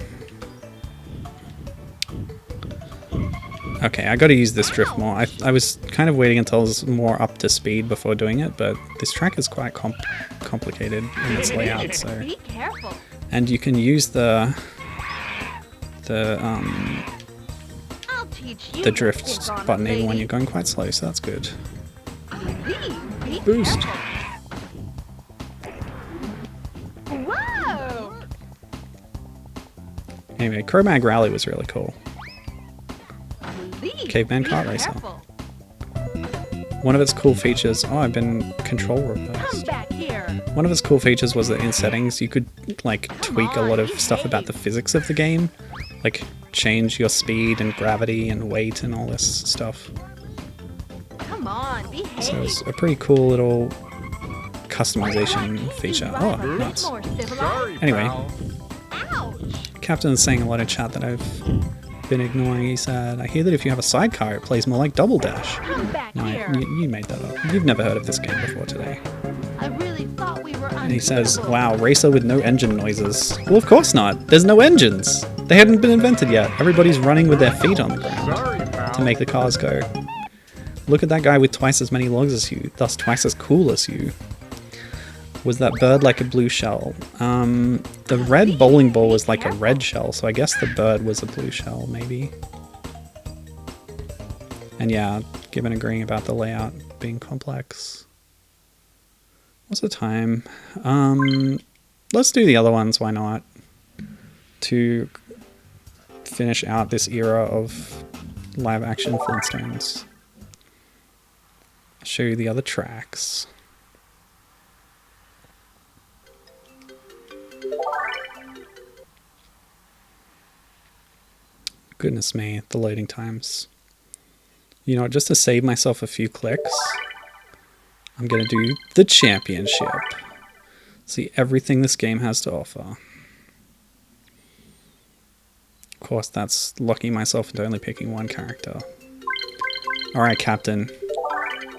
Okay, I gotta use this drift more. I was kind of waiting until I was more up to speed before doing it, but this track is quite complicated in its layout, so... Be careful. And you can use the I'll teach you the to drift pick on a button even when lady. you're going quite slow, so that's good. Please, be Boost. careful. Whoa! Anyway, Cro-Mag Rally was really cool. Please, Caveman be kart racer. careful. One of its cool features... Oh, I've been control Come reversed. back here. One of its cool features was that in settings you could like tweak a lot of stuff about the physics of the game. Like change your speed and gravity and weight and all this stuff. Come on, behave. So it's a pretty cool little customization Why can't you feature. drive Oh, a bit nuts. more civilized? Sorry, Anyway. pal. Ouch! Captain is saying a lot in chat that I've been ignoring. He said, I hear that if you have a sidecar, it plays more like Double Dash. Come back No, here. you made that up. You've never heard of this game before today. I really thought we were And he says, unbeatable. wow, racer with no engine noises. Well, of course not. There's no engines. They hadn't been invented yet. Everybody's running with their feet on the ground Sorry, pal. to make the cars go. Look at that guy with twice as many logs as you, thus twice as cool as you. Was that bird like a blue shell? The red bowling ball was like a red shell, so I guess the bird was a blue shell, maybe. And yeah, given agreeing about the layout being complex. What's the time? Let's do the other ones, why not? To finish out this era of live action Flintstones. I'll show you the other tracks. Goodness me, the loading times. You know what, just to save myself a few clicks, I'm going to do the championship. See everything this game has to offer. Of course, that's locking myself into only picking one character. Alright, Captain.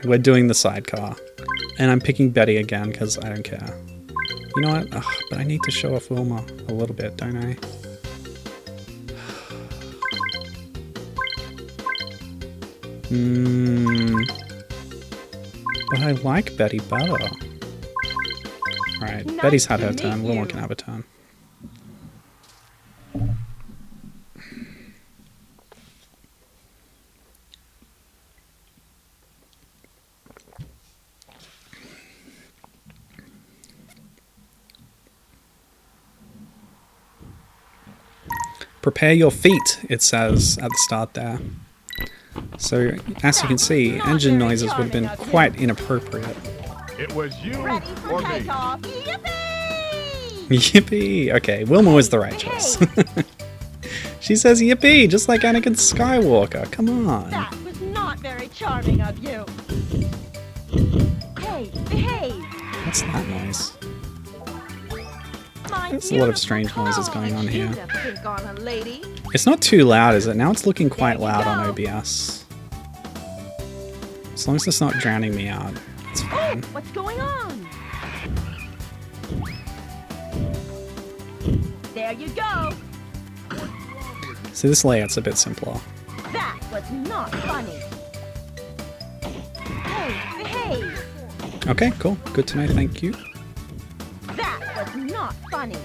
we're doing the sidecar. And I'm picking Betty again because I don't care. You know what? Ugh, but I need to show off Wilma a little bit, don't I? But I like Betty better. Alright, Nice Betty's had her to turn. meet Wilma you. can have a turn. Prepare your feet, it says at the start there. So, as you can see, engine noises would have been quite inappropriate. It was you Ready for or me. takeoff. Yippee! Yippee! Okay, Wilma was the right choice. She says yippee, just like Anakin Skywalker. Come on. That was not very charming of you. Hey, behave. What's that noise? My There's a lot of beautiful strange noises car. going on here. You just pick on a lady. It's not too loud, is it? Now it's looking quite There you loud on go. OBS. As long as it's not drowning me out, it's Oh, fine. what's going on? There you go. So this layout's a bit simpler. That was not funny. Hey, behave. Okay, cool. Good to know, thank you. That was not funny.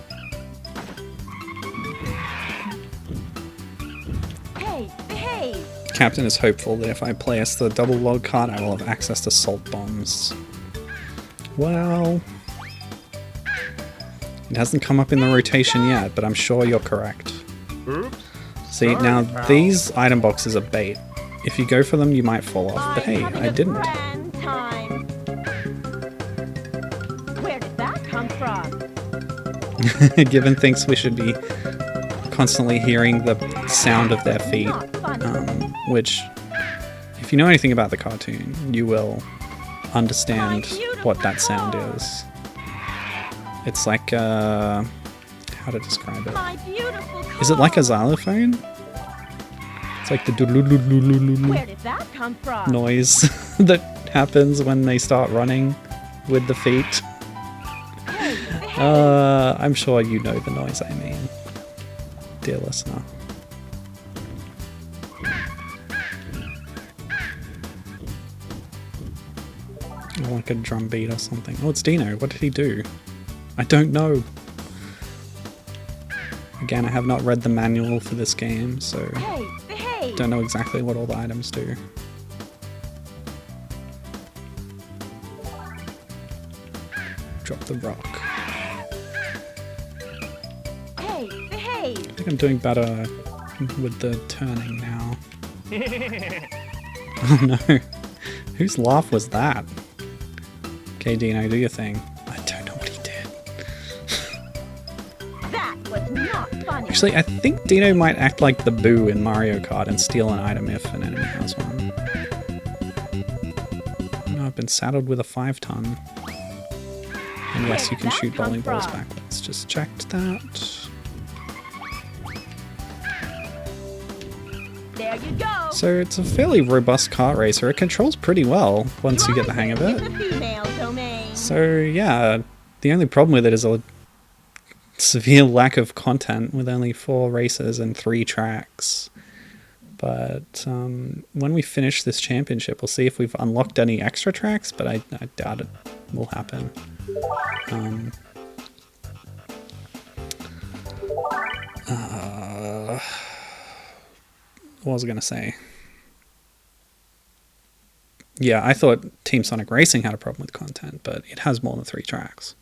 Hey, behave. Captain is hopeful that if I play as the double log cart, I will have access to salt bombs. Well... It hasn't come up in the rotation yet, but I'm sure you're correct. Oops. See, Sorry, now pal. these item boxes are bait. If you go for them, you might fall off. But I'm hey, having I a didn't. grand time. Where did that come from? Given thinks we should be constantly hearing the sound of their feet, Not funny. which, if you know anything about the cartoon, you will understand what that sound is. It's like, how to describe it? My beautiful car. Is it like a xylophone? It's like the doodle-doodle-doodle-doodle Where did that come from? noise that happens when they start running with the feet. Hey, behave. I'm sure you know the noise I mean, dear listener. Or like a drum beat or something. Oh, it's Dino. What did he do? I don't know. Again, I have not read the manual for this game, so Hey, behave. don't know exactly what all the items do. Drop the rock. Hey, behave. I think I'm doing better with the turning now. Oh no. Whose laugh was that? Okay, Dino, do your thing. I don't know what he did. That was not funny. Actually, I think Dino might act like the Boo in Mario Kart and steal an item if an enemy has one. No, I've been saddled with a 5-ton. And yes, you can Where'd shoot that come bowling balls from? backwards. Just checked that. There you go. So it's a fairly robust kart racer. It controls pretty well once you get the hang of it. Driving in the female domain. So yeah, the only problem with it is a severe lack of content with only 4 races and 3 tracks. But when we finish this championship, we'll see if we've unlocked any extra tracks, but I doubt it will happen. What was I going to say? Yeah, I thought Team Sonic Racing had a problem with content, but it has more than 3 tracks.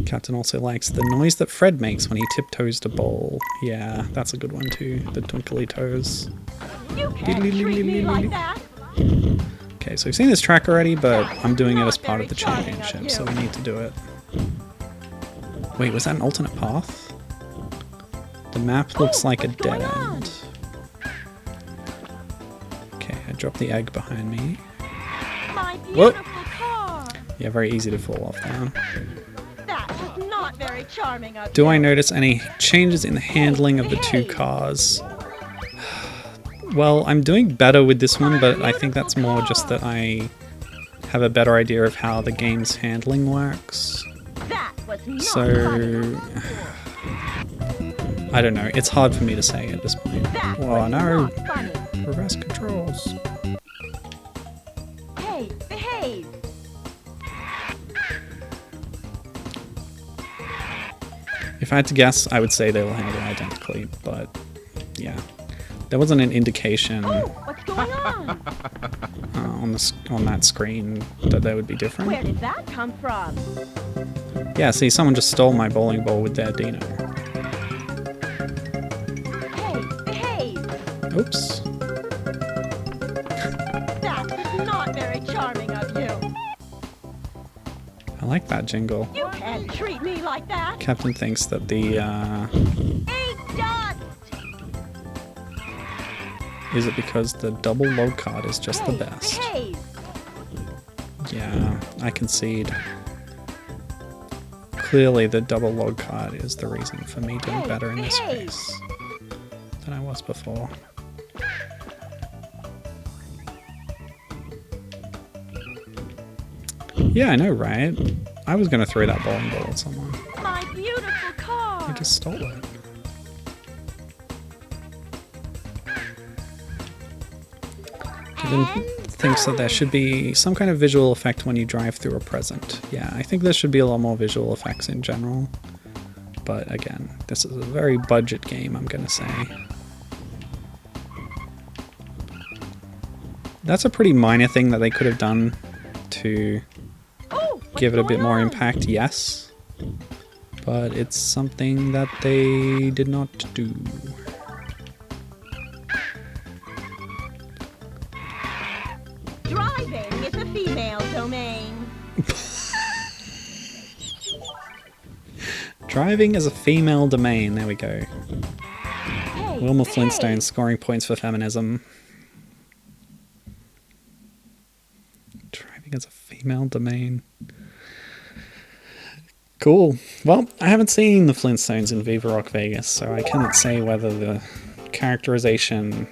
Captain also likes the noise that Fred makes when he tiptoes to bowl. Yeah, that's a good one too. The twinkly toes. You can't treat me like that. Okay, so we've seen this track already, but I'm doing it as part of the championship, so we need to do it. Wait, was that an alternate path? The map looks like a what's dead going on? end. Okay, I dropped the egg behind me. My Whoa. beautiful car. Yeah, very easy to fall off there. That was not very charming of Do you. I notice any changes in the handling of the 2 cars? Well, I'm doing better with this one, but I think that's more just that I have a better idea of how the game's handling works. That was not So, I don't know. It's hard for me to say at this point. Oh no! funny. Reverse controls. Hey, behave. If I had to guess, I would say they will handle identically, but yeah. There wasn't an indication Oh, what's going on? on that screen that they would be different. Where did that come from? Yeah, see, someone just stole my bowling ball with their Dino. Hey, behave. Oops. That is not very charming of you. I like that jingle. You can't treat me like that. Captain thinks that the, Eat dust. is it because the double log card is just the Hey, best? behave. Yeah, I concede. Clearly the double log card is the reason for me doing Hey, better in this behave. race than I was before. Yeah, I know, right? I was gonna throw that bowling ball at someone. My beautiful car. I just stole it. Kevin thinks that there should be some kind of visual effect when you drive through a present. Yeah, I think there should be a lot more visual effects in general. But again, this is a very budget game, I'm gonna say. That's a pretty minor thing that they could have done to Oh, what's give it a bit going more on? impact, yes. But it's something that they did not do. Driving is a female domain. Driving is a female domain, there we go. Hey, Wilma behave. Flintstone scoring points for feminism. Driving is a female domain. Cool. Well, I haven't seen the Flintstones in Viva Rock Vegas, so I cannot say whether the characterization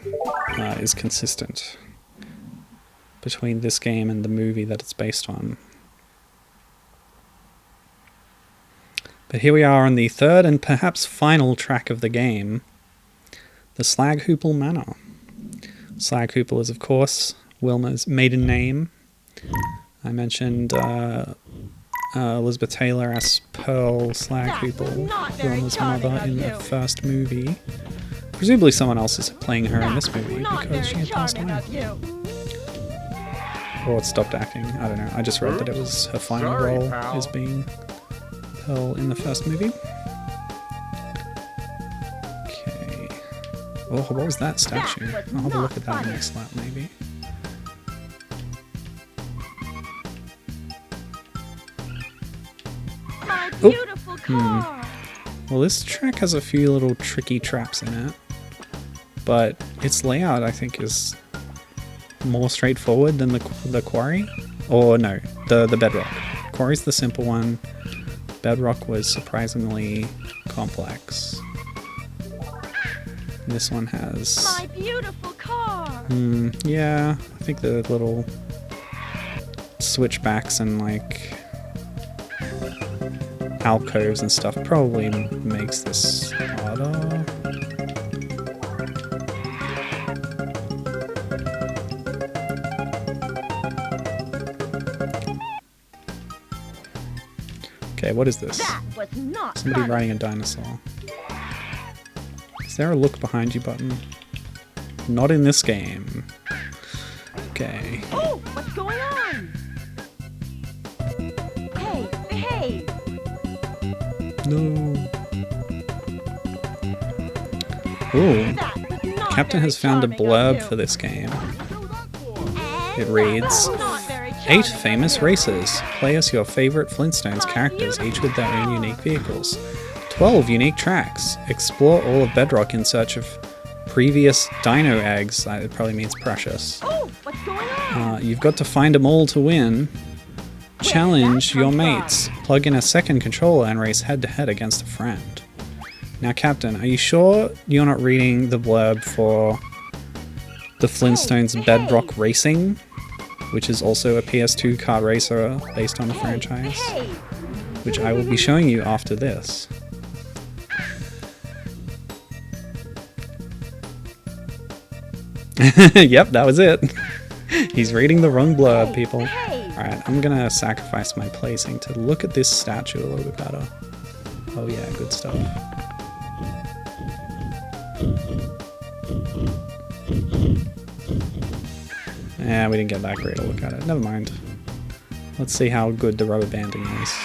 is consistent between this game and the movie that it's based on. But here we are on the third and perhaps final track of the game, the Slaghoople Manor. Slaghoople is, of course, Wilma's maiden name. I mentioned Elizabeth Taylor as Pearl Slaghoople, not very Wilma's charming mother of in the you. first movie. Presumably someone else is playing her in this That was movie not because she very had passed charming away. of you. Or it stopped acting, I don't know. I just read that it was her final Sorry, role pal. as being Pearl in the first movie. Okay. Oh, what was that statue? That was I'll have a look not at that funny. next lap, maybe. My Oh. beautiful car. Well, this track has a few little tricky traps in it, but its layout, I think, is more straightforward than the Quarry. Or no, the Bedrock. Quarry's the simple one. Bedrock was surprisingly complex. This one has... My beautiful car. yeah, I think the little switchbacks and like alcoves and stuff probably makes this harder. Okay, what is this? That was not Somebody funny. riding a dinosaur. Is there a look behind you button? Not in this game. Okay. Oh, what's going on? Hey, behave. No. Ooh. That was not Captain very has found a charming of blurb you. for this game. And It reads, that was not very 8 charming of famous you. races. Play as your favorite Flintstones characters, each with their own unique vehicles. 12 unique tracks. Explore all of Bedrock in search of previous dino eggs. It probably means precious. Oh, what's going on? You've got to find them all to win. Challenge that your come from? mates. Plug in a second controller and race head to head against a friend. Now, Captain, are you sure you're not reading the blurb for the Flintstones Bedrock Racing, which is also a PS2 car racer based on the franchise, which I will be showing you after this. Yep, that was it. He's reading the wrong blurb, people. Alright, I'm gonna sacrifice my placing to look at this statue a little bit better. Oh yeah, good stuff. Yeah, we didn't get that great a look at it. Never mind. Let's see how good the rubber banding is.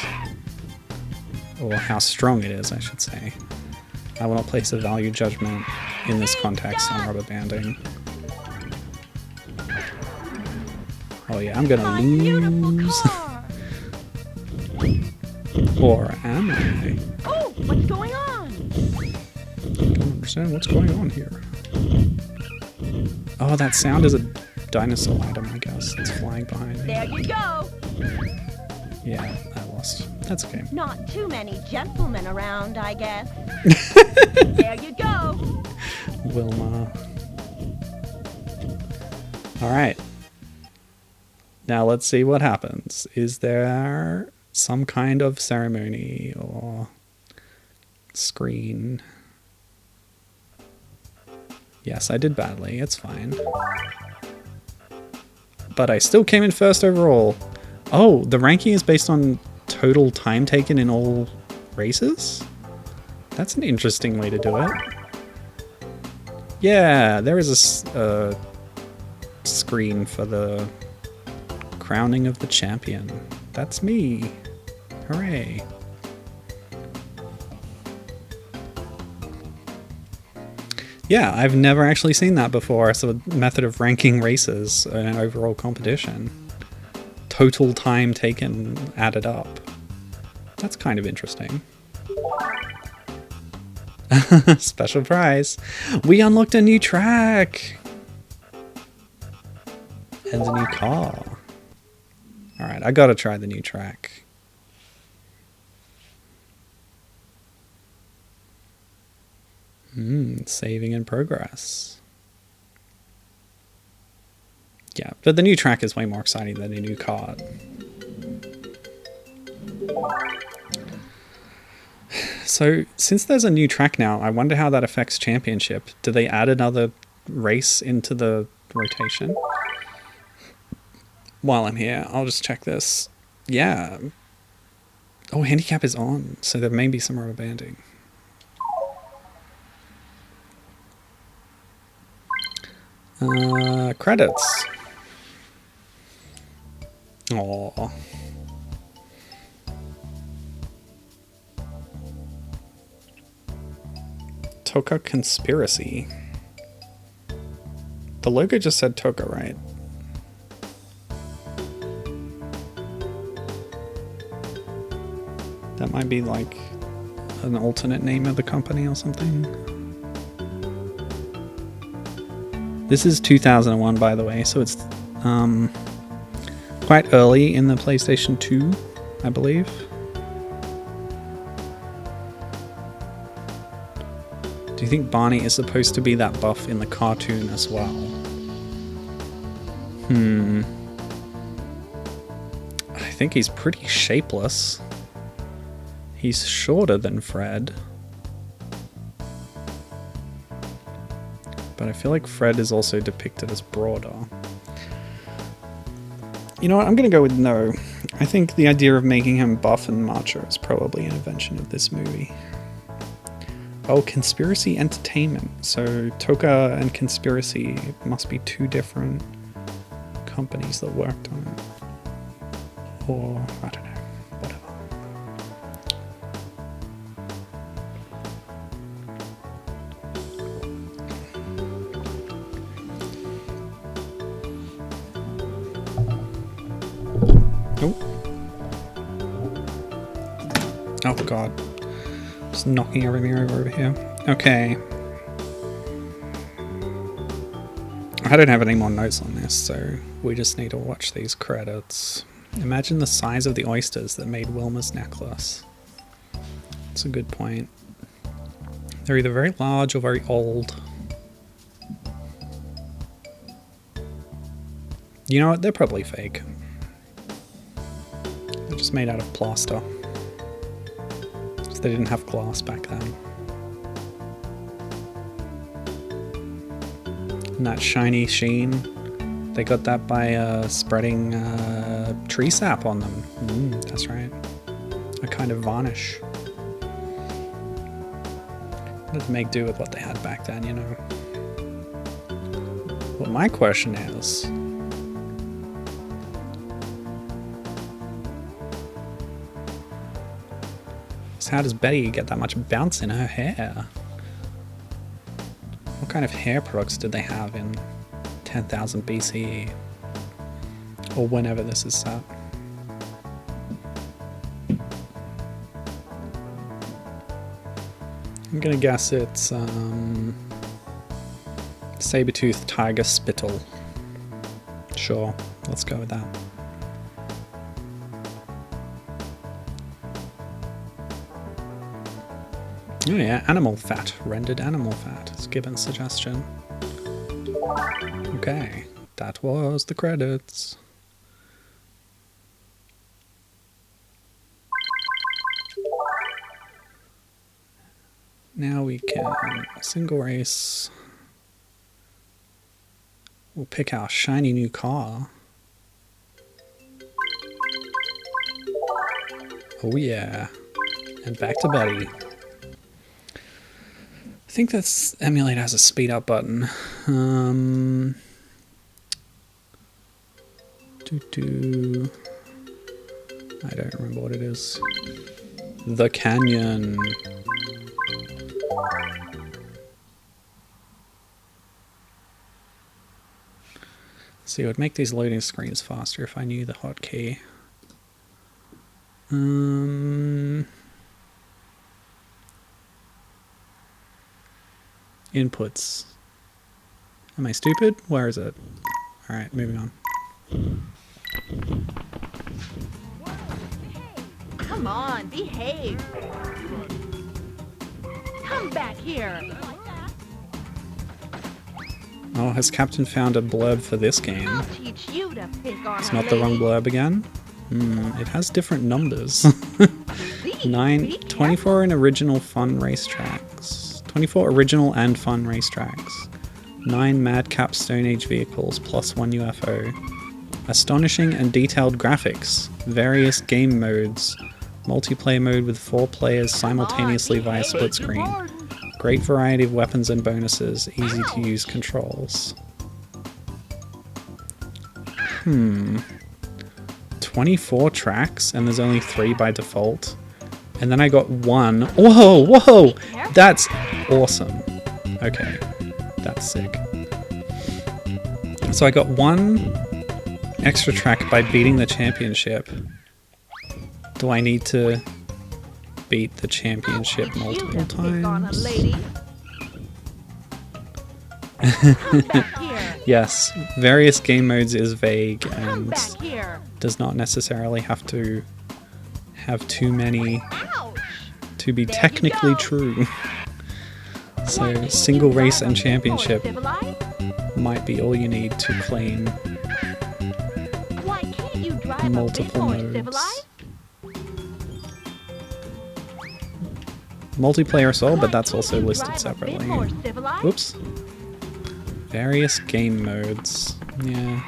Or how strong it is, I should say. I will not place a value judgment in this context on rubber banding. Oh yeah, I'm gonna lose. Or am I? Oh, what's going on? I don't understand what's going on here. Oh, that sound is a dinosaur item, I guess. It's flying behind me. There you go. Yeah, I lost. That's okay. Not too many gentlemen around, I guess. There you go. Wilma. Alright. Now let's see what happens. Is there some kind of ceremony or screen? Yes, I did badly. It's fine. But I still came in first overall. Oh, the ranking is based on total time taken in all races? That's an interesting way to do it. Yeah, there is a screen for the crowning of the champion. That's me. Hooray. Yeah, I've never actually seen that before. It's a method of ranking races in an overall competition. Total time taken added up. That's kind of interesting. Special prize. We unlocked a new track! And a new car. Alright, I gotta try the new track. Saving in progress. Yeah, but the new track is way more exciting than a new car. So, since there's a new track now, I wonder how that affects championship. Do they add another race into the rotation? While I'm here, I'll just check this. Yeah. Oh, handicap is on, so there may be some rubber banding. Credits. Aww. Toka Conspiracy. The logo just said Toka, right? That might be like an alternate name of the company or something. This is 2001, by the way, so it's quite early in the PlayStation 2, I believe. Do you think Barney is supposed to be that buff in the cartoon as well? I think he's pretty shapeless. He's shorter than Fred. But I feel like Fred is also depicted as broader. You know what, I'm gonna go with no. I think the idea of making him buff and macho is probably an invention of this movie. Oh, Conspiracy Entertainment. So Toka and Conspiracy must be two different companies that worked on it. Or, I don't know, whatever. Oh god. Just knocking everything over here. Okay. I don't have any more notes on this, so we just need to watch these credits. Imagine the size of the oysters that made Wilma's necklace. That's a good point. They're either very large or very old. You know what? They're probably fake. They're just made out of plaster. So they didn't have glass back then. And that shiny sheen, they got that by spreading tree sap on them. That's right. A kind of varnish. Had to make do with what they had back then, you know. Well, my question is, how does Betty get that much bounce in her hair? What kind of hair products did they have in 10,000 BCE? Or whenever this is set? I'm gonna guess it's saber-toothed tiger spittle. Sure, let's go with that. Oh yeah, animal fat. Rendered animal fat is given suggestion. Okay, that was the credits. Now we can single race. We'll pick our shiny new car. Oh yeah. And back to Betty. I think that's emulate has a speed up button. I don't remember what it is. The Canyon. See, it would make these loading screens faster if I knew the hotkey. Inputs. Am I stupid? Where is it? Alright, moving on. Come on, behave. Come back here. Oh, has Captain found a blurb for this game? I'll teach you to pick on It's a not the wrong lady. blurb again? It has different numbers. Please, 24 in original fun racetracks. 24 original and fun racetracks. 9 Madcap Stone Age vehicles plus 1 UFO. Astonishing and detailed graphics. Various game modes. Multiplayer mode with 4 players simultaneously via split screen. Great variety of weapons and bonuses. Easy to use controls. 24 tracks and there's only 3 by default. And then I got 1. Whoa, whoa! That's awesome. Okay, that's sick. So I got 1 extra track by beating the championship. Do I need to beat the championship multiple times? Yes, various game modes is vague and does not necessarily have to have too many to be technically true. So single race and championship might be all you need to claim multiple modes. Multiplayer as well, but that's also listed separately. Oops. Various game modes. Yeah.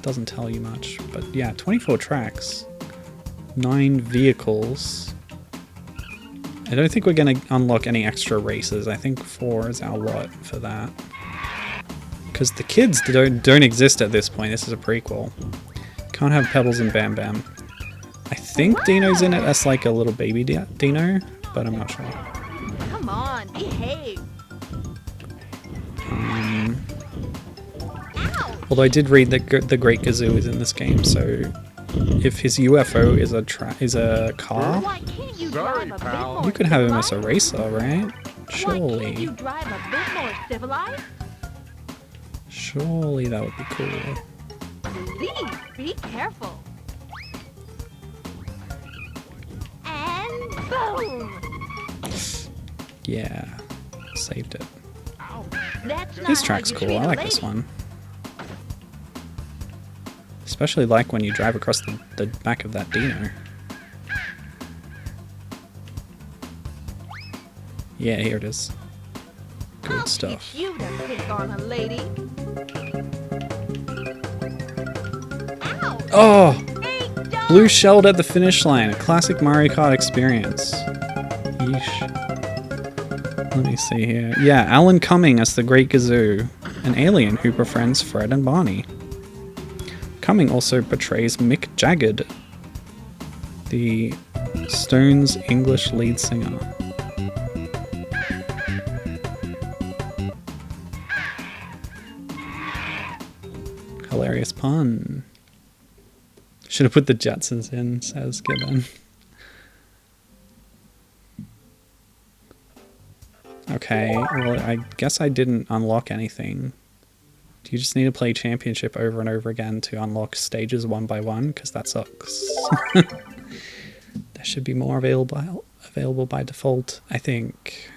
Doesn't tell you much, but yeah, 24 tracks. 9 vehicles. I don't think we're going to unlock any extra races. I think 4 is our lot for that. Because the kids don't exist at this point. This is a prequel. Can't have Pebbles and Bam Bam. I think Dino's in it as like a little baby Dino, but I'm not sure. Come on, behave. Although I did read that the Great Gazoo is in this game, so if his UFO is a car, Why can't you drive a bit more you could have him as a civilized? racer, right? Why can't Surely. you drive a bit more civilized? Surely that would be cool. Please be careful. And boom! Yeah, saved it. That's not This how track's you cool. treat I a like lady. this one. Especially like when you drive across the back of that dino. Yeah, here it is. Good I'll stuff. teach you to pick on a lady. Ow! Oh! Hey, dog! Blue shelled at the finish line. A classic Mario Kart experience. Yeesh. Let me see here. Yeah, Alan Cumming as the Great Gazoo. An alien who befriends Fred and Barney. Cumming also portrays Mick Jagger, the Stones' English lead singer. Hilarious pun. Should have put the Jetsons in, says Gibbon. Okay, well, I guess I didn't unlock anything. Do you just need to play Championship over and over again to unlock stages one by one? Because that sucks. There should be more available by default, I think.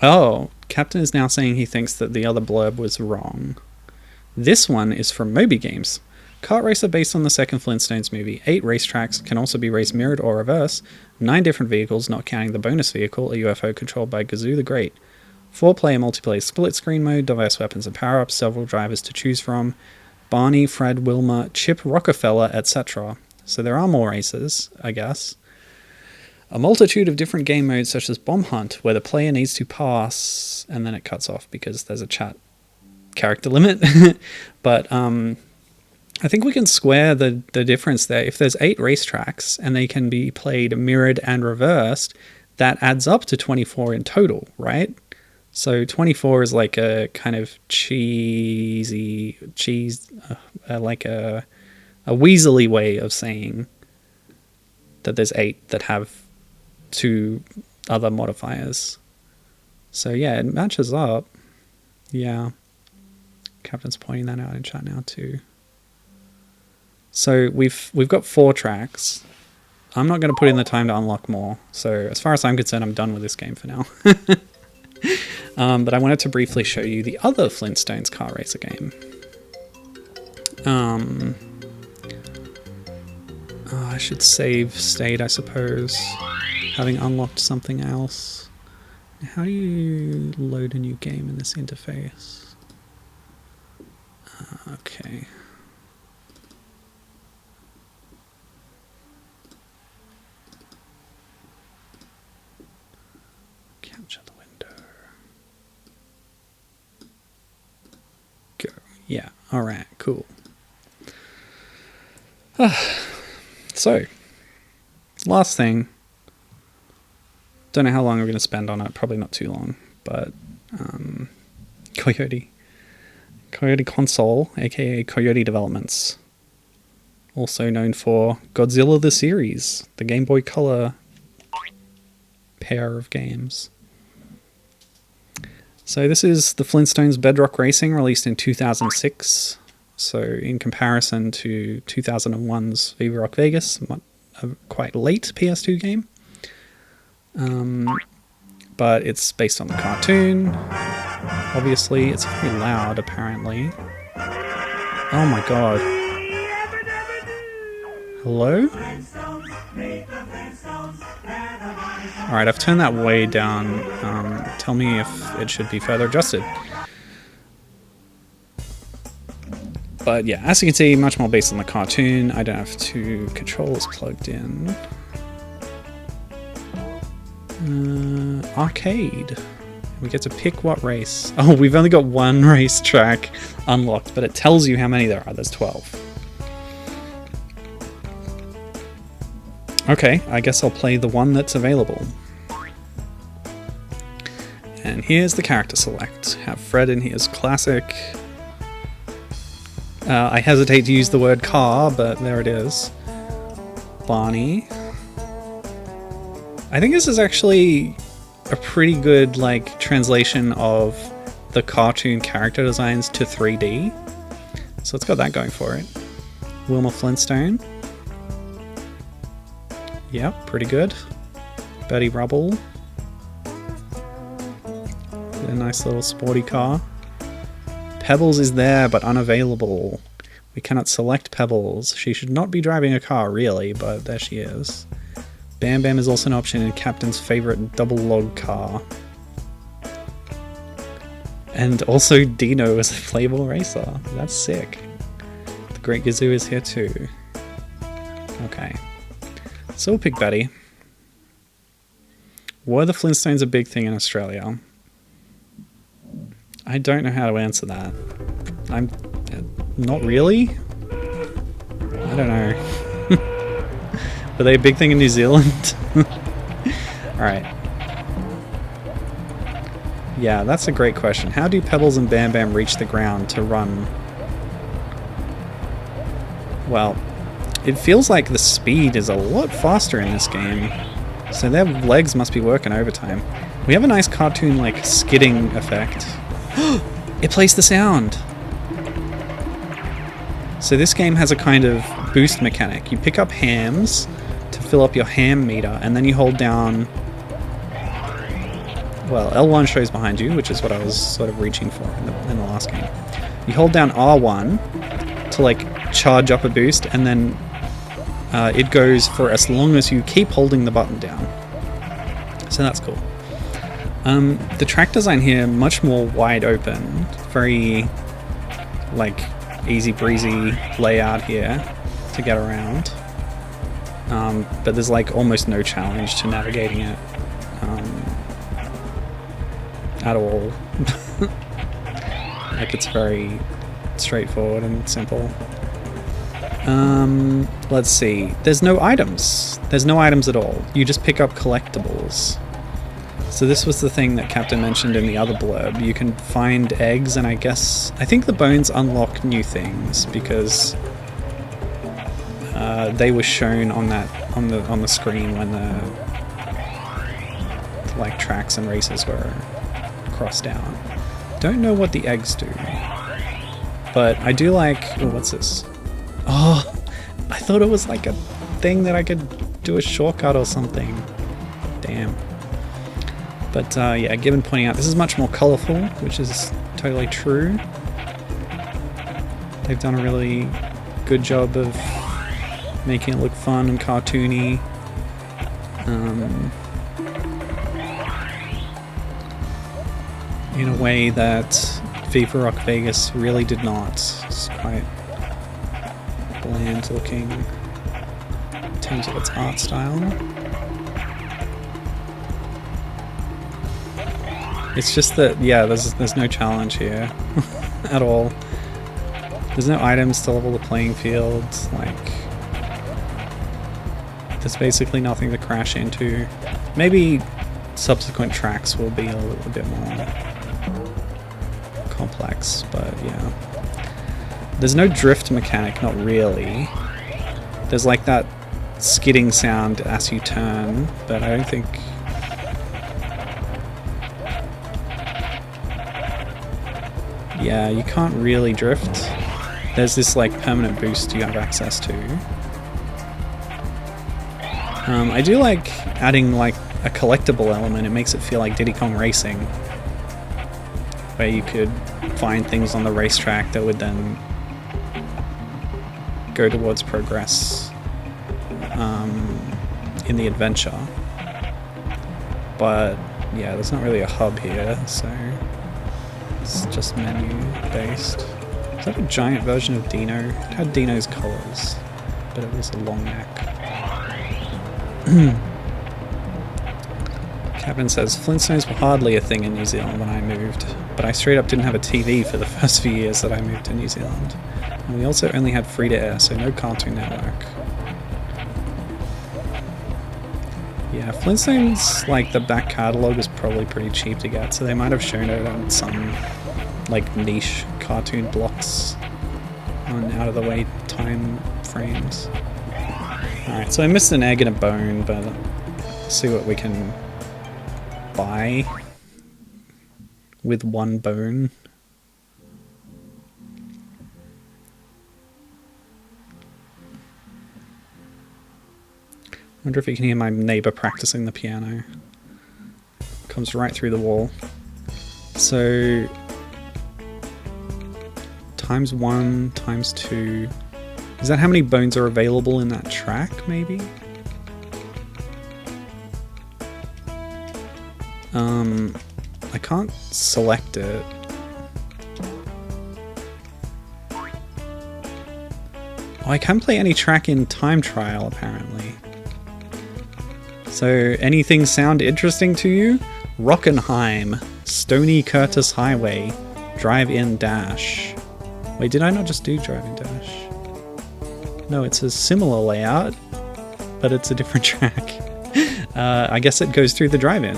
Oh, Captain is now saying he thinks that the other blurb was wrong. This one is from Moby Games. Kart racer based on the second Flintstones movie. 8 racetracks, can also be race mirrored or reverse. 9 different vehicles, not counting the bonus vehicle, a UFO controlled by Gazoo the Great. 4-player multiplayer split screen mode, diverse weapons and power-ups, several drivers to choose from. Barney, Fred, Wilma, Chip Rockefeller, etc. So there are more races, I guess. A multitude of different game modes such as Bomb Hunt, where the player needs to pass, and then it cuts off because there's a chat character limit. But I think we can square the difference there. If there's 8 racetracks and they can be played mirrored and reversed, that adds up to 24 in total, right? So 24 is like a kind of like a weaselly way of saying that there's 8 that have 2 other modifiers. So yeah, it matches up. Yeah. Captain's pointing that out in chat now too. So we've got 4 tracks. I'm not going to put in the time to unlock more. So as far as I'm concerned, I'm done with this game for now. But I wanted to briefly show you the other Flintstones car racer game. I should save state, I suppose, having unlocked something else. How do you load a new game in this interface? Okay. Capture the window. Go. Yeah, alright, cool. So, last thing. Don't know how long we're going to spend on it. Probably not too long. But Coyote Console, aka Coyote Developments. Also known for Godzilla the Series, the Game Boy Color pair of games. So this is the Flintstones Bedrock Racing, released in 2006. So in comparison to 2001's Viva Rock Vegas, a quite late PS2 game. But it's based on the cartoon. Obviously, it's very loud, apparently. Oh my god. Hello? Alright, I've turned that way down. Tell me if it should be further adjusted. But yeah, as you can see, much more based on the cartoon. I don't have 2 controllers plugged in. Arcade. We get to pick what race. Oh, we've only got 1 race track unlocked, but it tells you how many there are. There's 12. Okay, I guess I'll play the one that's available. And here's the character select. Have Fred in his classic. I hesitate to use the word car, but there it is. Barney. I think this is actually a pretty good translation of the cartoon character designs to 3D. So it's got that going for it. Wilma Flintstone. Yep, pretty good. Bertie Rubble. A nice little sporty car. Pebbles is there, but unavailable. We cannot select Pebbles. She should not be driving a car, really, but there she is. Bam Bam is also an option in Captain's favourite double log car. And also Dino is a playable racer. That's sick. The Great Gazoo is here too. Okay. So we'll pick Betty. Were the Flintstones a big thing in Australia? I don't know how to answer that. I'm... not really? I don't know. Were they a big thing in New Zealand? Alright. Yeah, that's a great question. How do Pebbles and Bam Bam reach the ground to run? Well, it feels like the speed is a lot faster in this game. So their legs must be working overtime. We have a nice cartoon, like, skidding effect. It plays the sound! So this game has a kind of boost mechanic. You pick up hams to fill up your ham meter, and then you hold down... well, L1 shows behind you, which is what I was sort of reaching for in the last game. You hold down R1 to, like, charge up a boost, and then it goes for as long as you keep holding the button down. So that's cool. The track design here, much more wide open. Very, like, easy breezy layout here to get around. But there's, like, almost no challenge to navigating it at all. Like, it's very straightforward and simple. Let's see. There's no items. There's no items at all. You just pick up collectibles. So this was the thing that Captain mentioned in the other blurb. You can find eggs, and I think the bones unlock new things because they were shown on the screen when the like tracks and races were crossed out. Don't know what the eggs do, but I do like. Oh, what's this? Oh, I thought it was like a thing that I could do a shortcut or something. Damn. But yeah, Gibbon pointing out this is much more colourful, which is totally true. They've done a really good job of making it look fun and cartoony. In a way that Viva Rock Vegas really did not. It's quite bland looking in terms of its art style. It's just that, yeah, there's no challenge here at all. There's no items to level the playing field. Like, there's basically nothing to crash into. Maybe subsequent tracks will be a little bit more complex, but yeah. There's no drift mechanic, not really. There's like that skidding sound as you turn, but I don't think... yeah, you can't really drift. There's this like permanent boost you have access to. I do like adding like a collectible element. It makes it feel like Diddy Kong Racing, where you could find things on the racetrack that would then go towards progress in the adventure. But yeah, there's not really a hub here, so it's just menu based. Is that a giant version of Dino? It had Dino's colours, but it was a long neck. Captain says, Flintstones were hardly a thing in New Zealand when I moved, but I straight up didn't have a TV for the first few years that I moved to New Zealand. And we also only had free-to-air, so no Cartoon Network. Yeah, Flintstones, like, the back catalogue is probably pretty cheap to get, so they might have shown it on some, like, niche cartoon blocks on out-of-the-way time frames. Alright, so I missed an egg and a bone, but let's see what we can buy with one bone. Wonder if you can hear my neighbor practicing the piano. Comes right through the wall. So times 1, times 2. Is that how many bones are available in that track, maybe? I can't select it. Oh, I can play any track in time trial, apparently. So, anything sound interesting to you? Rockenheim, Stony Curtis Highway, Drive-In Dash. Wait, did I not just do Drive-In Dash? No, it's a similar layout, but it's a different track. I guess it goes through the drive-in.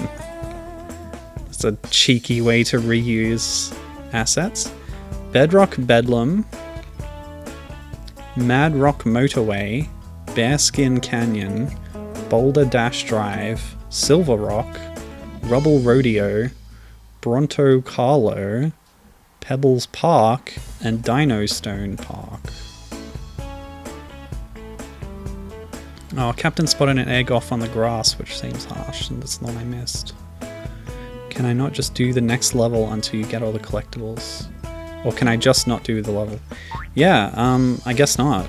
It's a cheeky way to reuse assets. Bedrock Bedlam, Mad Rock Motorway, Bearskin Canyon, Boulder Dash Drive, Silver Rock, Rubble Rodeo, Bronto Carlo, Pebbles Park, and Dino Stone Park. Oh, Captain spotted an egg off on the grass, which seems harsh, and that's the one I missed. Can I not just do the next level until you get all the collectibles? Or can I just not do the level? Yeah, I guess not.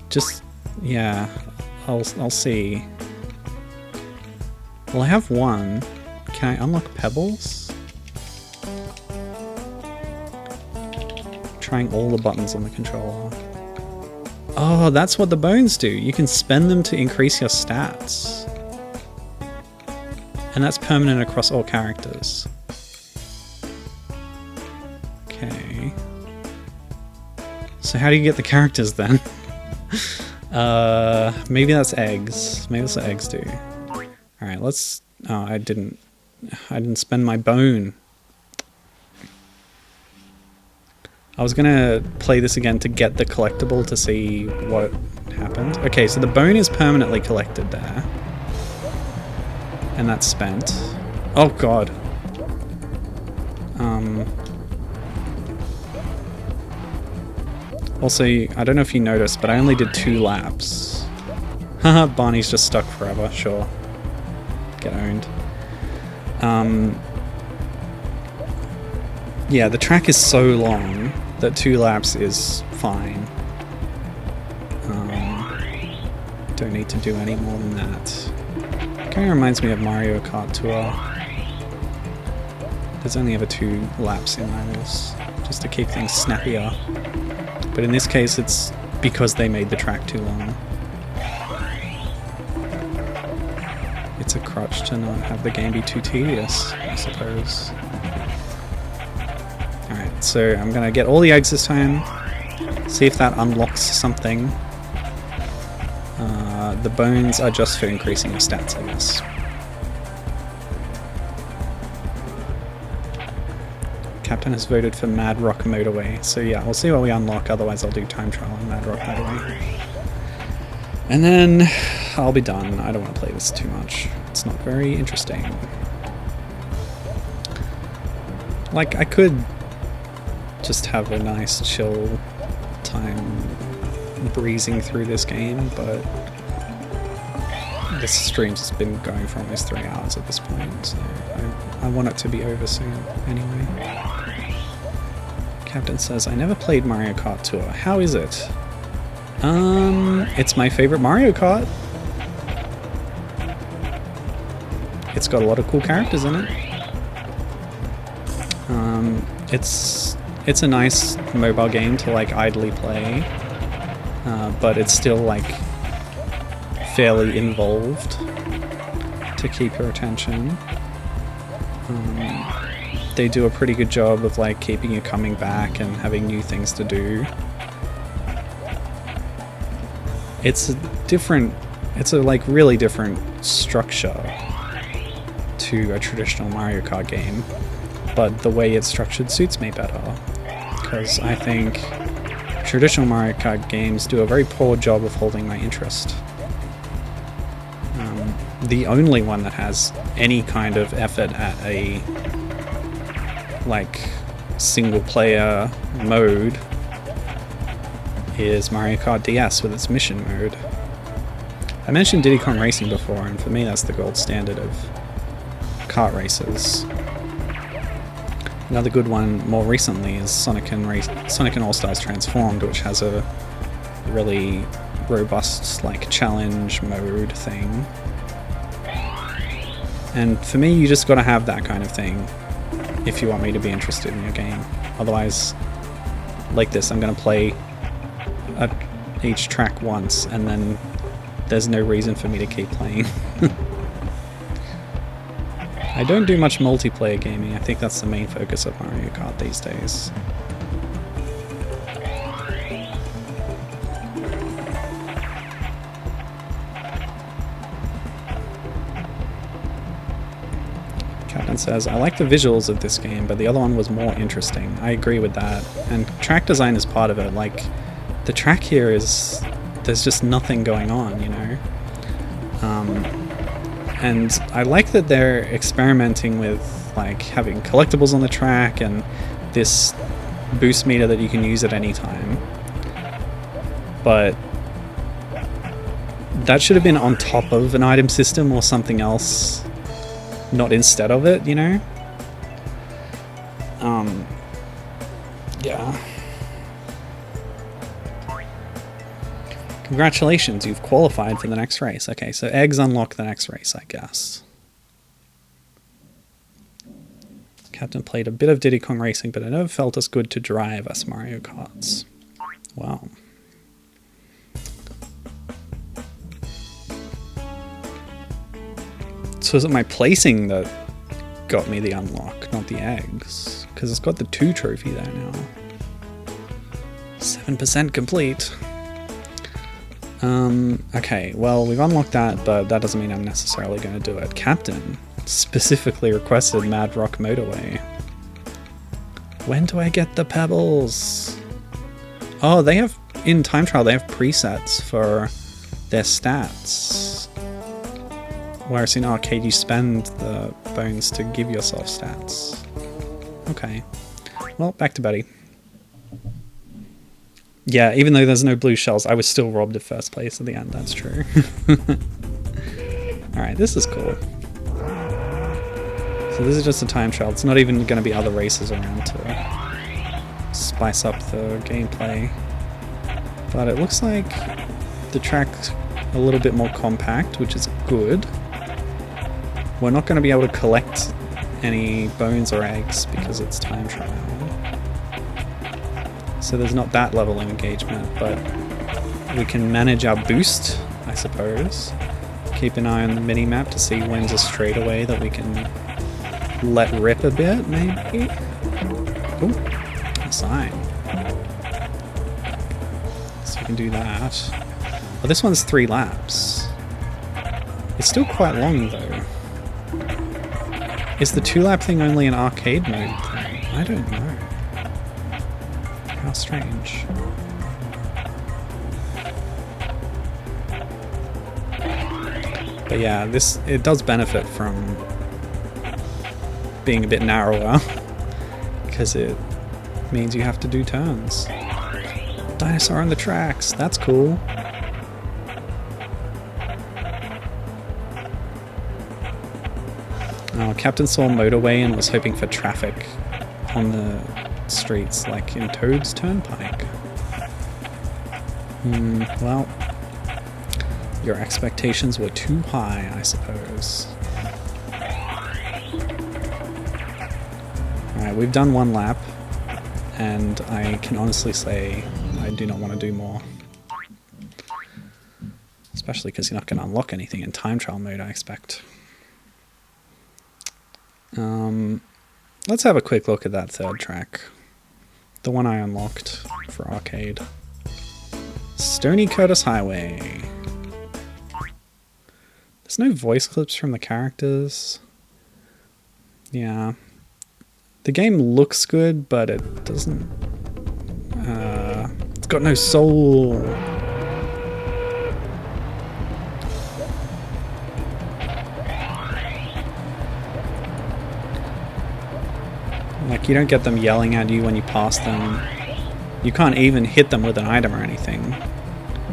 Just, yeah, I'll see. Well, I have one. Can I unlock Pebbles? Trying all the buttons on the controller. Oh, that's what the bones do. You can spend them to increase your stats. And that's permanent across all characters. Okay. So how do you get the characters then? Maybe that's eggs. Maybe that's what eggs do. Alright, let's... Oh, I didn't spend my bone. I was gonna play this again to get the collectible to see what happened. Okay, so the bone is permanently collected there. And that's spent. Oh god. Also, I don't know if you noticed, but I only did 2 laps. Haha, Barney's just stuck forever, sure. Get owned. Yeah, the track is so long that 2 laps is fine. Don't need to do any more than that. Kind of reminds me of Mario Kart Tour. There's only ever 2 laps in those, just to keep things snappier. But in this case, it's because they made the track too long. It's a crutch to not have the game be too tedious, I suppose. Alright, so I'm gonna get all the eggs this time, see if that unlocks something. The bones are just for increasing your stats, I guess. Captain has voted for Mad Rock Motorway, so yeah, we'll see what we unlock, otherwise I'll do time trial on Mad Rock Motorway. And then I'll be done. I don't want to play this too much. It's not very interesting. Like, I could just have a nice chill time breezing through this game, but this stream's has been going for almost 3 hours at this point, so I want it to be over soon anyway. Captain says, I never played Mario Kart Tour. How is it? It's my favorite Mario Kart. It's got a lot of cool characters in it. It's a nice mobile game to like idly play, but it's still like fairly involved to keep your attention. They do a pretty good job of like keeping you coming back and having new things to do. It's a like really different structure to a traditional Mario Kart game, but the way it's structured suits me better, because I think traditional Mario Kart games do a very poor job of holding my interest. The only one that has any kind of effort at a like single player mode is Mario Kart DS with its mission mode. I mentioned Diddy Kong Racing before, and for me that's the gold standard of kart races. Another good one more recently is Sonic and All-Stars Transformed, which has a really robust like challenge mode thing. And for me, you just gotta have that kind of thing if you want me to be interested in your game. Otherwise, like this, I'm gonna play each track once and then there's no reason for me to keep playing. I don't do much multiplayer gaming. I think that's the main focus of Mario Kart these days. Captain says, I like the visuals of this game, but the other one was more interesting. I agree with that. And track design is part of it. Like, the track here is... there's just nothing going on, you know? And I like that they're experimenting with, like, having collectibles on the track and this boost meter that you can use at any time. But that should have been on top of an item system or something else, not instead of it, you know? Yeah. Congratulations, you've qualified for the next race. Okay, so eggs unlock the next race, I guess. Captain played a bit of Diddy Kong Racing, but it never felt as good to drive as Mario Karts. Wow. So is it my placing that got me the unlock, not the eggs? Because it's got the 2 trophy there now. 7% complete. Okay, well, we've unlocked that, but that doesn't mean I'm necessarily going to do it. Captain specifically requested Mad Rock Motorway. When do I get the pebbles? Oh, they have, in Time Trial, they have presets for their stats. Whereas in Arcade, you spend the bones to give yourself stats. Okay. Well, back to Betty. Yeah, even though there's no blue shells, I was still robbed of first place at the end, that's true. Alright, this is cool. So this is just a time trial. It's not even going to be other races around to spice up the gameplay. But it looks like the track's a little bit more compact, which is good. We're not going to be able to collect any bones or eggs because it's time trial. So there's not that level of engagement, but we can manage our boost, I suppose. Keep an eye on the mini-map to see when's a straightaway that we can let rip a bit, maybe? Ooh, a sign. So we can do that. Well, this one's 3 laps. It's still quite long, though. Is the 2-lap thing only an arcade mode thing? I don't know. How strange. But yeah, it does benefit from being a bit narrower because it means you have to do turns. Dinosaur on the tracks, that's cool. Oh, Captain saw motorway and was hoping for traffic on the streets like in Toad's Turnpike. Well, your expectations were too high, I suppose. Alright, we've done 1 lap, and I can honestly say I do not want to do more. Especially because you're not going to unlock anything in time trial mode, I expect. Let's have a quick look at that 3rd track. The one I unlocked for arcade. Stony Curtis Highway. There's no voice clips from the characters. Yeah. The game looks good, but it doesn't... it's got no soul. Like, you don't get them yelling at you when you pass them. You can't even hit them with an item or anything,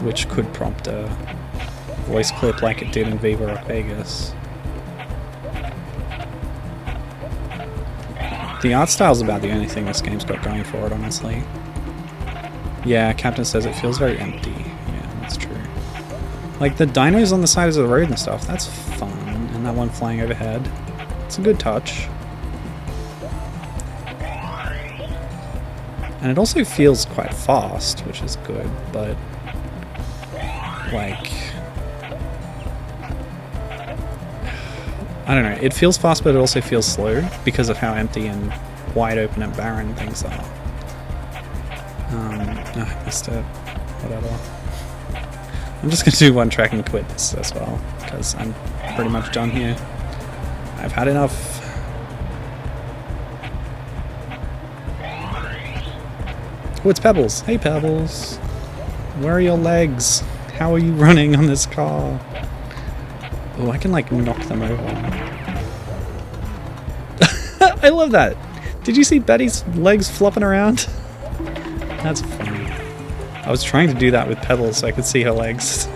which could prompt a voice clip like it did in Viva Rock Vegas. The art style's about the only thing this game's got going for it, honestly. Yeah, Captain says it feels very empty. Yeah, that's true. Like, the dinos on the sides of the road and stuff, that's fun. And that one flying overhead. It's a good touch. And it also feels quite fast, which is good, but... like... I don't know, it feels fast, but it also feels slow because of how empty and wide open and barren things are. I missed it. Whatever. I'm just going to do one track and quit this as well, because I'm pretty much done here. I've had enough. Oh, it's Pebbles. Hey, Pebbles. Where are your legs? How are you running on this car? Oh, I can, like, knock them over. I love that. Did you see Betty's legs flopping around? That's funny. I was trying to do that with Pebbles so I could see her legs.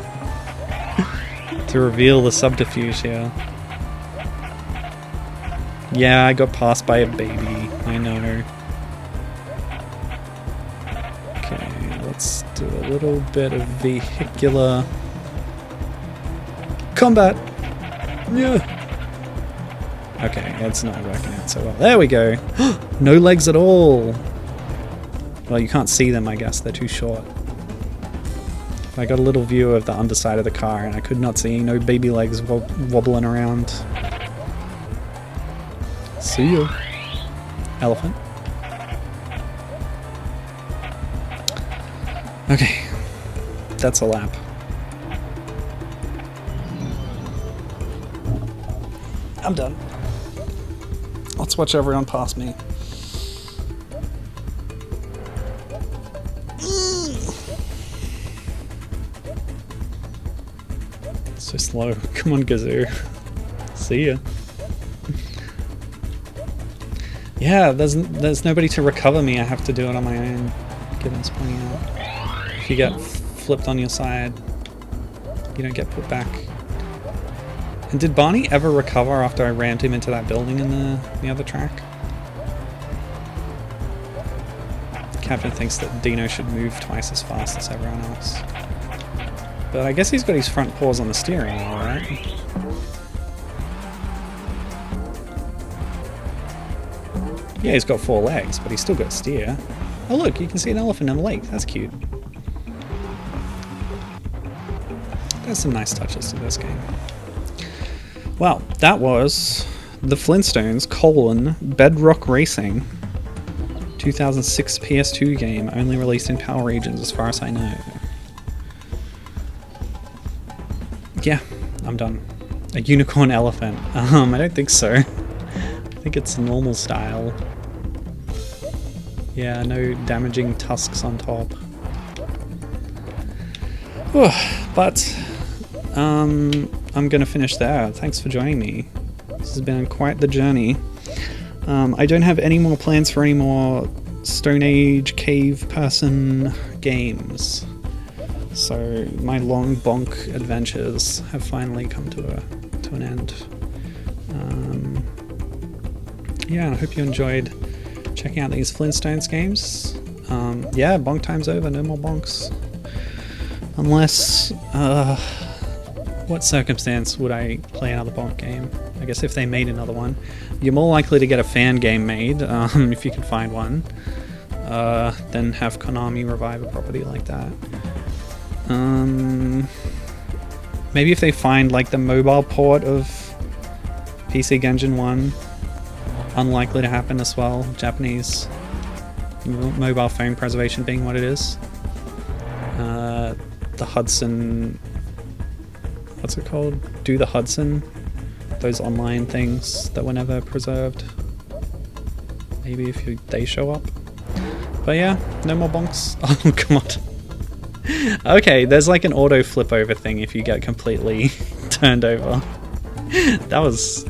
To reveal the subterfuge here. Yeah, I got passed by a baby. I know. Okay, let's do a little bit of vehicular combat. Yeah. Okay, it's not working out so well. There we go. No legs at all. Well, you can't see them, I guess. They're too short. I got a little view of the underside of the car and I could not see no baby legs wobbling around. See you. Elephant. Okay. That's a lap. I'm done. Let's watch everyone pass me. So slow. Come on, Gazoo. See ya. Yeah, there's nobody to recover me. I have to do it on my own. Given's pointing out. If you get flipped on your side, you don't get put back. And did Barney ever recover after I rammed him into that building in the other track? Captain thinks that Dino should move twice as fast as everyone else. But I guess he's got his front paws on the steering wheel, right? Yeah, he's got 4 legs, but he's still got steer. Oh look, you can see an elephant in the lake. That's cute. There's some nice touches to this game. Well, that was the Flintstones, Bedrock Racing. 2006 PS2 game, only released in PAL regions as far as I know. Yeah, I'm done. A unicorn elephant. I don't think so. I think it's normal style. Yeah, no damaging tusks on top. But I'm gonna finish there. Thanks for joining me. This has been quite the journey. I don't have any more plans for any more Stone Age cave person games. So my long Bonk Adventures have finally come to an end. Yeah, I hope you enjoyed checking out these Flintstones games. Yeah, bonk time's over, no more bonks. Unless, what circumstance would I play another bonk game? I guess if they made another one. You're more likely to get a fan game made, if you can find one, than have Konami revive a property like that. Maybe if they find like the mobile port of PC Engine 1, unlikely to happen as well. Japanese mobile phone preservation being what it is. The Hudson, what's it called? Do the Hudson? Those online things that were never preserved. Maybe if they show up. But yeah, no more bonks. Oh god. Okay, there's like an auto flip over thing if you get completely turned over. That was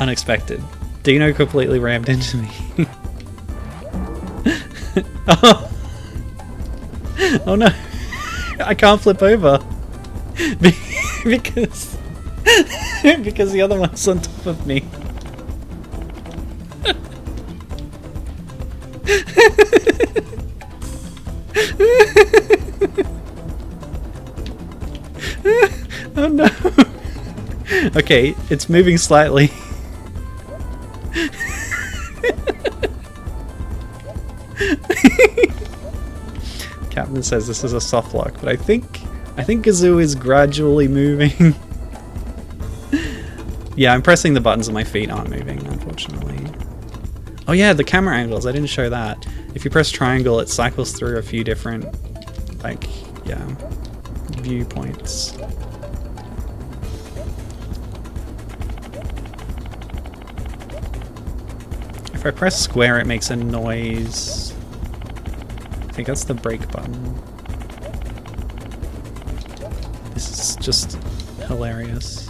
unexpected. Dino completely rammed into me. Oh. Oh no. I can't flip over. Because because the other one's on top of me. Oh no. Okay, it's moving slightly. Captain says this is a soft lock, but I think Gazoo is gradually moving. Yeah, I'm pressing the buttons and my feet aren't moving, unfortunately. Oh yeah, the camera angles, I didn't show that. If you press triangle, it cycles through a few different, like, yeah, viewpoints. If I press square, it makes a noise. I think that's the brake button. This is just hilarious.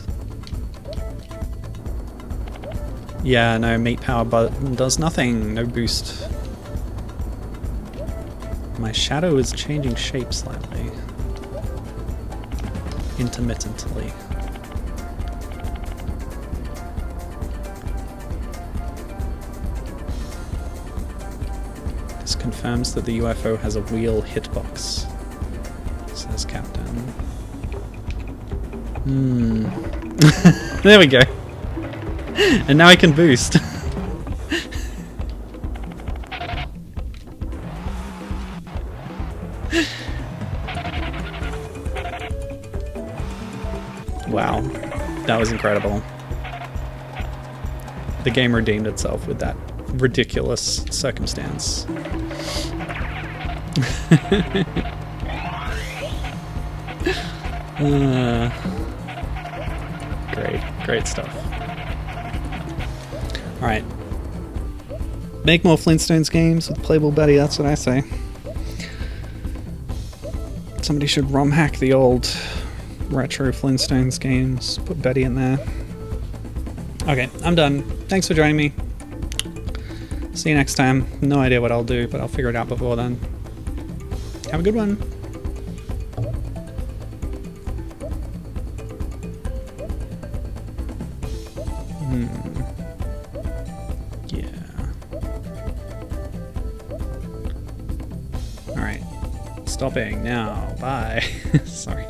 Yeah, no, meat power button does nothing. No boost. My shadow is changing shape slightly. Intermittently. This confirms that the UFO has a wheel hitbox, says Captain. There we go. And now I can boost. Wow, that was incredible. The game redeemed itself with that ridiculous circumstance. Great stuff. Alright. Make more Flintstones games with playable Betty, that's what I say. Somebody should ROM hack the old retro Flintstones games, put Betty in there. Okay, I'm done. Thanks for joining me. See you next time. No idea what I'll do, but I'll figure it out before then. Have a good one. Stopping now. Bye. Sorry.